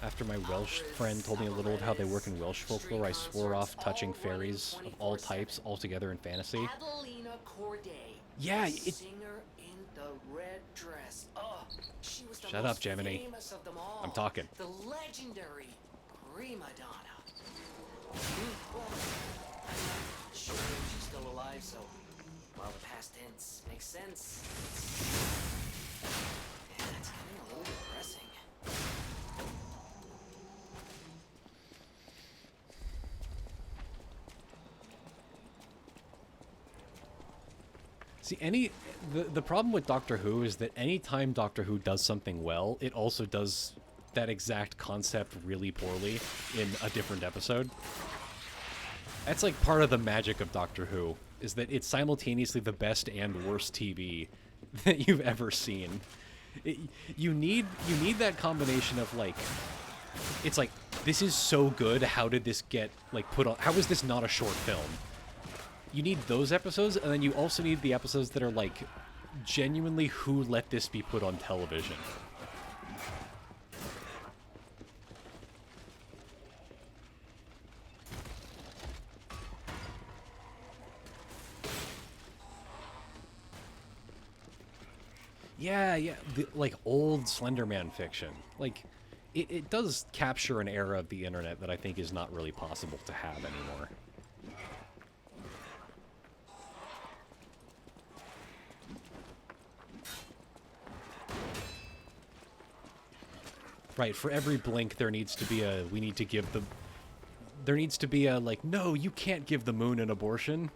After my Welsh friend told me a little of how they work in Welsh folklore, I swore off touching fairies of all types altogether in fantasy. Adelina Corday, Yeah, singer in the red dress. Oh, she was the Shut most up, Gemini. famous of them all. I'm talking. The legendary prima donna. Well, I'm not sure if she's still alive, so while the past tense makes sense, it's getting a little depressing. See, the problem with Doctor Who is that anytime Doctor Who does something well, it also does that exact concept really poorly in a different episode. That's like part of the magic of Doctor Who, is that it's simultaneously the best and worst TV that you've ever seen. You need that combination of like, it's like, this is so good, how did this get like put on, how is this not a short film? You need those episodes, and then you also need the episodes that are like, genuinely, who let this be put on television? Yeah, like old Slender Man fiction. Like, it does capture an era of the internet that I think is not really possible to have anymore. Right, for every blink there needs to be a, we need to give the, there needs to be a, like, no, you can't give the moon an abortion.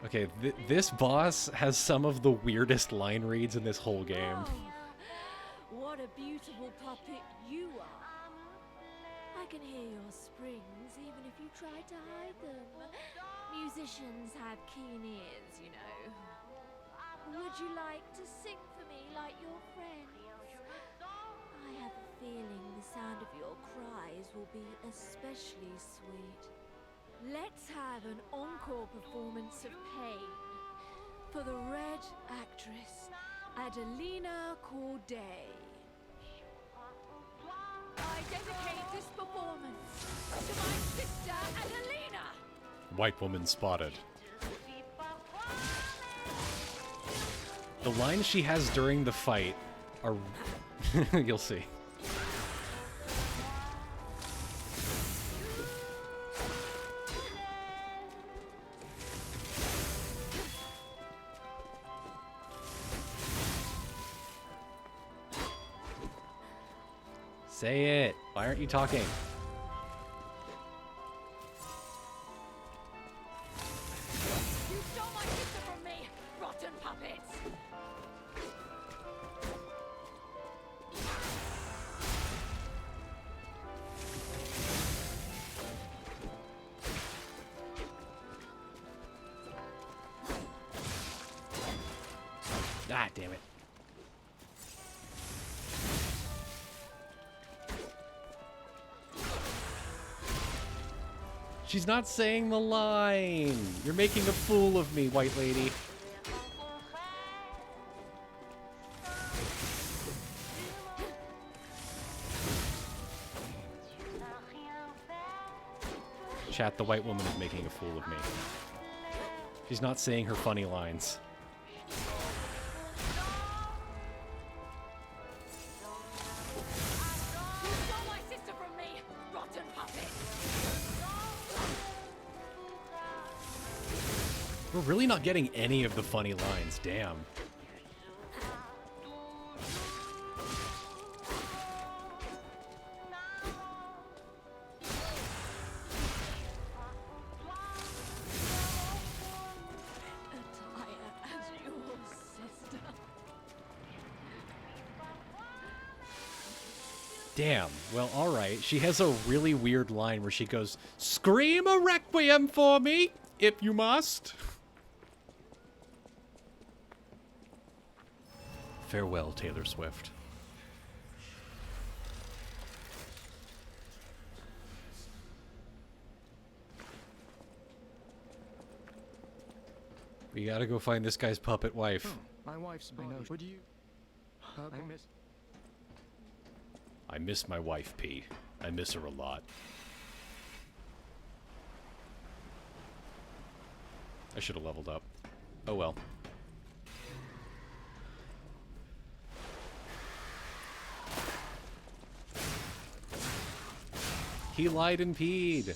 Okay, this boss has some of the weirdest line reads in this whole game. Oh, what a beautiful puppet you are. I can hear your springs even if you try to hide them. Musicians have keen ears, you know. Would you like to sing for me like your friends? I have a feeling the sound of your cries will be especially sweet. Let's have an encore performance of Pain for the Red Actress, Adelina Corday. I dedicate this performance to my sister Adelina! White woman spotted. The lines she has during the fight are... you'll see. Say it. Why aren't you talking? You stole my sister from me, rotten puppets! Ah, damn it. She's not saying the line. You're making a fool of me, white lady. Chat, the white woman is making a fool of me. She's not saying her funny lines. You stole my sister from me, rotten puppet! We're really not getting any of the funny lines, damn. Attire as your sister. Damn. Well, alright. She has a really weird line where she goes, "Scream a requiem for me, if you must." Farewell, Taylor Swift. We gotta go find this guy's puppet wife. My wife's body. Would you? I miss my wife, P. I miss her a lot. I should have leveled up. Oh well. He lied and peed.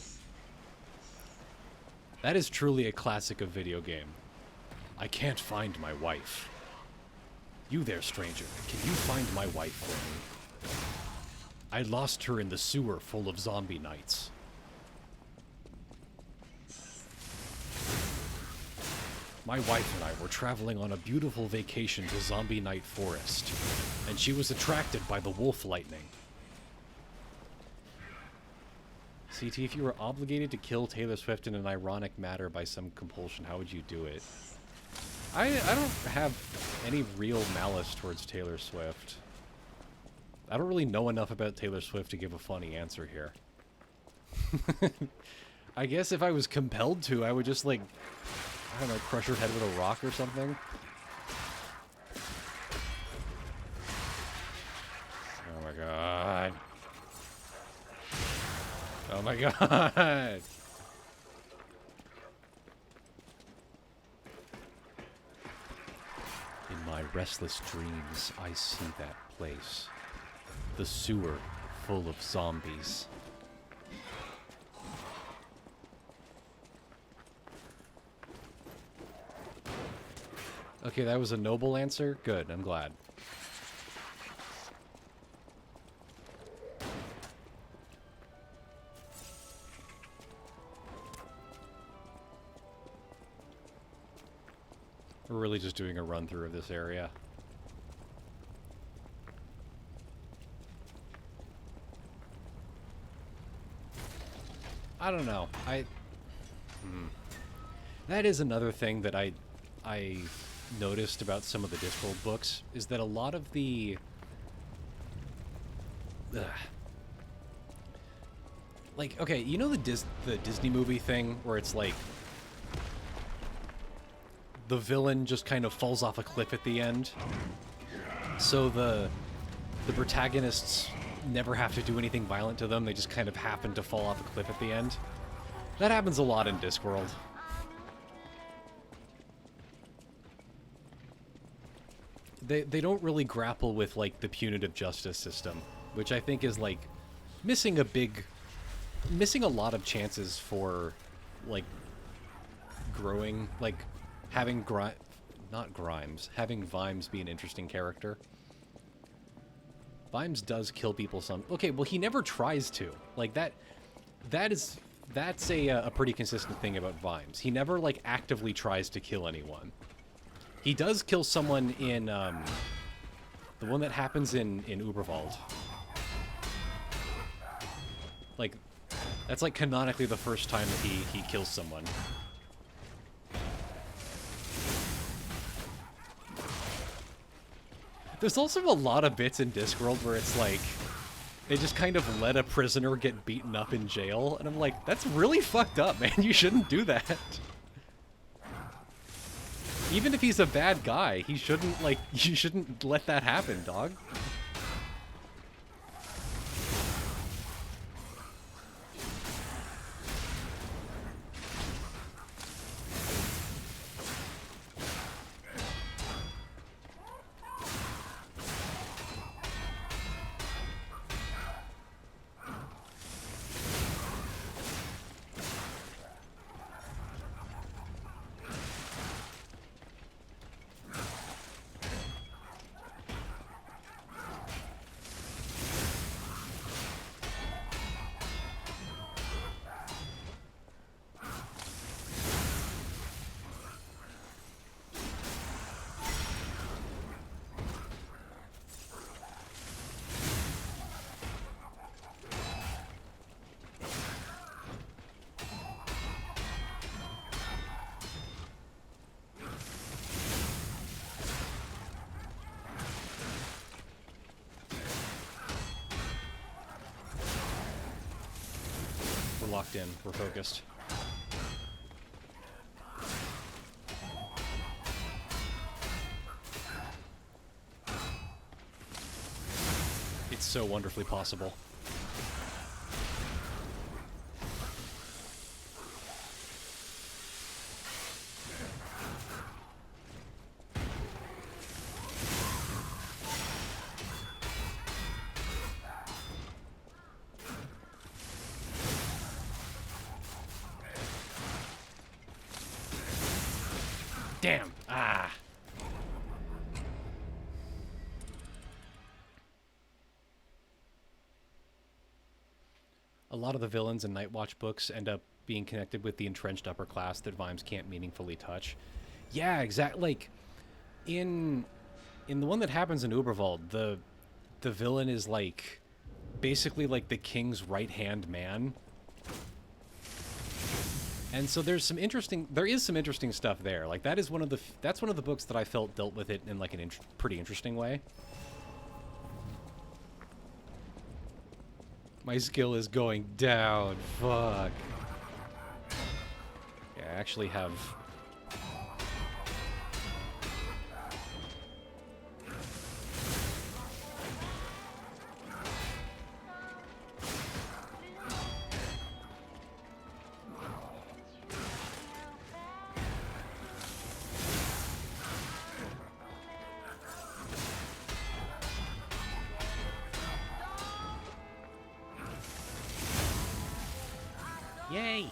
That is truly a classic of video game. I can't find my wife. You there, stranger. Can you find my wife for me? I lost her in the sewer full of zombie knights. My wife and I were traveling on a beautiful vacation to Zombie Night Forest, and she was attracted by the wolf lightning. CT, if you were obligated to kill Taylor Swift in an ironic manner by some compulsion, how would you do it? I don't have any real malice towards Taylor Swift. I don't really know enough about Taylor Swift to give a funny answer here. I guess if I was compelled to, I would just, like, I don't know, crush her head with a rock or something. Oh my god. Oh my god. In my restless dreams, I see that place. The sewer full of zombies. Okay, that was a noble answer. Good, I'm glad. We're really just doing a run through of this area. I don't know. That is another thing that I noticed about some of the Discworld books, is that a lot of the like, okay, you know the Disney movie thing where it's like the villain just kind of falls off a cliff at the end, so the protagonists never have to do anything violent to them, they just kind of happen to fall off a cliff at the end. That happens a lot in Discworld. They don't really grapple with, like, the punitive justice system, which I think is, like, missing a lot of chances for, like, growing, like, having having Vimes be an interesting character. Vimes does kill people some... Okay, well, he never tries to. Like, that's a pretty consistent thing about Vimes. He never, like, actively tries to kill anyone. He does kill someone in, the one that happens in Uberwald. Like, that's, like, canonically the first time that he kills someone. There's also a lot of bits in Discworld where it's like, they just kind of let a prisoner get beaten up in jail, and I'm like, that's really fucked up, man. You shouldn't do that. Even if he's a bad guy, he shouldn't, like, you shouldn't let that happen, dog. Locked in. We're focused. It's so wonderfully possible. Damn. Ah. A lot of the villains in Nightwatch books end up being connected with the entrenched upper class that Vimes can't meaningfully touch. Yeah, exactly. Like, in the one that happens in Uberwald, the villain is, like, basically, like, the king's right-hand man. And so there is some interesting stuff there. Like, that's one of the books that I felt dealt with it in, like, an pretty interesting way. My skill is going down. Fuck. Yeah, I actually have... Yay!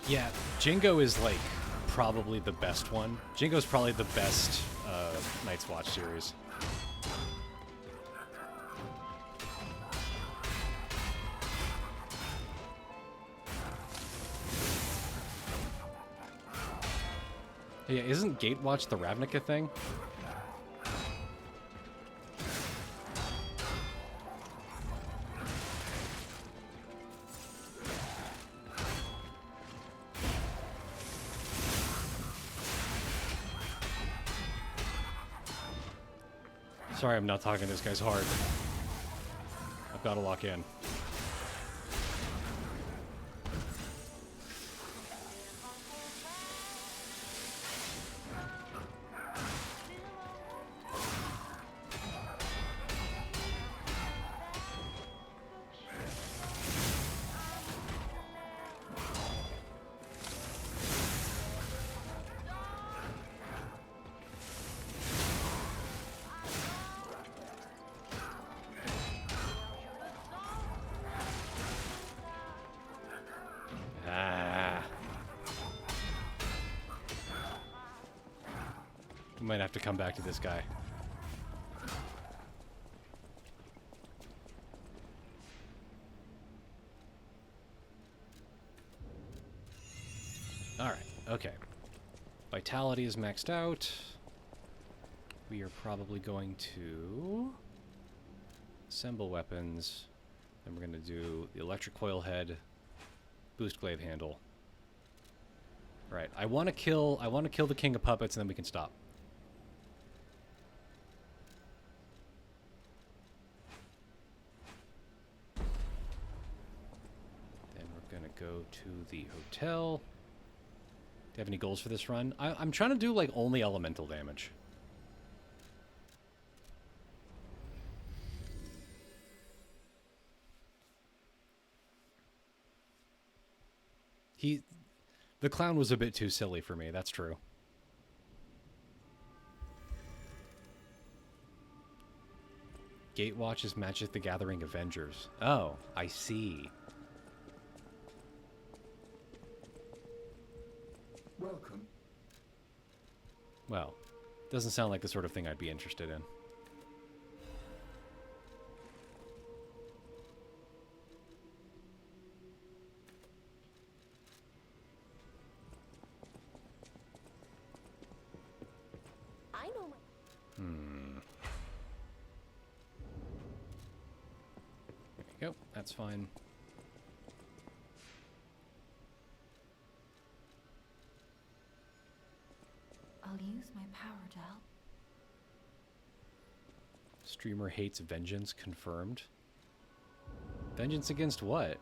Yeah, Jingo is like probably the best one. Jingo's probably the best Night's Watch series. Yeah, isn't Gatewatch the Ravnica thing? Sorry, I'm not talking this guy's hard. I've got to lock in. We might have to come back to this guy. Alright, okay. Vitality is maxed out. We are probably going to assemble weapons. Then we're going to do the electric coil head, boost glaive handle. Right, I want to kill the King of Puppets and then we can stop. Go to the hotel. Do you have any goals for this run? I'm trying to do like only elemental damage. The clown was a bit too silly for me, that's true. Gatewatch is Magic the Gathering Avengers. Oh, I see. Welcome. Well, doesn't sound like the sort of thing I'd be interested in. I know my... There you go. That's fine. I'll use my power to help. Streamer hates vengeance confirmed. Vengeance against what?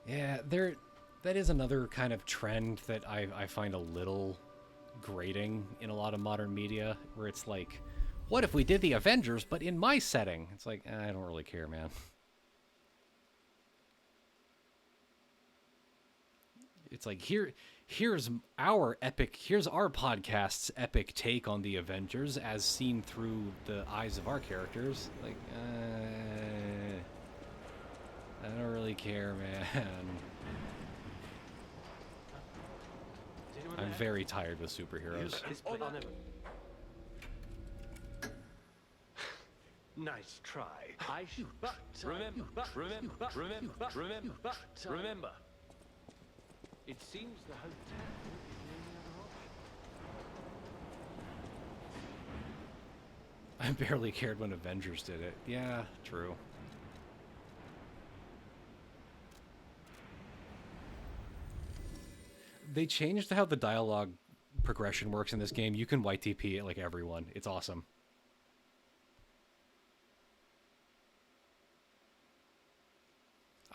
Yeah, that is another kind of trend that I find a little grating in a lot of modern media, where it's like, what if we did the Avengers, but in my setting? It's like, I don't really care, man. It's like, here's our podcast's epic take on the Avengers as seen through the eyes of our characters. Like, I don't really care, man. I'm very tired with superheroes. Nice try. Remember. It seems the hotel is the only other option. I barely cared when Avengers did it. Yeah, true. They changed how the dialogue progression works in this game. You can YTP it like everyone. It's awesome.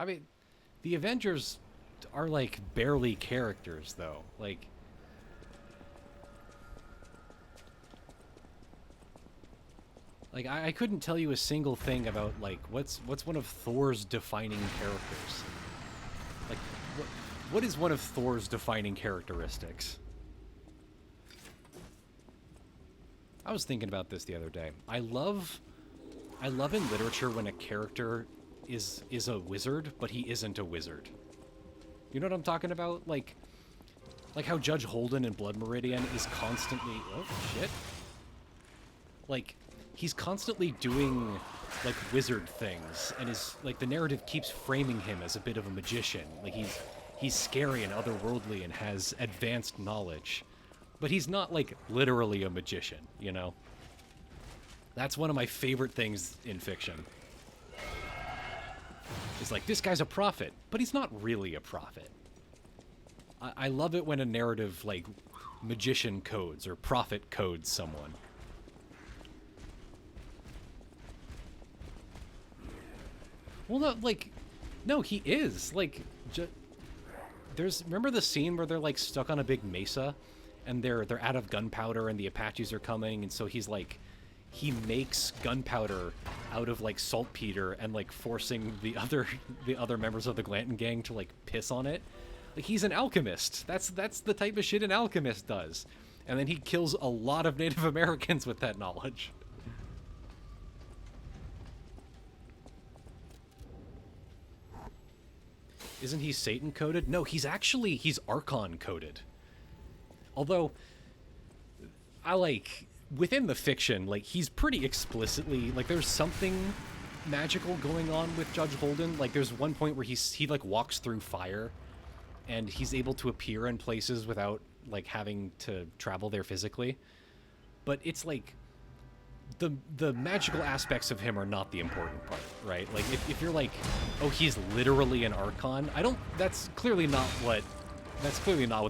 I mean, the Avengers are like barely characters though. Like I couldn't tell you a single thing about like what's one of Thor's defining characters. Like what is one of Thor's defining characteristics? I was thinking about this the other day. I love in literature when a character is a wizard, but he isn't a wizard. You know what I'm talking about? Like how Judge Holden in Blood Meridian is constantly... Oh, shit. Like, he's constantly doing, like, wizard things, and is, like, the narrative keeps framing him as a bit of a magician. Like, he's scary and otherworldly and has advanced knowledge. But he's not, like, literally a magician, you know? That's one of my favorite things in fiction. It's like, this guy's a prophet, but he's not really a prophet. I love it when a narrative, like, magician codes or prophet codes someone. Well, no, like, no, he is. Like, remember the scene where they're, like, stuck on a big mesa? And they're out of gunpowder and the Apaches are coming, and so he's, like... He makes gunpowder out of like saltpeter and like forcing the other members of the Glanton gang to like piss on it. Like he's an alchemist. That's the type of shit an alchemist does. And then he kills a lot of Native Americans with that knowledge. Isn't he Satan coded? No, he's Archon coded. Although within the fiction, like, he's pretty explicitly, like, there's something magical going on with Judge Holden. Like, there's one point where he like, walks through fire, and he's able to appear in places without, like, having to travel there physically. But it's, like, the magical aspects of him are not the important part, right? Like, if you're like, oh, he's literally an Archon, that's clearly not what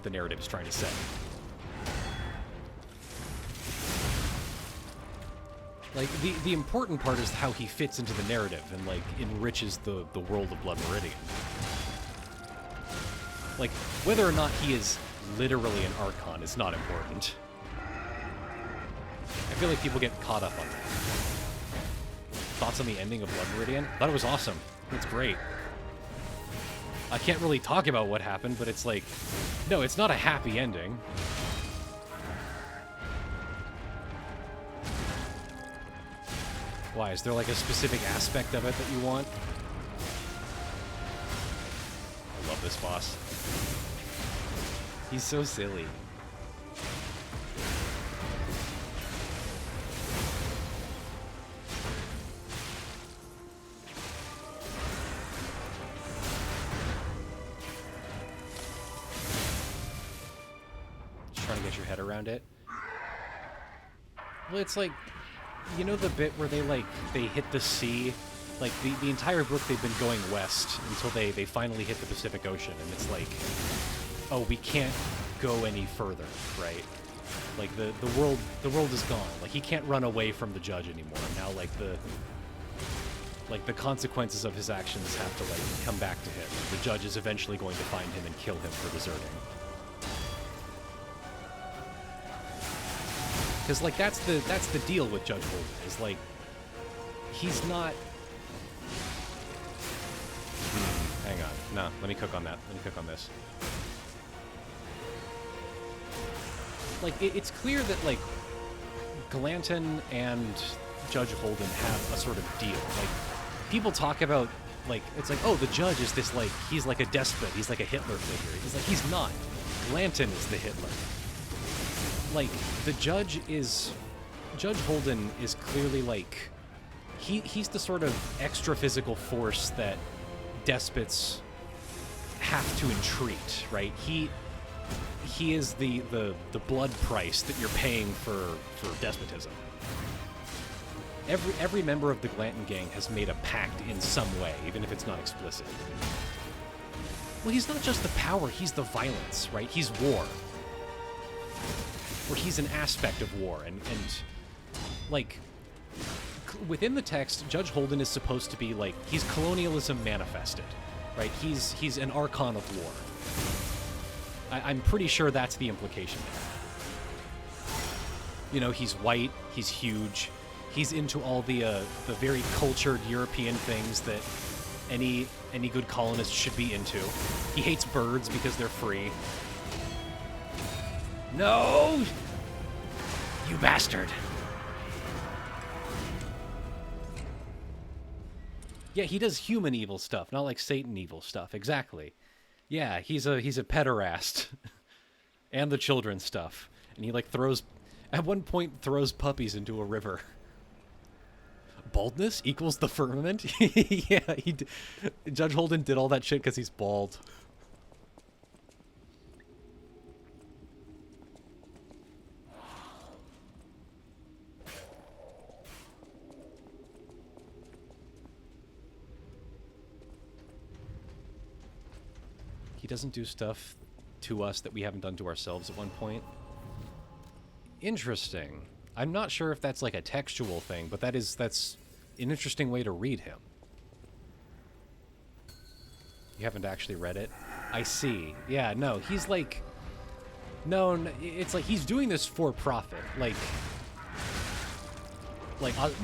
the narrative is trying to say. Like, the important part is how he fits into the narrative and, like, enriches the world of Blood Meridian. Like, whether or not he is literally an Archon is not important. I feel like people get caught up on that. Thoughts on the ending of Blood Meridian? I thought it was awesome. It's great. I can't really talk about what happened, but it's like... No, it's not a happy ending. Why? Is there like a specific aspect of it that you want? I love this boss. He's so silly. Just trying to get your head around it. Well, it's like... You know the bit where they hit the sea? Like, the entire book they've been going west until they finally hit the Pacific Ocean, and it's like, oh, we can't go any further, right? Like, the world is gone. Like, he can't run away from the judge anymore. Now, the consequences of his actions have to, like, come back to him. The judge is eventually going to find him and kill him for deserting. Because, like, that's the deal with Judge Holden, is, like, he's not... Hang on. No, let me cook on that. Let me cook on this. Like, it's clear that, like, Glanton and Judge Holden have a sort of deal. Like, people talk about, like, it's like, oh, the judge is this, like, he's like a despot. He's like a Hitler figure. He's like, he's not. Glanton is the Hitler. Like, Judge Holden is clearly, like, he's the sort of extra physical force that despots have to entreat, right? He is the blood price that you're paying for despotism. Every member of the Glanton gang has made a pact in some way, even if it's not explicit. Well, he's not just the power, he's the violence, right? He's war. Or he's an aspect of war, and like, within the text, Judge Holden is supposed to be, like, he's colonialism manifested, right? He's an archon of war. I'm pretty sure that's the implication there. You know, he's white, he's huge, he's into all the very cultured European things that any good colonist should be into. He hates birds because they're free. No! You bastard! Yeah, he does human evil stuff, not like Satan evil stuff. Exactly. Yeah, he's a pederast. And the children stuff. And he, like, at one point, throws puppies into a river. Baldness equals the firmament? Yeah, Judge Holden did all that shit because he's bald. He doesn't do stuff to us that we haven't done to ourselves at one point. Interesting. I'm not sure if that's like a textual thing, but that's an interesting way to read him. You haven't actually read it? I see. Yeah, no, he's like... No, it's like he's doing this for profit. Like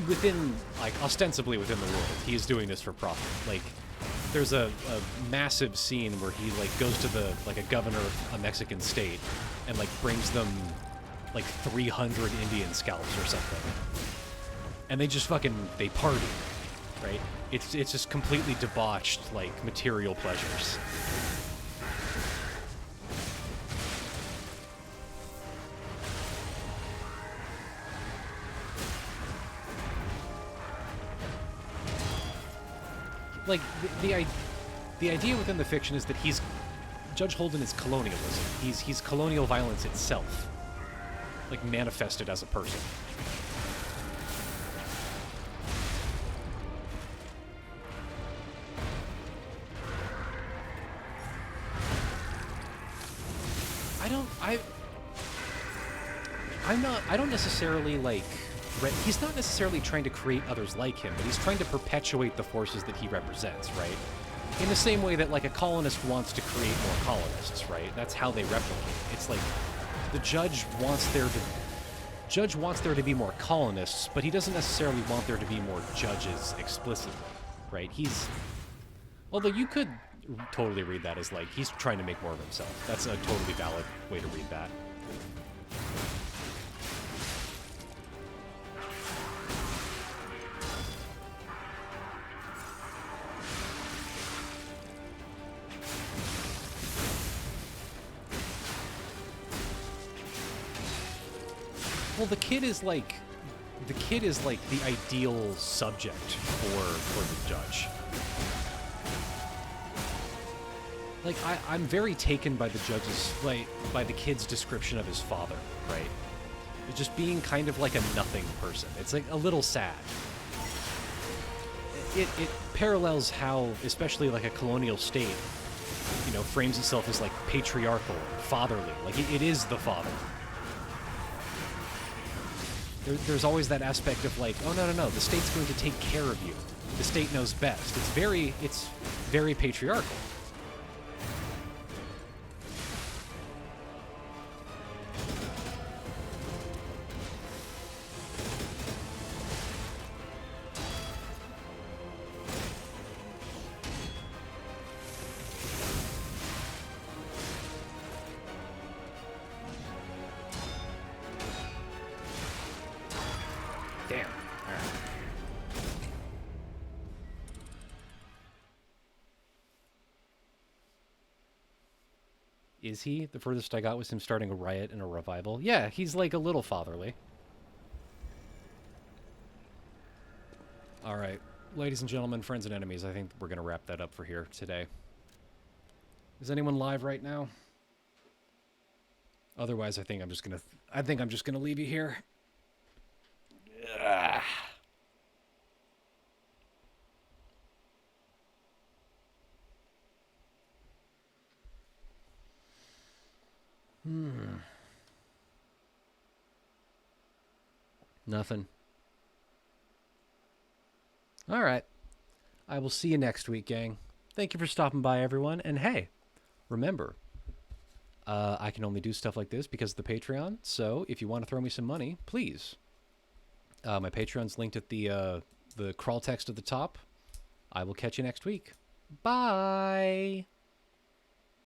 within, like, ostensibly within the world, he is doing this for profit. Like, there's a massive scene where he, like, goes to a governor of a Mexican state and, like, brings them, like, 300 Indian scalps or something. And they just they party, right? It's just completely debauched, like, material pleasures. Like, the idea within the fiction is that Judge Holden is colonialism. He's colonial violence itself, like, manifested as a person. I don't necessarily, like, he's not necessarily trying to create others like him, but he's trying to perpetuate the forces that he represents, right? In the same way that, like, a colonist wants to create more colonists, right? That's how they replicate. It's like the judge wants there to be more colonists, but he doesn't necessarily want there to be more judges explicitly, right? Although you could totally read that as, like, he's trying to make more of himself. That's a totally valid way to read that. Well, the kid is like the ideal subject for the judge. Like, I'm very taken by the by the kid's description of his father, right? Just being kind of like a nothing person. It's like a little sad. It parallels how, especially like a colonial state, you know, frames itself as like patriarchal, fatherly. Like it is the father. There's always that aspect of like, oh no, the state's going to take care of you. The state knows best. It's very patriarchal. Damn. All right. Is he? The furthest I got was him starting a riot and a revival. Yeah, he's like a little fatherly. All right, ladies and gentlemen, friends and enemies, I think we're going to wrap that up for here today. Is anyone live right now? Otherwise, I think I'm just gonna leave you here. Ugh. Nothing. All right. I will see you next week, gang. Thank you for stopping by, everyone. And hey, remember, I can only do stuff like this because of the Patreon. So if you want to throw me some money, please. My Patreon's linked at the crawl text at the top. I will catch you next week. Bye.